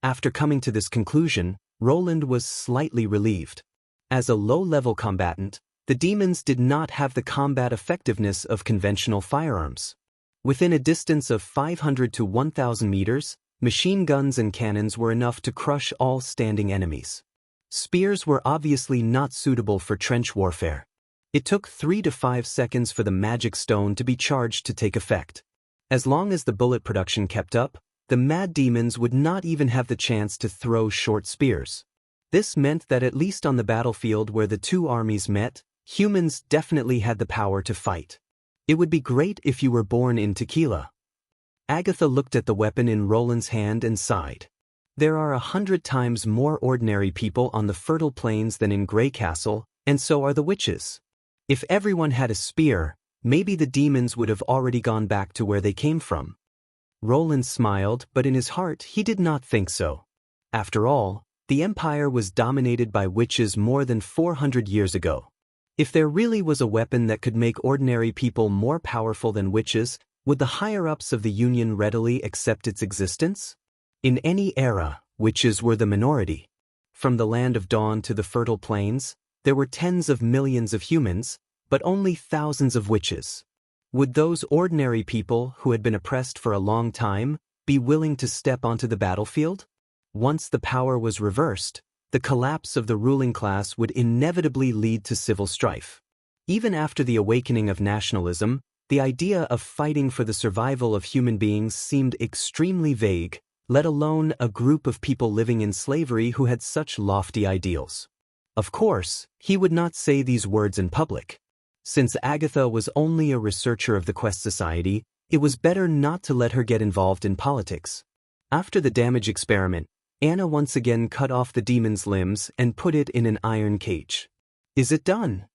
Speaker 1: After coming to this conclusion, Roland was slightly relieved. As a low-level combatant, the demons did not have the combat effectiveness of conventional firearms. Within a distance of 500 to 1,000 meters, machine guns and cannons were enough to crush all standing enemies. Spears were obviously not suitable for trench warfare. It took 3 to 5 seconds for the magic stone to be charged to take effect. As long as the bullet production kept up, the mad demons would not even have the chance to throw short spears. This meant that at least on the battlefield where the 2 armies met, humans definitely had the power to fight. It would be great if you were born in Tequila. Agatha looked at the weapon in Roland's hand and sighed. There are 100 times more ordinary people on the fertile plains than in Grey Castle, and so are the witches. If everyone had a spear, maybe the demons would have already gone back to where they came from. Roland smiled, but in his heart he did not think so. After all, the Empire was dominated by witches more than 400 years ago. If there really was a weapon that could make ordinary people more powerful than witches, would the higher-ups of the Union readily accept its existence? In any era, witches were the minority. From the Land of Dawn to the fertile plains, there were tens of millions of humans, but only thousands of witches. Would those ordinary people who had been oppressed for a long time be willing to step onto the battlefield? Once the power was reversed, the collapse of the ruling class would inevitably lead to civil strife. Even after the awakening of nationalism, the idea of fighting for the survival of human beings seemed extremely vague, let alone a group of people living in slavery who had such lofty ideals. Of course, he would not say these words in public. Since Agatha was only a researcher of the Quest Society, it was better not to let her get involved in politics. After the damage experiment, Anna once again cut off the demon's limbs and put it in an iron cage. "Is it done?"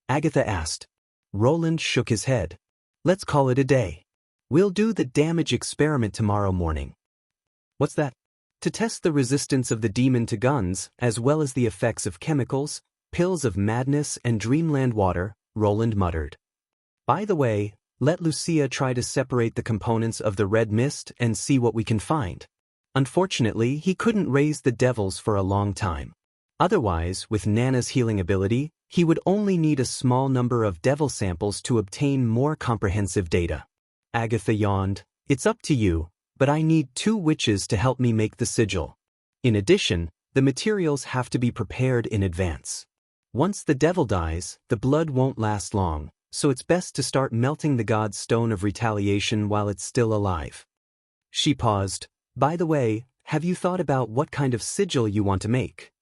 Speaker 1: Agatha asked. Roland shook his head. "Let's call it a day. We'll do the damage experiment tomorrow morning." "What's that?" "To test the resistance of the demon to guns, as well as the effects of chemicals, pills of madness and dreamland water," Roland muttered. "By the way, let Lucia try to separate the components of the red mist and see what we can find." Unfortunately, he couldn't raise the devils for a long time. Otherwise, with Nana's healing ability, he would only need a small number of devil samples to obtain more comprehensive data. Agatha yawned. "It's up to you, but I need 2 witches to help me make the sigil. In addition, the materials have to be prepared in advance. Once the devil dies, the blood won't last long, so it's best to start melting the god's stone of retaliation while it's still alive." She paused. "By the way, have you thought about what kind of sigil you want to make?"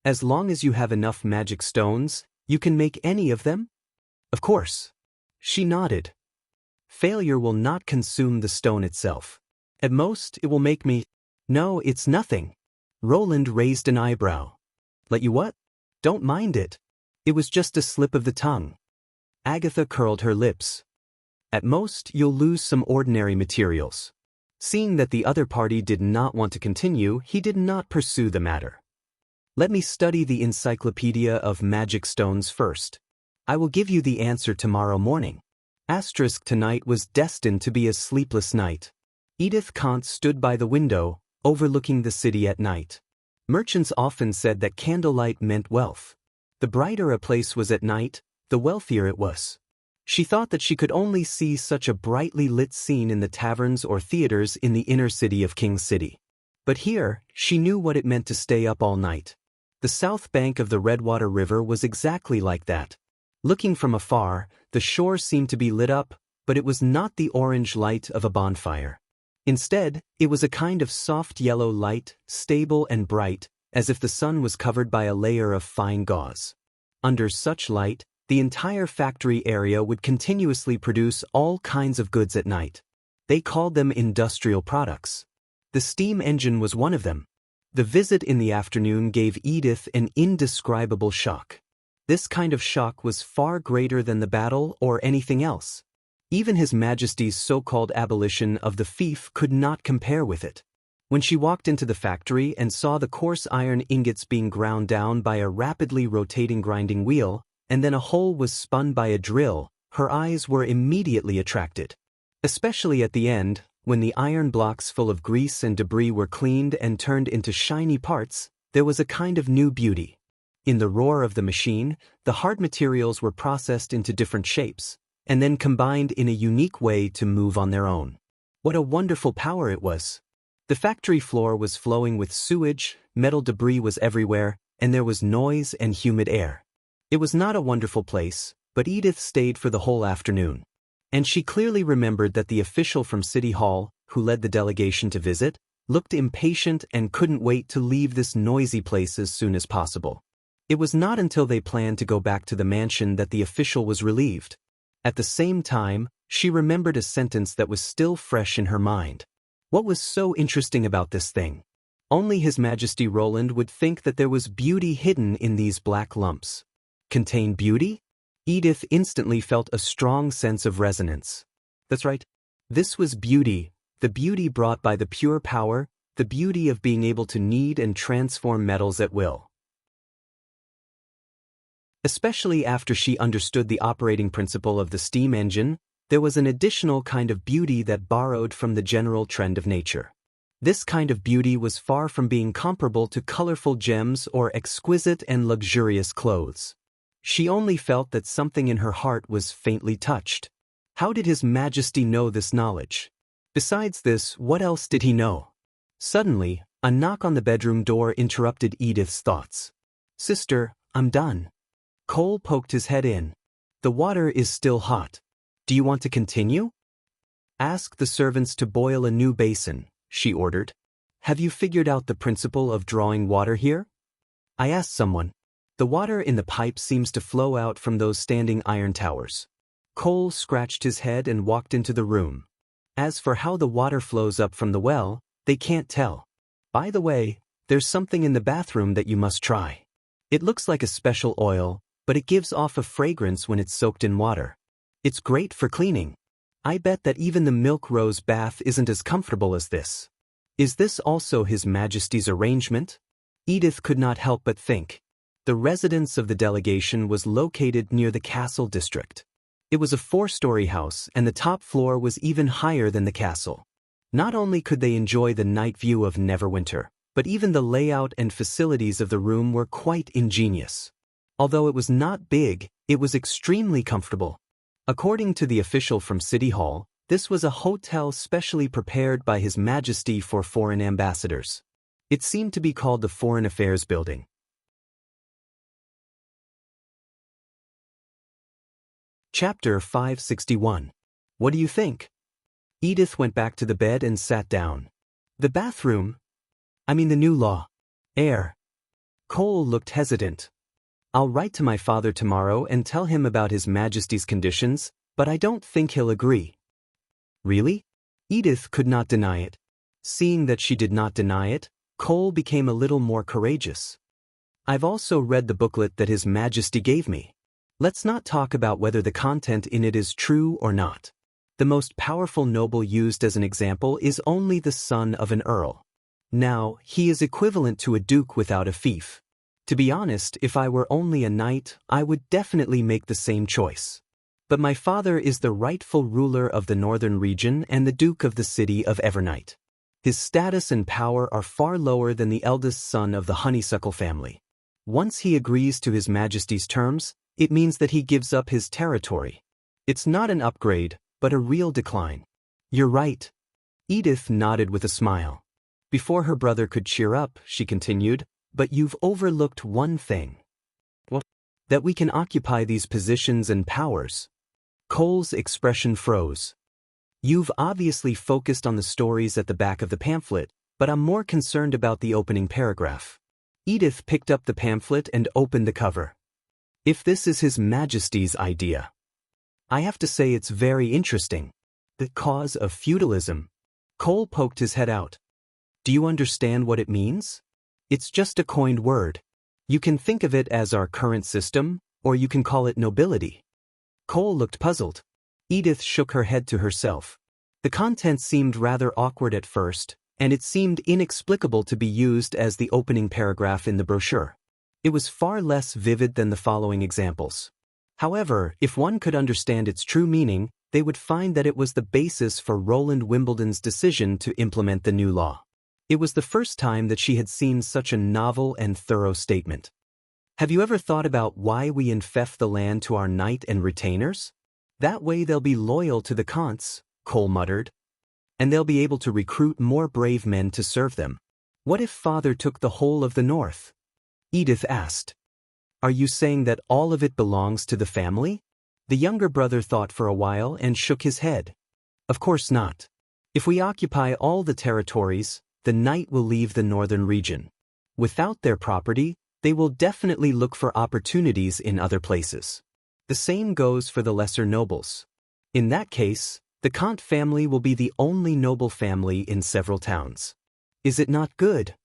Speaker 1: "As long as you have enough magic stones, you can make any of them?" "Of course." She nodded. "Failure will not consume the stone itself. At most, it will make me—" "No, it's nothing." Roland raised an eyebrow. "Let you what?" "Don't mind it. It was just a slip of the tongue." Agatha curled her lips. "At most, you'll lose some ordinary materials." Seeing that the other party did not want to continue, he did not pursue the matter. "Let me study the Encyclopedia of Magic Stones first. I will give you the answer tomorrow morning." Tonight was destined to be a sleepless night. Edith Kant stood by the window, overlooking the city at night. Merchants often said that candlelight meant wealth. The brighter a place was at night, the wealthier it was. She thought that she could only see such a brightly lit scene in the taverns or theaters in the inner city of King City. But here, she knew what it meant to stay up all night. The south bank of the Redwater River was exactly like that. Looking from afar, the shore seemed to be lit up, but it was not the orange light of a bonfire. Instead, it was a kind of soft yellow light, stable and bright, as if the sun was covered by a layer of fine gauze. Under such light, the entire factory area would continuously produce all kinds of goods at night. They called them industrial products. The steam engine was one of them. The visit in the afternoon gave Edith an indescribable shock. This kind of shock was far greater than the battle or anything else. Even His Majesty's so-called abolition of the fief could not compare with it. When she walked into the factory and saw the coarse iron ingots being ground down by a rapidly rotating grinding wheel, and then a hole was spun by a drill, her eyes were immediately attracted. Especially at the end, when the iron blocks full of grease and debris were cleaned and turned into shiny parts, there was a kind of new beauty. In the roar of the machine, the hard materials were processed into different shapes, and then combined in a unique way to move on their own. What a wonderful power it was! The factory floor was flowing with sewage, metal debris was everywhere, and there was noise and humid air. It was not a wonderful place, but Edith stayed for the whole afternoon. And she clearly remembered that the official from City Hall, who led the delegation to visit, looked impatient and couldn't wait to leave this noisy place as soon as possible. It was not until they planned to go back to the mansion that the official was relieved. At the same time, she remembered a sentence that was still fresh in her mind. What was so interesting about this thing? Only His Majesty Roland would think that there was beauty hidden in these black lumps. Contain beauty? Edith instantly felt a strong sense of resonance. That's right. This was beauty, the beauty brought by the pure power, the beauty of being able to knead and transform metals at will. Especially after she understood the operating principle of the steam engine, there was an additional kind of beauty that borrowed from the general trend of nature. This kind of beauty was far from being comparable to colorful gems or exquisite and luxurious clothes. She only felt that something in her heart was faintly touched. How did His Majesty know this knowledge? Besides this, what else did he know? Suddenly, a knock on the bedroom door interrupted Edith's thoughts. "Sister, I'm done." Cole poked his head in. "The water is still hot. Do you want to continue?" "Ask the servants to boil a new basin," she ordered. "Have you figured out the principle of drawing water here?" "I asked someone. The water in the pipe seems to flow out from those standing iron towers." Cole scratched his head and walked into the room. "As for how the water flows up from the well, they can't tell. By the way, there's something in the bathroom that you must try. It looks like a special oil, but it gives off a fragrance when it's soaked in water. It's great for cleaning. I bet that even the milk rose bath isn't as comfortable as this. Is this also His Majesty's arrangement?" Edith could not help but think. The residence of the delegation was located near the castle district. It was a 4-story house, and the top floor was even higher than the castle. Not only could they enjoy the night view of Neverwinter, but even the layout and facilities of the room were quite ingenious. Although it was not big, it was extremely comfortable. According to the official from City Hall, this was a hotel specially prepared by His Majesty for foreign ambassadors. It seemed to be called the Foreign Affairs Building. Chapter 561. What do you think? Edith went back to the bed and sat down. The bathroom? I mean the new law. Air. Cole looked hesitant. I'll write to my father tomorrow and tell him about His Majesty's conditions, but I don't think he'll agree. Really? Edith could not deny it. Seeing that she did not deny it, Cole became a little more courageous. I've also read the booklet that His Majesty gave me. Let's not talk about whether the content in it is true or not. The most powerful noble used as an example is only the son of an earl. Now, he is equivalent to a duke without a fief. To be honest, if I were only a knight, I would definitely make the same choice. But my father is the rightful ruler of the northern region and the duke of the city of Evernight. His status and power are far lower than the eldest son of the honeysuckle family. Once he agrees to His Majesty's terms, it means that he gives up his territory. It's not an upgrade, but a real decline. You're right. Edith nodded with a smile. Before her brother could cheer up, she continued, but you've overlooked one thing. What? That we can occupy these positions and powers. Cole's expression froze. You've obviously focused on the stories at the back of the pamphlet, but I'm more concerned about the opening paragraph. Edith picked up the pamphlet and opened the cover. If this is His Majesty's idea, I have to say it's very interesting. The cause of feudalism. Cole poked his head out. Do you understand what it means? It's just a coined word. You can think of it as our current system, or you can call it nobility. Cole looked puzzled. Edith shook her head to herself. The content seemed rather awkward at first, and it seemed inexplicable to be used as the opening paragraph in the brochure. It was far less vivid than the following examples. However, if one could understand its true meaning, they would find that it was the basis for Roland Wimbledon's decision to implement the new law. It was the first time that she had seen such a novel and thorough statement. Have you ever thought about why we infect the land to our knight and retainers? That way they'll be loyal to the Counts, Cole muttered. And they'll be able to recruit more brave men to serve them. What if Father took the whole of the North? Edith asked. Are you saying that all of it belongs to the family? The younger brother thought for a while and shook his head. Of course not. If we occupy all the territories, the knight will leave the northern region. Without their property, they will definitely look for opportunities in other places. The same goes for the lesser nobles. In that case, the Count family will be the only noble family in several towns. Is it not good?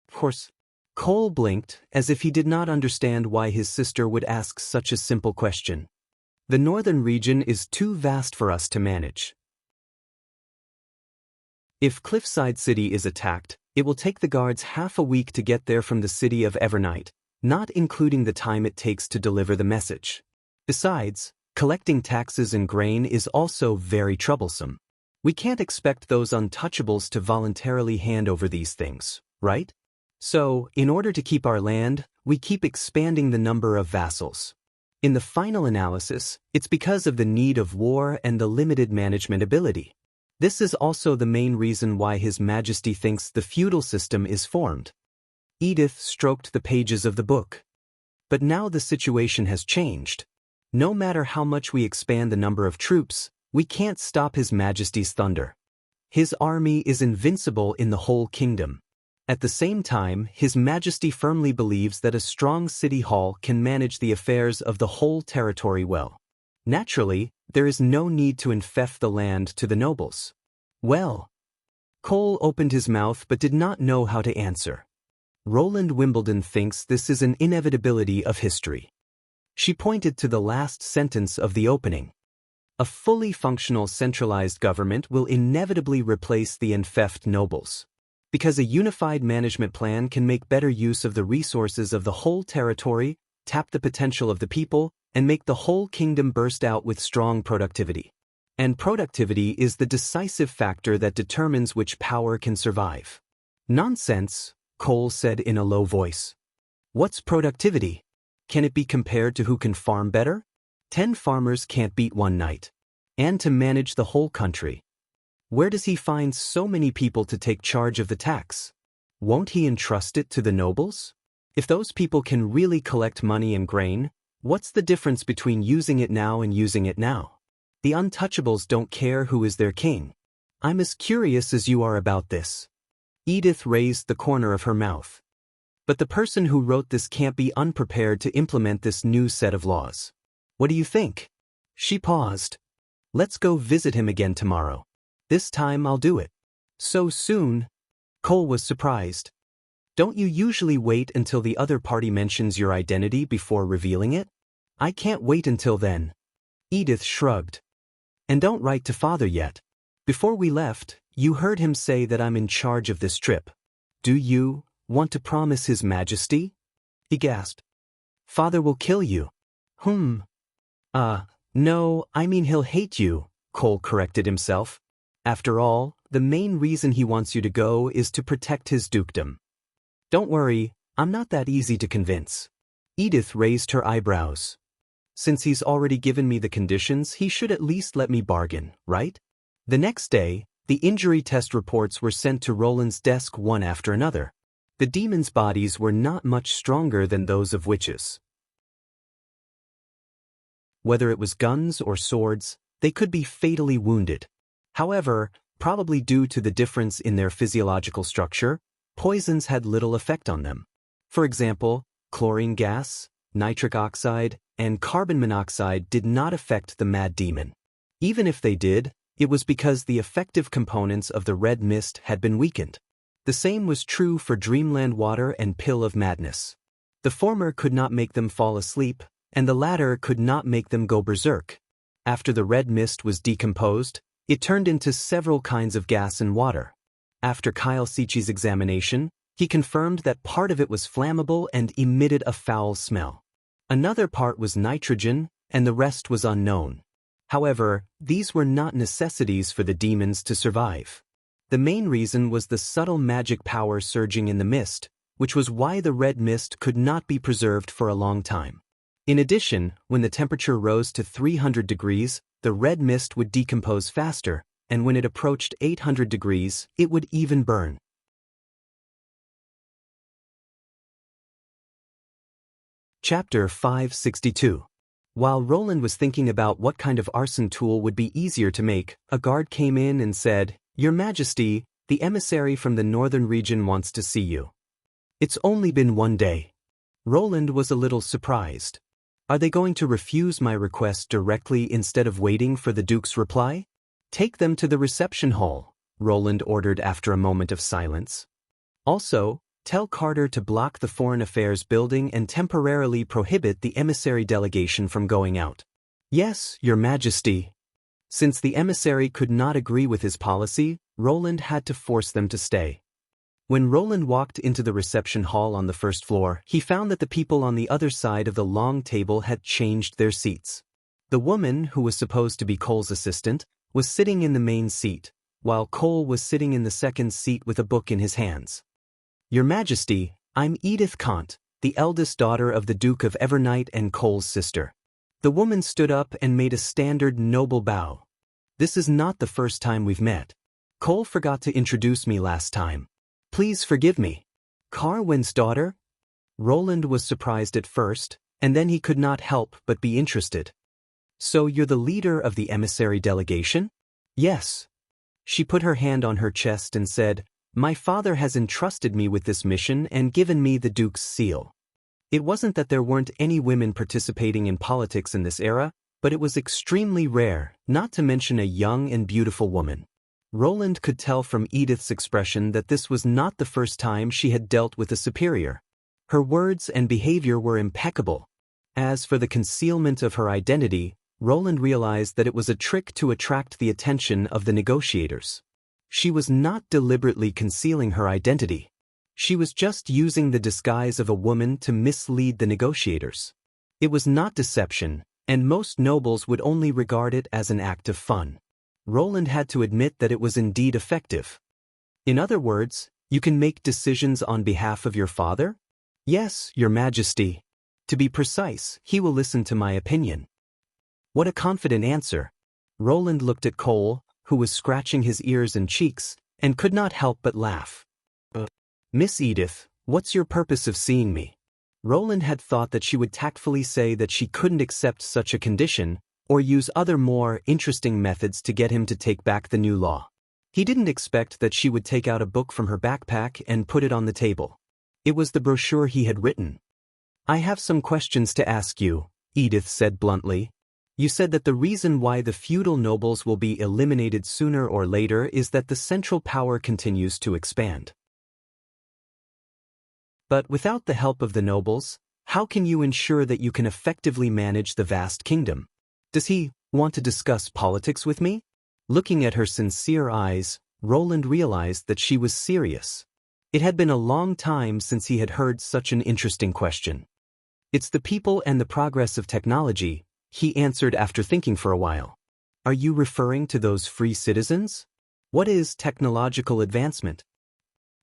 Speaker 1: Of course. Cole blinked, as if he did not understand why his sister would ask such a simple question. The northern region is too vast for us to manage. If Cliffside City is attacked, it will take the guards half a week to get there from the city of Evernight, not including the time it takes to deliver the message. Besides, collecting taxes and grain is also very troublesome. We can't expect those untouchables to voluntarily hand over these things, right? So, in order to keep our land, we keep expanding the number of vassals. In the final analysis, it's because of the need of war and the limited management ability. This is also the main reason why His Majesty thinks the feudal system is formed. Edith stroked the pages of the book. But now the situation has changed. No matter how much we expand the number of troops, we can't stop His Majesty's thunder. His army is invincible in the whole kingdom. At the same time, His Majesty firmly believes that a strong city hall can manage the affairs of the whole territory well. Naturally, there is no need to infect the land to the nobles. Well, Cole opened his mouth but did not know how to answer. Roland Wimbledon thinks this is an inevitability of history. She pointed to the last sentence of the opening. A fully functional centralized government will inevitably replace the enfeoffed nobles. Because a unified management plan can make better use of the resources of the whole territory, tap the potential of the people, and make the whole kingdom burst out with strong productivity. And productivity is the decisive factor that determines which power can survive. Nonsense, Cole said in a low voice. What's productivity? Can it be compared to who can farm better? 10 farmers can't beat one knight. And to manage the whole country. Where does he find so many people to take charge of the tax? Won't he entrust it to the nobles? If those people can really collect money and grain, what's the difference between using it now and using it now? The untouchables don't care who is their king. I'm as curious as you are about this. Edith raised the corner of her mouth. But the person who wrote this can't be unprepared to implement this new set of laws. What do you think? She paused. Let's go visit him again tomorrow. This time I'll do it. So soon? Cole was surprised. Don't you usually wait until the other party mentions your identity before revealing it? I can't wait until then. Edith shrugged. And don't write to Father yet. Before we left, you heard him say that I'm in charge of this trip. Do you want to promise His Majesty? He gasped. Father will kill you. No, I mean he'll hate you, Cole corrected himself. After all, The main reason he wants you to go is to protect his dukedom. Don't worry, I'm not that easy to convince. Edith raised her eyebrows. Since he's already given me the conditions, he should at least let me bargain, right? The next day, the injury test reports were sent to Roland's desk one after another. The demons' bodies were not much stronger than those of witches. Whether it was guns or swords, they could be fatally wounded. However, probably due to the difference in their physiological structure, poisons had little effect on them. For example, chlorine gas, nitric oxide, and carbon monoxide did not affect the mad demon. Even if they did, it was because the effective components of the red mist had been weakened. The same was true for Dreamland Water and Pill of Madness. The former could not make them fall asleep, and the latter could not make them go berserk. After the red mist was decomposed, it turned into several kinds of gas and water. After Kyle Siechi's examination, he confirmed that part of it was flammable and emitted a foul smell. Another part was nitrogen, and the rest was unknown. However, these were not necessities for the demons to survive. The main reason was the subtle magic power surging in the mist, which was why the red mist could not be preserved for a long time. In addition, when the temperature rose to 300 degrees, the red mist would decompose faster, and when it approached 800 degrees, it would even burn. Chapter 562. While Roland was thinking about what kind of arson tool would be easier to make, a guard came in and said, "Your Majesty, the emissary from the northern region wants to see you." "It's only been one day." Roland was a little surprised. Are they going to refuse my request directly instead of waiting for the Duke's reply? "Take them to the reception hall," Roland ordered after a moment of silence. "Also, tell Carter to block the Foreign Affairs building and temporarily prohibit the emissary delegation from going out." "Yes, Your Majesty." Since the emissary could not agree with his policy, Roland had to force them to stay. When Roland walked into the reception hall on the first floor, he found that the people on the other side of the long table had changed their seats. The woman, who was supposed to be Cole's assistant, was sitting in the main seat, while Cole was sitting in the second seat with a book in his hands. "Your Majesty, I'm Edith Kant, the eldest daughter of the Duke of Evernight and Cole's sister." The woman stood up and made a standard noble bow. "This is not the first time we've met. Cole forgot to introduce me last time. Please forgive me." "Carwen's daughter?" Roland was surprised at first, and then he could not help but be interested. "So you're the leader of the emissary delegation?" "Yes." She put her hand on her chest and said, "My father has entrusted me with this mission and given me the Duke's seal." It wasn't that there weren't any women participating in politics in this era, but it was extremely rare, not to mention a young and beautiful woman. Roland could tell from Edith's expression that this was not the first time she had dealt with a superior. Her words and behavior were impeccable. As for the concealment of her identity, Roland realized that it was a trick to attract the attention of the negotiators. She was not deliberately concealing her identity. She was just using the disguise of a woman to mislead the negotiators. It was not deception, and most nobles would only regard it as an act of fun. Roland had to admit that it was indeed effective. "In other words, you can make decisions on behalf of your father?" "Yes, Your Majesty. To be precise, he will listen to my opinion." What a confident answer. Roland looked at Cole, who was scratching his ears and cheeks, and could not help but laugh. "Miss Edith, what's your purpose of seeing me?" Roland had thought that she would tactfully say that she couldn't accept such a condition, or use other more interesting methods to get him to take back the new law. He didn't expect that she would take out a book from her backpack and put it on the table. It was the brochure he had written. "I have some questions to ask you," Edith said bluntly. "You said that the reason why the feudal nobles will be eliminated sooner or later is that the central power continues to expand. But without the help of the nobles, how can you ensure that you can effectively manage the vast kingdom? Does he want to discuss politics with me?" Looking at her sincere eyes, Roland realized that she was serious. It had been a long time since he had heard such an interesting question. "It's the people and the progress of technology," he answered after thinking for a while. "Are you referring to those free citizens?" What is technological advancement?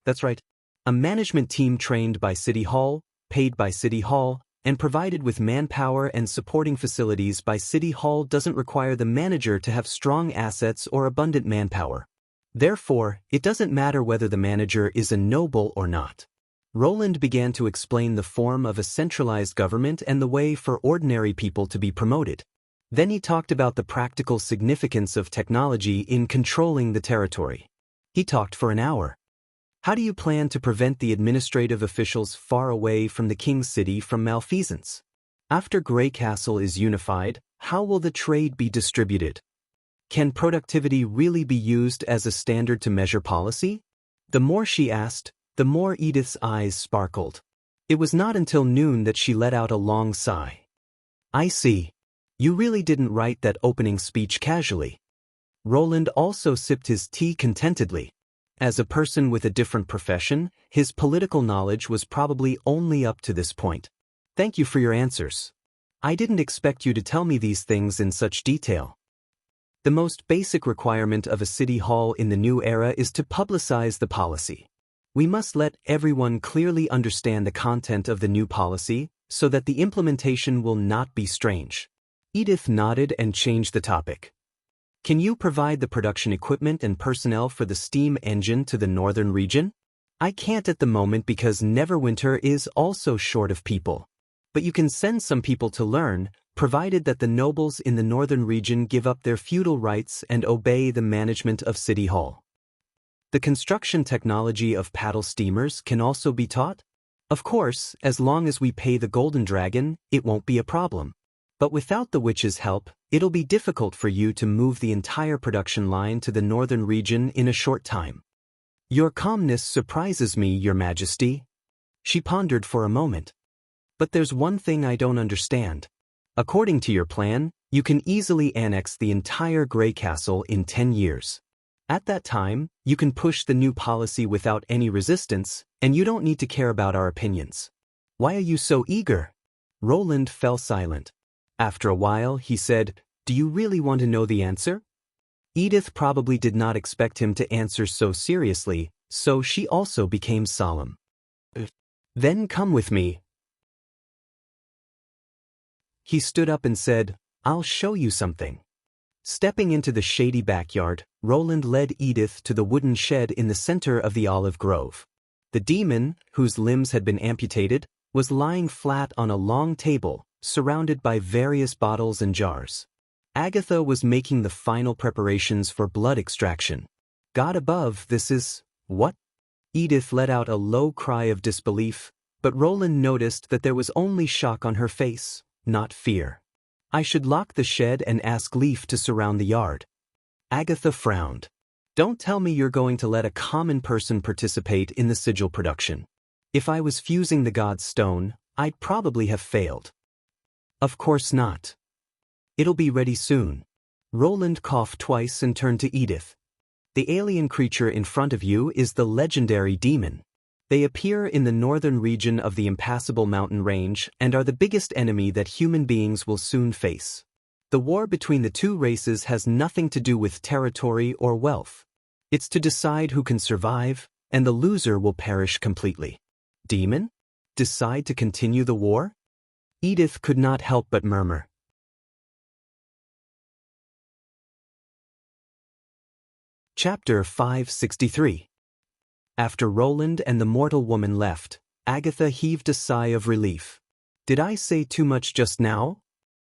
Speaker 1: That's right. A management team trained by City Hall, paid by City Hall, and provided with manpower and supporting facilities by City Hall doesn't require the manager to have strong assets or abundant manpower. Therefore, it doesn't matter whether the manager is a noble or not. Roland began to explain the form of a centralized government and the way for ordinary people to be promoted. Then he talked about the practical significance of technology in controlling the territory. He talked for an hour. How do you plan to prevent the administrative officials far away from the king's city from malfeasance? After Grey Castle is unified, how will the trade be distributed? Can productivity really be used as a standard to measure policy? The more she asked, the more Edith's eyes sparkled. It was not until noon that she let out a long sigh. I see. You really didn't write that opening speech casually. Roland also sipped his tea contentedly. As a person with a different profession, his political knowledge was probably only up to this point. Thank you for your answers. I didn't expect you to tell me these things in such detail. The most basic requirement of a city hall in the new era is to publicize the policy. We must let everyone clearly understand the content of the new policy so that the implementation will not be strange. Edith nodded and changed the topic. Can you provide the production equipment and personnel for the steam engine to the northern region? I can't at the moment because Neverwinter is also short of people. But you can send some people to learn, provided that the nobles in the northern region give up their feudal rights and obey the management of City Hall. The construction technology of paddle steamers can also be taught? Of course, as long as we pay the Golden Dragon, it won't be a problem. But without the witch's help, it'll be difficult for you to move the entire production line to the northern region in a short time. Your calmness surprises me, Your Majesty. She pondered for a moment. But there's one thing I don't understand. According to your plan, you can easily annex the entire Grey Castle in 10 years. At that time, you can push the new policy without any resistance, and you don't need to care about our opinions. Why are you so eager? Roland fell silent. After a while, he said, Do you really want to know the answer? Edith probably did not expect him to answer so seriously, so she also became solemn. Then come with me. He stood up and said, I'll show you something. Stepping into the shady backyard, Roland led Edith to the wooden shed in the center of the olive grove. The demon, whose limbs had been amputated, was lying flat on a long table, surrounded by various bottles and jars. Agatha was making the final preparations for blood extraction. God above, this is... what? Edith let out a low cry of disbelief, but Roland noticed that there was only shock on her face, not fear. I should lock the shed and ask Leaf to surround the yard. Agatha frowned. Don't tell me you're going to let a common person participate in the sigil production. If I was fusing the god's stone, I'd probably have failed. Of course not. It'll be ready soon. Roland coughed twice and turned to Edith. The alien creature in front of you is the legendary demon. They appear in the northern region of the impassable mountain range and are the biggest enemy that human beings will soon face. The war between the two races has nothing to do with territory or wealth. It's to decide who can survive, and the loser will perish completely. Demon? Decide to continue the war? Edith could not help but murmur. Chapter 563. After Roland and the mortal woman left, Agatha heaved a sigh of relief. Did I say too much just now?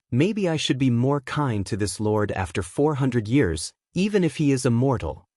Speaker 1: Maybe I should be more kind to this lord after 400 years, even if he is a mortal.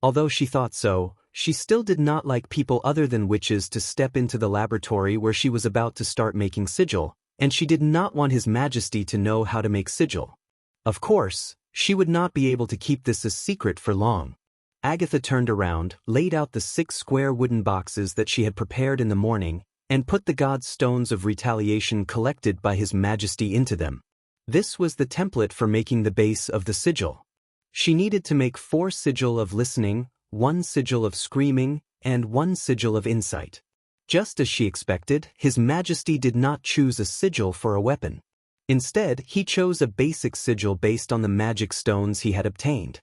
Speaker 1: Although she thought so, she still did not like people other than witches to step into the laboratory where she was about to start making sigil, and she did not want His Majesty to know how to make sigil. Of course, she would not be able to keep this a secret for long. Agatha turned around, laid out the 6 square wooden boxes that she had prepared in the morning, and put the god's stones of retaliation collected by His Majesty into them. This was the template for making the base of the sigil. She needed to make 4 sigil of listening, 1 sigil of screaming, and 1 sigil of insight. Just as she expected, His Majesty did not choose a sigil for a weapon. Instead, he chose a basic sigil based on the magic stones he had obtained.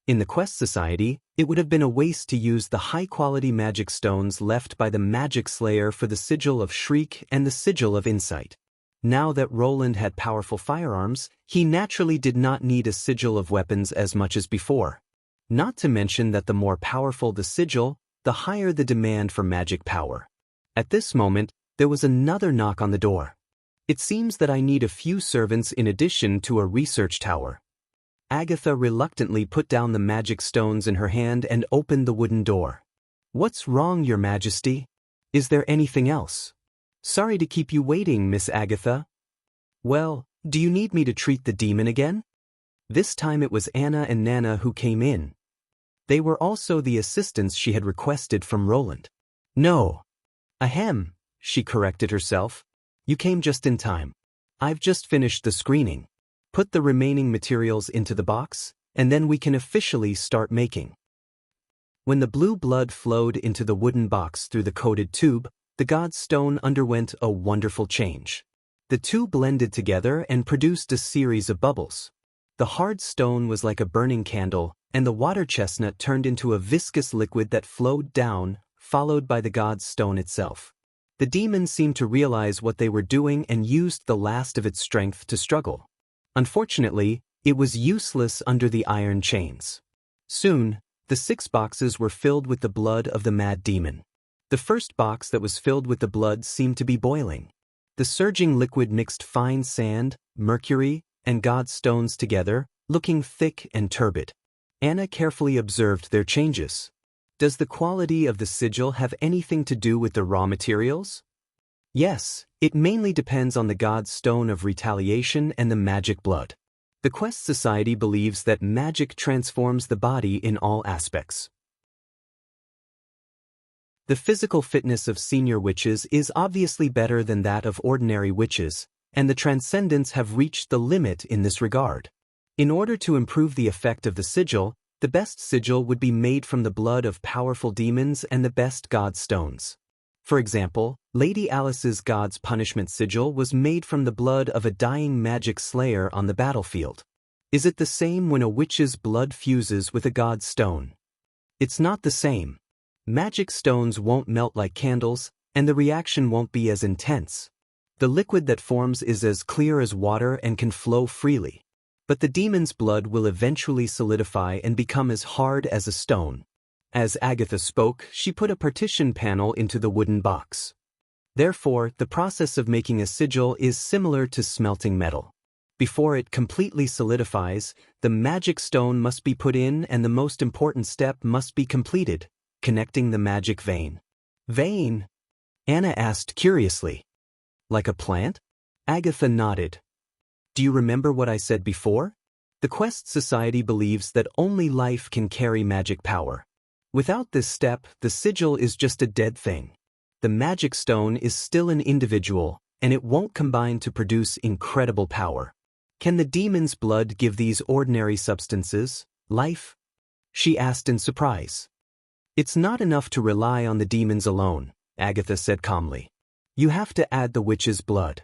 Speaker 1: In the Quest Society, it would have been a waste to use the high-quality magic stones left by the Magic Slayer for the Sigil of Shriek and the Sigil of Insight. Now that Roland had powerful firearms, he naturally did not need a sigil of weapons as much as before. Not to mention that the more powerful the sigil, the higher the demand for magic power. At this moment, there was another knock on the door. It seems that I need a few servants in addition to a research tower. Agatha reluctantly put down the magic stones in her hand and opened the wooden door. "What's wrong, Your Majesty? Is there anything else?" "Sorry to keep you waiting, Miss Agatha." "Well, do you need me to treat the demon again?" This time it was Anna and Nana who came in. They were also the assistants she had requested from Roland. "No. Ahem," she corrected herself. "You came just in time. I've just finished the screening. Put the remaining materials into the box, and then we can officially start making." When the blue blood flowed into the wooden box through the coated tube, the god's stone underwent a wonderful change. The two blended together and produced a series of bubbles. The hard stone was like a burning candle, and the water chestnut turned into a viscous liquid that flowed down, followed by the god's stone itself. The demon seemed to realize what they were doing and used the last of its strength to struggle. Unfortunately, it was useless under the iron chains. Soon, the 6 boxes were filled with the blood of the mad demon. The first box that was filled with the blood seemed to be boiling. The surging liquid mixed fine sand, mercury, and god's stones together, looking thick and turbid. Anna carefully observed their changes. Does the quality of the sigil have anything to do with the raw materials? Yes, it mainly depends on the god's stone of retaliation and the magic blood. The Quest Society believes that magic transforms the body in all aspects. The physical fitness of senior witches is obviously better than that of ordinary witches, and the Transcendents have reached the limit in this regard. In order to improve the effect of the sigil, the best sigil would be made from the blood of powerful demons and the best god stones. For example, Lady Alice's God's Punishment sigil was made from the blood of a dying magic slayer on the battlefield. Is it the same when a witch's blood fuses with a god stone? It's not the same. Magic stones won't melt like candles, and the reaction won't be as intense. The liquid that forms is as clear as water and can flow freely. But the demon's blood will eventually solidify and become as hard as a stone. As Agatha spoke, she put a partition panel into the wooden box. Therefore, the process of making a sigil is similar to smelting metal. Before it completely solidifies, the magic stone must be put in and the most important step must be completed, connecting the magic vein. "Vein?" Anna asked curiously. "Like a plant?" Agatha nodded. "Do you remember what I said before? The Quest Society believes that only life can carry magic power. Without this step, the sigil is just a dead thing. The magic stone is still an individual, and it won't combine to produce incredible power. Can the demon's blood give these ordinary substances life?" she asked in surprise. "It's not enough to rely on the demons alone," Agatha said calmly. "You have to add the witch's blood."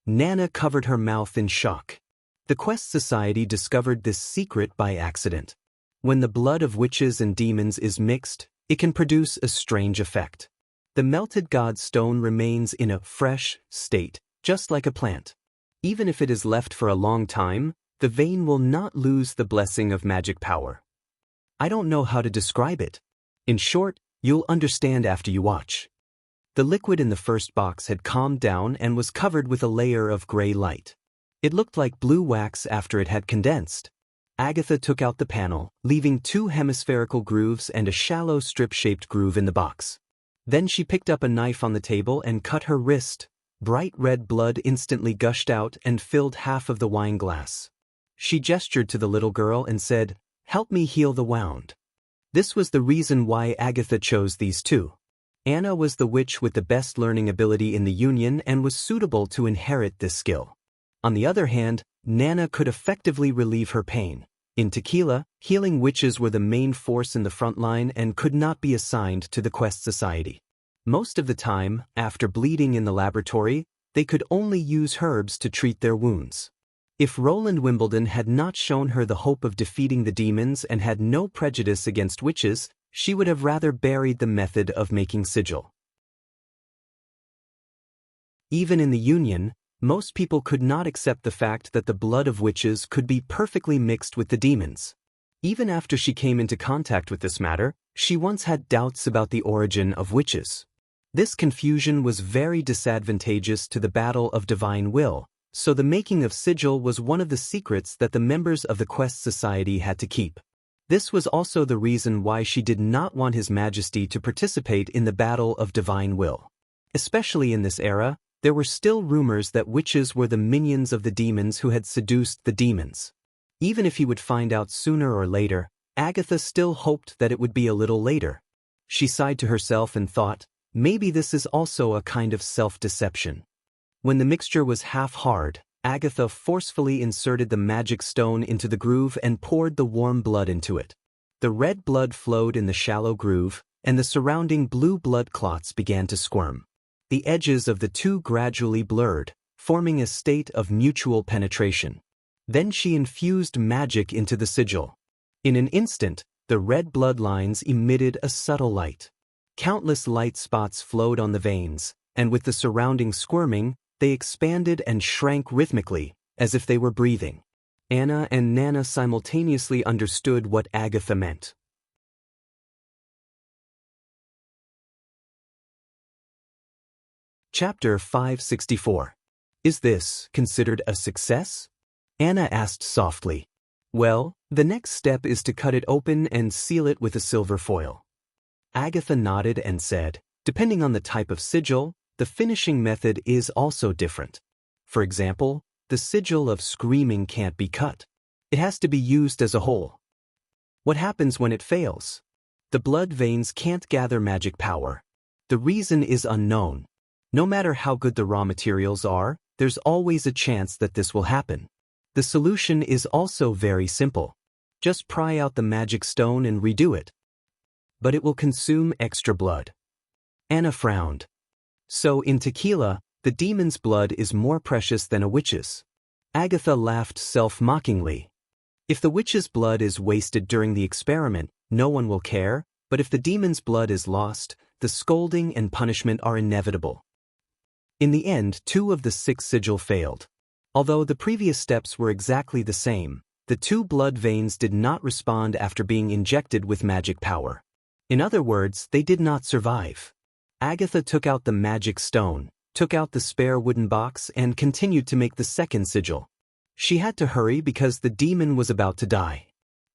Speaker 1: Nana covered her mouth in shock. The Quest Society discovered this secret by accident. When the blood of witches and demons is mixed, it can produce a strange effect. The melted god stone remains in a fresh state, just like a plant. Even if it is left for a long time, the vein will not lose the blessing of magic power. I don't know how to describe it. In short, you'll understand after you watch. The liquid in the first box had calmed down and was covered with a layer of gray light. It looked like blue wax after it had condensed. Agatha took out the panel, leaving 2 hemispherical grooves and a shallow strip-shaped groove in the box. Then she picked up a knife on the table and cut her wrist. Bright red blood instantly gushed out and filled half of the wine glass. She gestured to the little girl and said, "Help me heal the wound." This was the reason why Agatha chose these 2. Anna was the witch with the best learning ability in the Union and was suitable to inherit this skill. On the other hand, Nana could effectively relieve her pain. In Tequila, healing witches were the main force in the front line and could not be assigned to the Quest Society. Most of the time, after bleeding in the laboratory, they could only use herbs to treat their wounds. If Roland Wimbledon had not shown her the hope of defeating the demons and had no prejudice against witches, she would have rather buried the method of making sigil. Even in the Union, most people could not accept the fact that the blood of witches could be perfectly mixed with the demons. Even after she came into contact with this matter, she once had doubts about the origin of witches. This confusion was very disadvantageous to the battle of divine will, so the making of sigil was one of the secrets that the members of the Quest Society had to keep. This was also the reason why she did not want His Majesty to participate in the battle of divine will. Especially in this era, there were still rumors that witches were the minions of the demons who had seduced the demons. Even if he would find out sooner or later, Agatha still hoped that it would be a little later. She sighed to herself and thought, maybe this is also a kind of self-deception. When the mixture was half hard, Agatha forcefully inserted the magic stone into the groove and poured the warm blood into it. The red blood flowed in the shallow groove, and the surrounding blue blood clots began to squirm. The edges of the two gradually blurred, forming a state of mutual penetration. Then she infused magic into the sigil. In an instant, the red blood lines emitted a subtle light. Countless light spots flowed on the veins, and with the surrounding squirming, they expanded and shrank rhythmically, as if they were breathing. Anna and Nana simultaneously understood what Agatha meant. Chapter 564. Is this considered a success? Anna asked softly. Well, the next step is to cut it open and seal it with a silver foil. Agatha nodded and said, depending on the type of sigil, the finishing method is also different. For example, the sigil of screaming can't be cut. It has to be used as a whole. What happens when it fails? The blood veins can't gather magic power. The reason is unknown. No matter how good the raw materials are, there's always a chance that this will happen. The solution is also very simple. Just pry out the magic stone and redo it. But it will consume extra blood. Anna frowned. So in tequila, the demon's blood is more precious than a witch's. Agatha laughed self-mockingly. If the witch's blood is wasted during the experiment, no one will care, but if the demon's blood is lost, the scolding and punishment are inevitable. In the end, 2 of the 6 sigil failed. Although the previous steps were exactly the same, the 2 blood veins did not respond after being injected with magic power. In other words, they did not survive. Agatha took out the magic stone, took out the spare wooden box, and continued to make the second sigil. She had to hurry because the demon was about to die.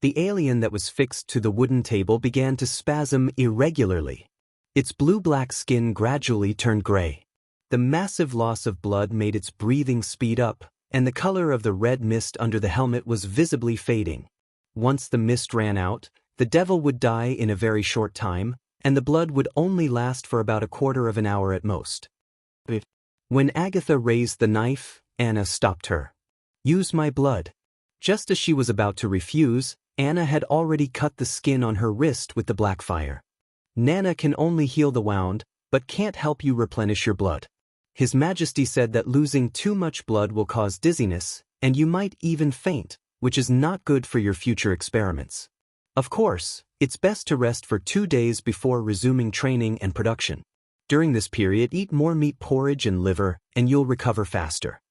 Speaker 1: The alien that was fixed to the wooden table began to spasm irregularly. Its blue-black skin gradually turned gray. The massive loss of blood made its breathing speed up, and the color of the red mist under the helmet was visibly fading. Once the mist ran out, the devil would die in a very short time, and the blood would only last for about a quarter of an hour at most. When Agatha raised the knife, Anna stopped her. Use my blood. Just as she was about to refuse, Anna had already cut the skin on her wrist with the black fire. Nana can only heal the wound, but can't help you replenish your blood. His Majesty said that losing too much blood will cause dizziness, and you might even faint, which is not good for your future experiments. Of course, it's best to rest for 2 days before resuming training and production. During this period, eat more meat porridge and liver, and you'll recover faster.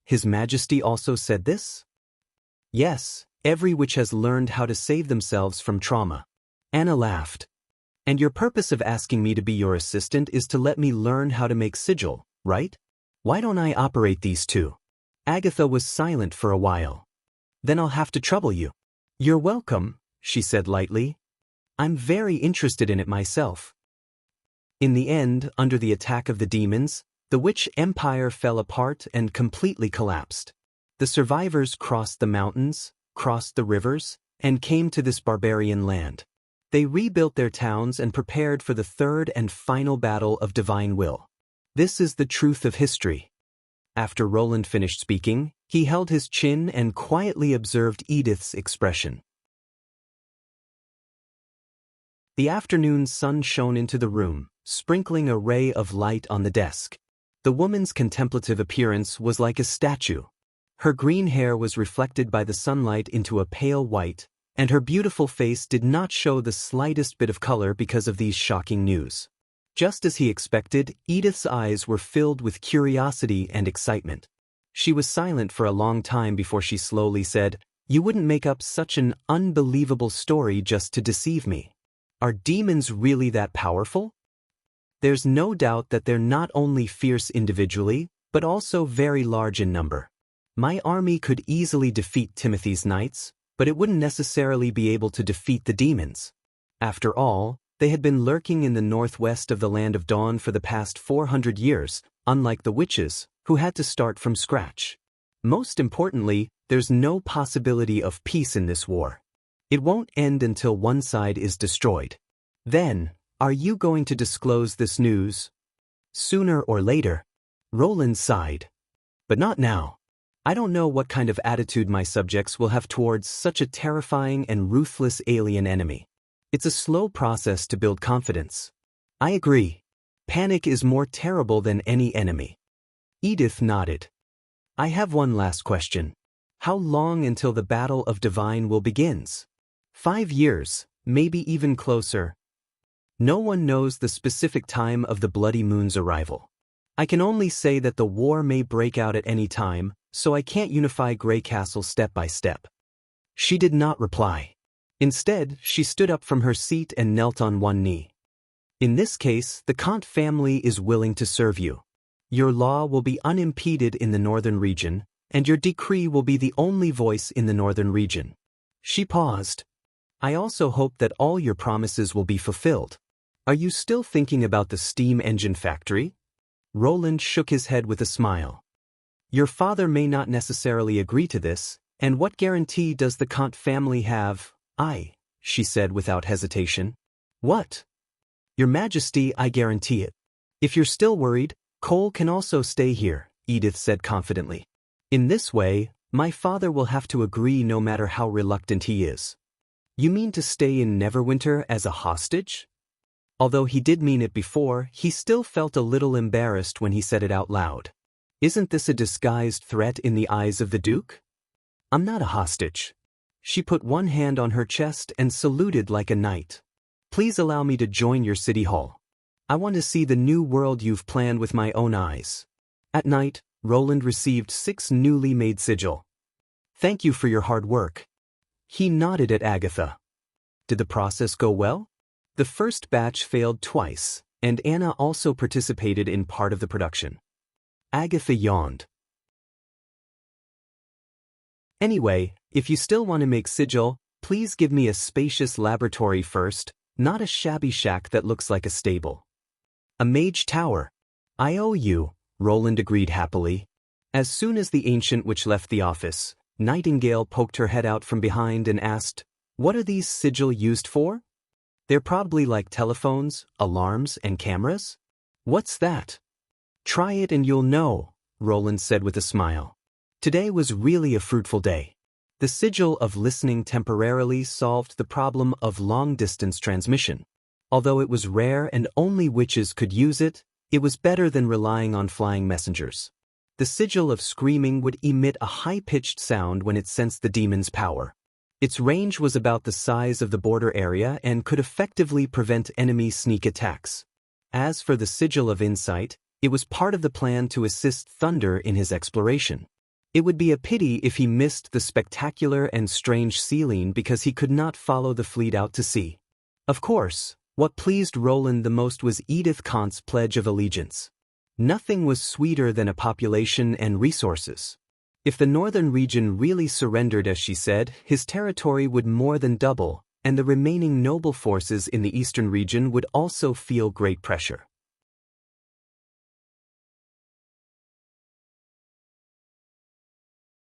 Speaker 1: His Majesty also said this? Yes, every witch has learned how to save themselves from trauma. Anna laughed. And your purpose of asking me to be your assistant is to let me learn how to make sigil, right? Why don't I operate these 2? Agatha was silent for a while. Then I'll have to trouble you. You're welcome, she said lightly. I'm very interested in it myself. In the end, under the attack of the demons, the witch empire fell apart and completely collapsed. The survivors crossed the mountains, crossed the rivers, and came to this barbarian land. They rebuilt their towns and prepared for the 3rd and final battle of divine will. This is the truth of history. After Roland finished speaking, he held his chin and quietly observed Edith's expression. The afternoon sun shone into the room, sprinkling a ray of light on the desk. The woman's contemplative appearance was like a statue. Her green hair was reflected by the sunlight into a pale white, and her beautiful face did not show the slightest bit of color because of these shocking news. Just as he expected, Edith's eyes were filled with curiosity and excitement. She was silent for a long time before she slowly said, "You wouldn't make up such an unbelievable story just to deceive me. Are demons really that powerful?" There's no doubt that they're not only fierce individually, but also very large in number. My army could easily defeat Timothy's knights, but it wouldn't necessarily be able to defeat the demons. After all, they had been lurking in the northwest of the Land of Dawn for the past 400 years, unlike the witches, who had to start from scratch. Most importantly, there's no possibility of peace in this war. It won't end until one side is destroyed. Then, are you going to disclose this news? Sooner or later. Roland sighed. But not now. I don't know what kind of attitude my subjects will have towards such a terrifying and ruthless alien enemy. It's a slow process to build confidence. I agree. Panic is more terrible than any enemy. Edith nodded. I have one last question. How long until the Battle of Divine will begins? 5 years, maybe even closer. No one knows the specific time of the Bloody Moon's arrival. I can only say that the war may break out at any time, so I can't unify Grey Castle step by step. She did not reply. Instead, she stood up from her seat and knelt on one knee. In this case, the Kant family is willing to serve you. Your law will be unimpeded in the northern region, and your decree will be the only voice in the northern region. She paused. I also hope that all your promises will be fulfilled. Are you still thinking about the steam engine factory? Roland shook his head with a smile. Your father may not necessarily agree to this, and what guarantee does the Kant family have? She said without hesitation. What? Your Majesty, I guarantee it. If you're still worried, Cole can also stay here, Edith said confidently. In this way, my father will have to agree no matter how reluctant he is. You mean to stay in Neverwinter as a hostage? Although he did mean it before, he still felt a little embarrassed when he said it out loud. Isn't this a disguised threat in the eyes of the Duke? I'm not a hostage. She put one hand on her chest and saluted like a knight. Please allow me to join your city hall. I want to see the new world you've planned with my own eyes. At night, Roland received 6 newly made sigil. Thank you for your hard work. He nodded at Agatha. Did the process go well? The first batch failed twice, and Anna also participated in part of the production. Agatha yawned. Anyway, if you still want to make sigil, please give me a spacious laboratory first, not a shabby shack that looks like a stable. A mage tower. I owe you, Roland agreed happily. As soon as the ancient witch left the office, Nightingale poked her head out from behind and asked, "What are these sigil used for?" "They're probably like telephones, alarms, and cameras." "What's that?" "Try it and you'll know," Roland said with a smile. Today was really a fruitful day. The sigil of listening temporarily solved the problem of long-distance transmission. Although it was rare and only witches could use it, it was better than relying on flying messengers. The sigil of screaming would emit a high-pitched sound when it sensed the demon's power. Its range was about the size of the border area and could effectively prevent enemy sneak attacks. As for the sigil of insight, it was part of the plan to assist Thunder in his exploration. It would be a pity if he missed the spectacular and strange Celine because he could not follow the fleet out to sea. Of course, what pleased Roland the most was Edith Kant's pledge of allegiance. Nothing was sweeter than a population and resources. If the northern region really surrendered as she said, his territory would more than double, and the remaining noble forces in the eastern region would also feel great pressure.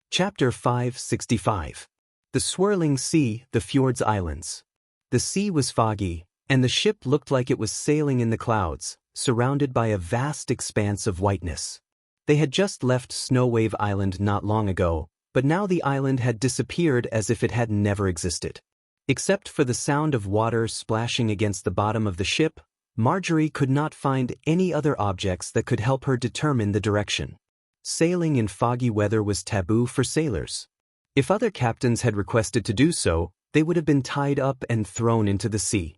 Speaker 1: Chapter 565. The Swirling Sea, the Fjord's Islands. The sea was foggy, and the ship looked like it was sailing in the clouds, surrounded by a vast expanse of whiteness. They had just left Snowwave Island not long ago, but now the island had disappeared as if it had never existed. Except for the sound of water splashing against the bottom of the ship, Marjorie could not find any other objects that could help her determine the direction. Sailing in foggy weather was taboo for sailors. If other captains had requested to do so, they would have been tied up and thrown into the sea.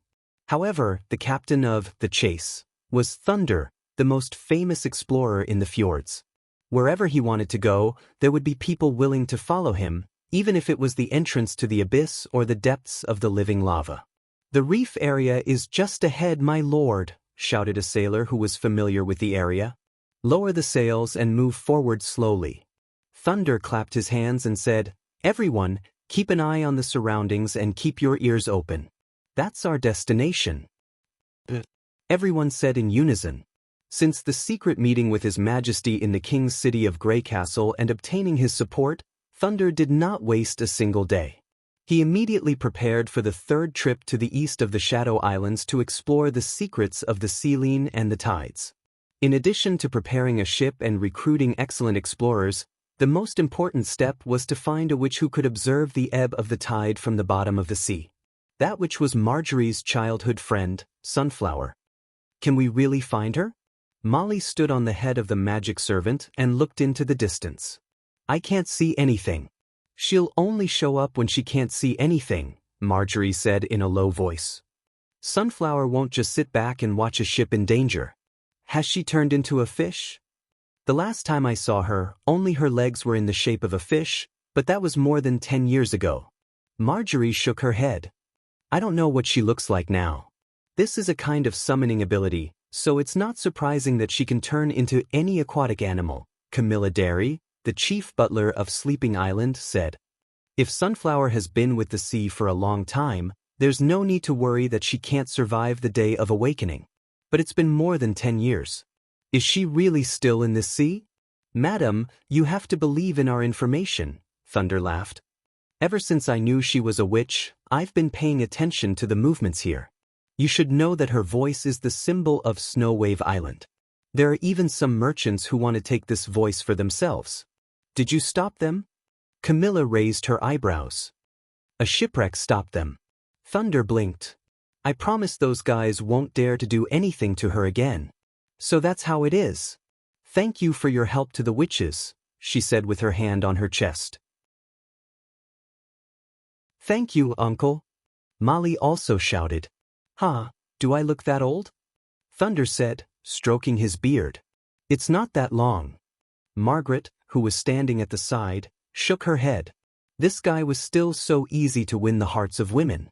Speaker 1: However, the captain of the chase was Thunder, the most famous explorer in the fjords. Wherever he wanted to go, there would be people willing to follow him, even if it was the entrance to the abyss or the depths of the living lava. "The reef area is just ahead, my lord," shouted a sailor who was familiar with the area. "Lower the sails and move forward slowly." Thunder clapped his hands and said, "Everyone, keep an eye on the surroundings and keep your ears open. That's our destination." Everyone said in unison. Since the secret meeting with His Majesty in the King's city of Grey Castle and obtaining his support, Thunder did not waste a single day. He immediately prepared for the third trip to the east of the Shadow Islands to explore the secrets of the Sealine and the tides. In addition to preparing a ship and recruiting excellent explorers, the most important step was to find a witch who could observe the ebb of the tide from the bottom of the sea. That witch was Marjorie's childhood friend, Sunflower. "Can we really find her?" Molly stood on the head of the magic servant and looked into the distance. "I can't see anything." "She'll only show up when she can't see anything," Marjorie said in a low voice. "Sunflower won't just sit back and watch a ship in danger. Has she turned into a fish?" "The last time I saw her, only her legs were in the shape of a fish, but that was more than 10 years ago." Marjorie shook her head. "I don't know what she looks like now. This is a kind of summoning ability, so it's not surprising that she can turn into any aquatic animal," Camilla Derry, the chief butler of Sleeping Island, said. "If Sunflower has been with the sea for a long time, there's no need to worry that she can't survive the day of awakening. But it's been more than 10 years. Is she really still in this sea?" "Madam, you have to believe in our information," Thunder laughed. "Ever since I knew she was a witch, I've been paying attention to the movements here. You should know that her voice is the symbol of Snow Wave Island. There are even some merchants who want to take this voice for themselves. Did you stop them?" Camilla raised her eyebrows. "A shipwreck stopped them." Thunder blinked. "I promise those guys won't dare to do anything to her again." "So that's how it is. Thank you for your help to the witches," she said with her hand on her chest. "Thank you, Uncle." Molly also shouted. "Huh, do I look that old?" Thunder said, stroking his beard. "It's not that long." Margaret, who was standing at the side, shook her head. This guy was still so easy to win the hearts of women.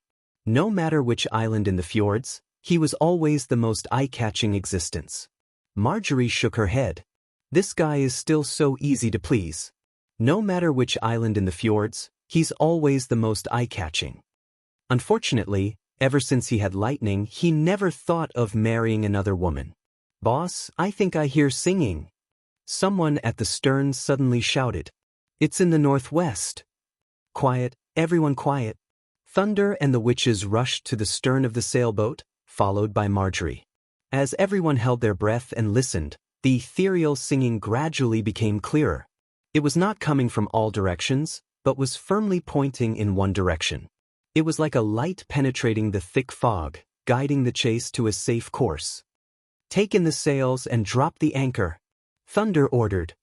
Speaker 1: No matter which island in the fjords, he was always the most eye-catching existence. Marjorie shook her head. This guy is still so easy to please. No matter which island in the fjords, he's always the most eye-catching. Unfortunately, ever since he had lightning, he never thought of marrying another woman. "Boss, I think I hear singing." Someone at the stern suddenly shouted. "It's in the northwest." "Quiet, everyone quiet." Thunder and the witches rushed to the stern of the sailboat, followed by Marjorie. As everyone held their breath and listened, the ethereal singing gradually became clearer. It was not coming from all directions, but was firmly pointing in one direction. It was like a light penetrating the thick fog, guiding the chase to a safe course. "Take in the sails and drop the anchor," Thunder ordered.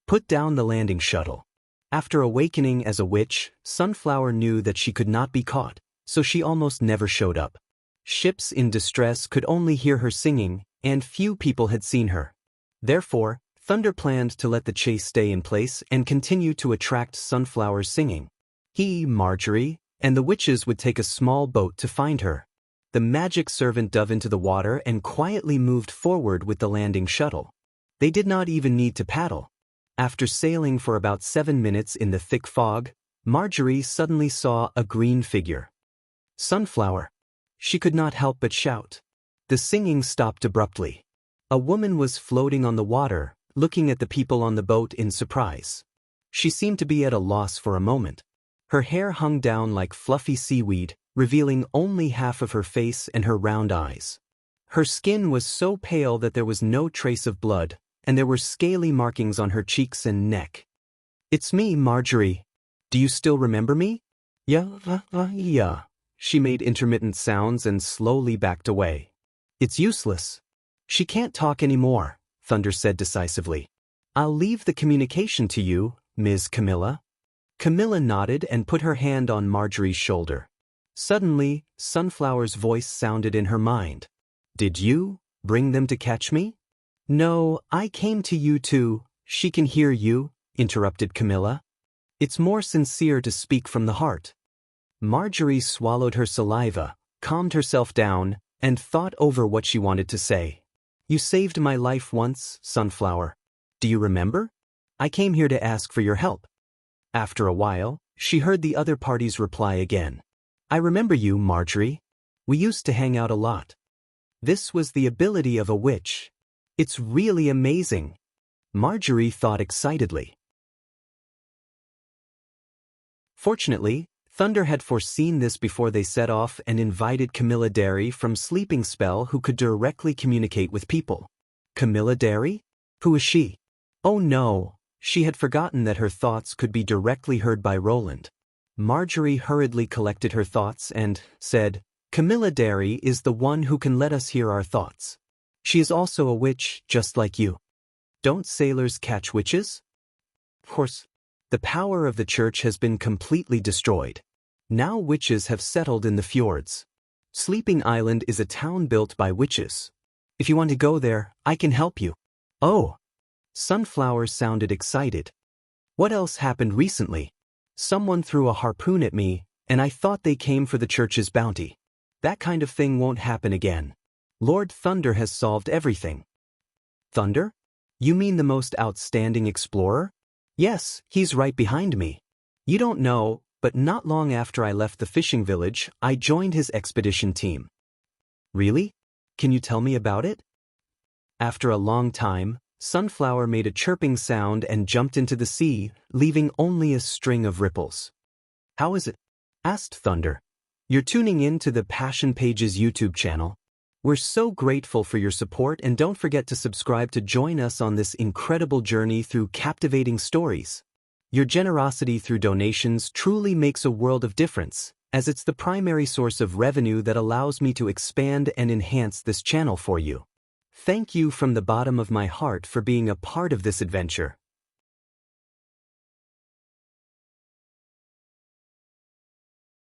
Speaker 1: "Put down the landing shuttle." After awakening as a witch, Sunflower knew that she could not be caught, so she almost never showed up. Ships in distress could only hear her singing, and few people had seen her. Therefore, Thunder planned to let the chase stay in place and continue to attract Sunflower's singing. He, Marjorie, and the witches would take a small boat to find her. The magic servant dove into the water and quietly moved forward with the landing shuttle. They did not even need to paddle. After sailing for about 7 minutes in the thick fog, Marjorie suddenly saw a green figure. "Sunflower!" She could not help but shout. The singing stopped abruptly. A woman was floating on the water, looking at the people on the boat in surprise. She seemed to be at a loss for a moment. Her hair hung down like fluffy seaweed, revealing only half of her face and her round eyes. Her skin was so pale that there was no trace of blood, and there were scaly markings on her cheeks and neck. "It's me, Marjorie. Do you still remember me?" Yeah. She made intermittent sounds and slowly backed away. "It's useless. She can't talk anymore," Thunder said decisively. I'll leave the communication to you, Ms. Camilla. Camilla nodded and put her hand on Marjorie's shoulder. Suddenly, Sunflower's voice sounded in her mind. Did you bring them to catch me? No, I came to you too. She can hear you, interrupted Camilla. It's more sincere to speak from the heart. Marjorie swallowed her saliva, calmed herself down, and thought over what she wanted to say. You saved my life once, Sunflower. Do you remember? I came here to ask for your help. After a while, she heard the other party's reply again. I remember you, Marjorie. We used to hang out a lot. This was the ability of a witch. It's really amazing. Marjorie thought excitedly. Fortunately, Thunder had foreseen this before they set off and invited Camilla Derry from Sleeping Spell, who could directly communicate with people. Camilla Derry? Who is she? Oh no, she had forgotten that her thoughts could be directly heard by Roland. Marjorie hurriedly collected her thoughts and said, Camilla Derry is the one who can let us hear our thoughts. She is also a witch, just like you. Don't sailors catch witches? Of course. The power of the church has been completely destroyed. Now witches have settled in the fjords. Sleeping Island is a town built by witches. If you want to go there, I can help you. Oh! Sunflower sounded excited. What else happened recently? Someone threw a harpoon at me, and I thought they came for the church's bounty. That kind of thing won't happen again. Lord Thunder has solved everything. Thunder? You mean the most outstanding explorer? Yes, he's right behind me. You don't know, but not long after I left the fishing village, I joined his expedition team. Really? Can you tell me about it? After a long time, Sunflower made a chirping sound and jumped into the sea, leaving only a string of ripples. How is it? Asked Thunder. You're tuning in to the Passion Pages YouTube channel. We're so grateful for your support, and don't forget to subscribe to join us on this incredible journey through captivating stories. Your generosity through donations truly makes a world of difference, as it's the primary source of revenue that allows me to expand and enhance this channel for you. Thank you from the bottom of my heart for being a part of this adventure.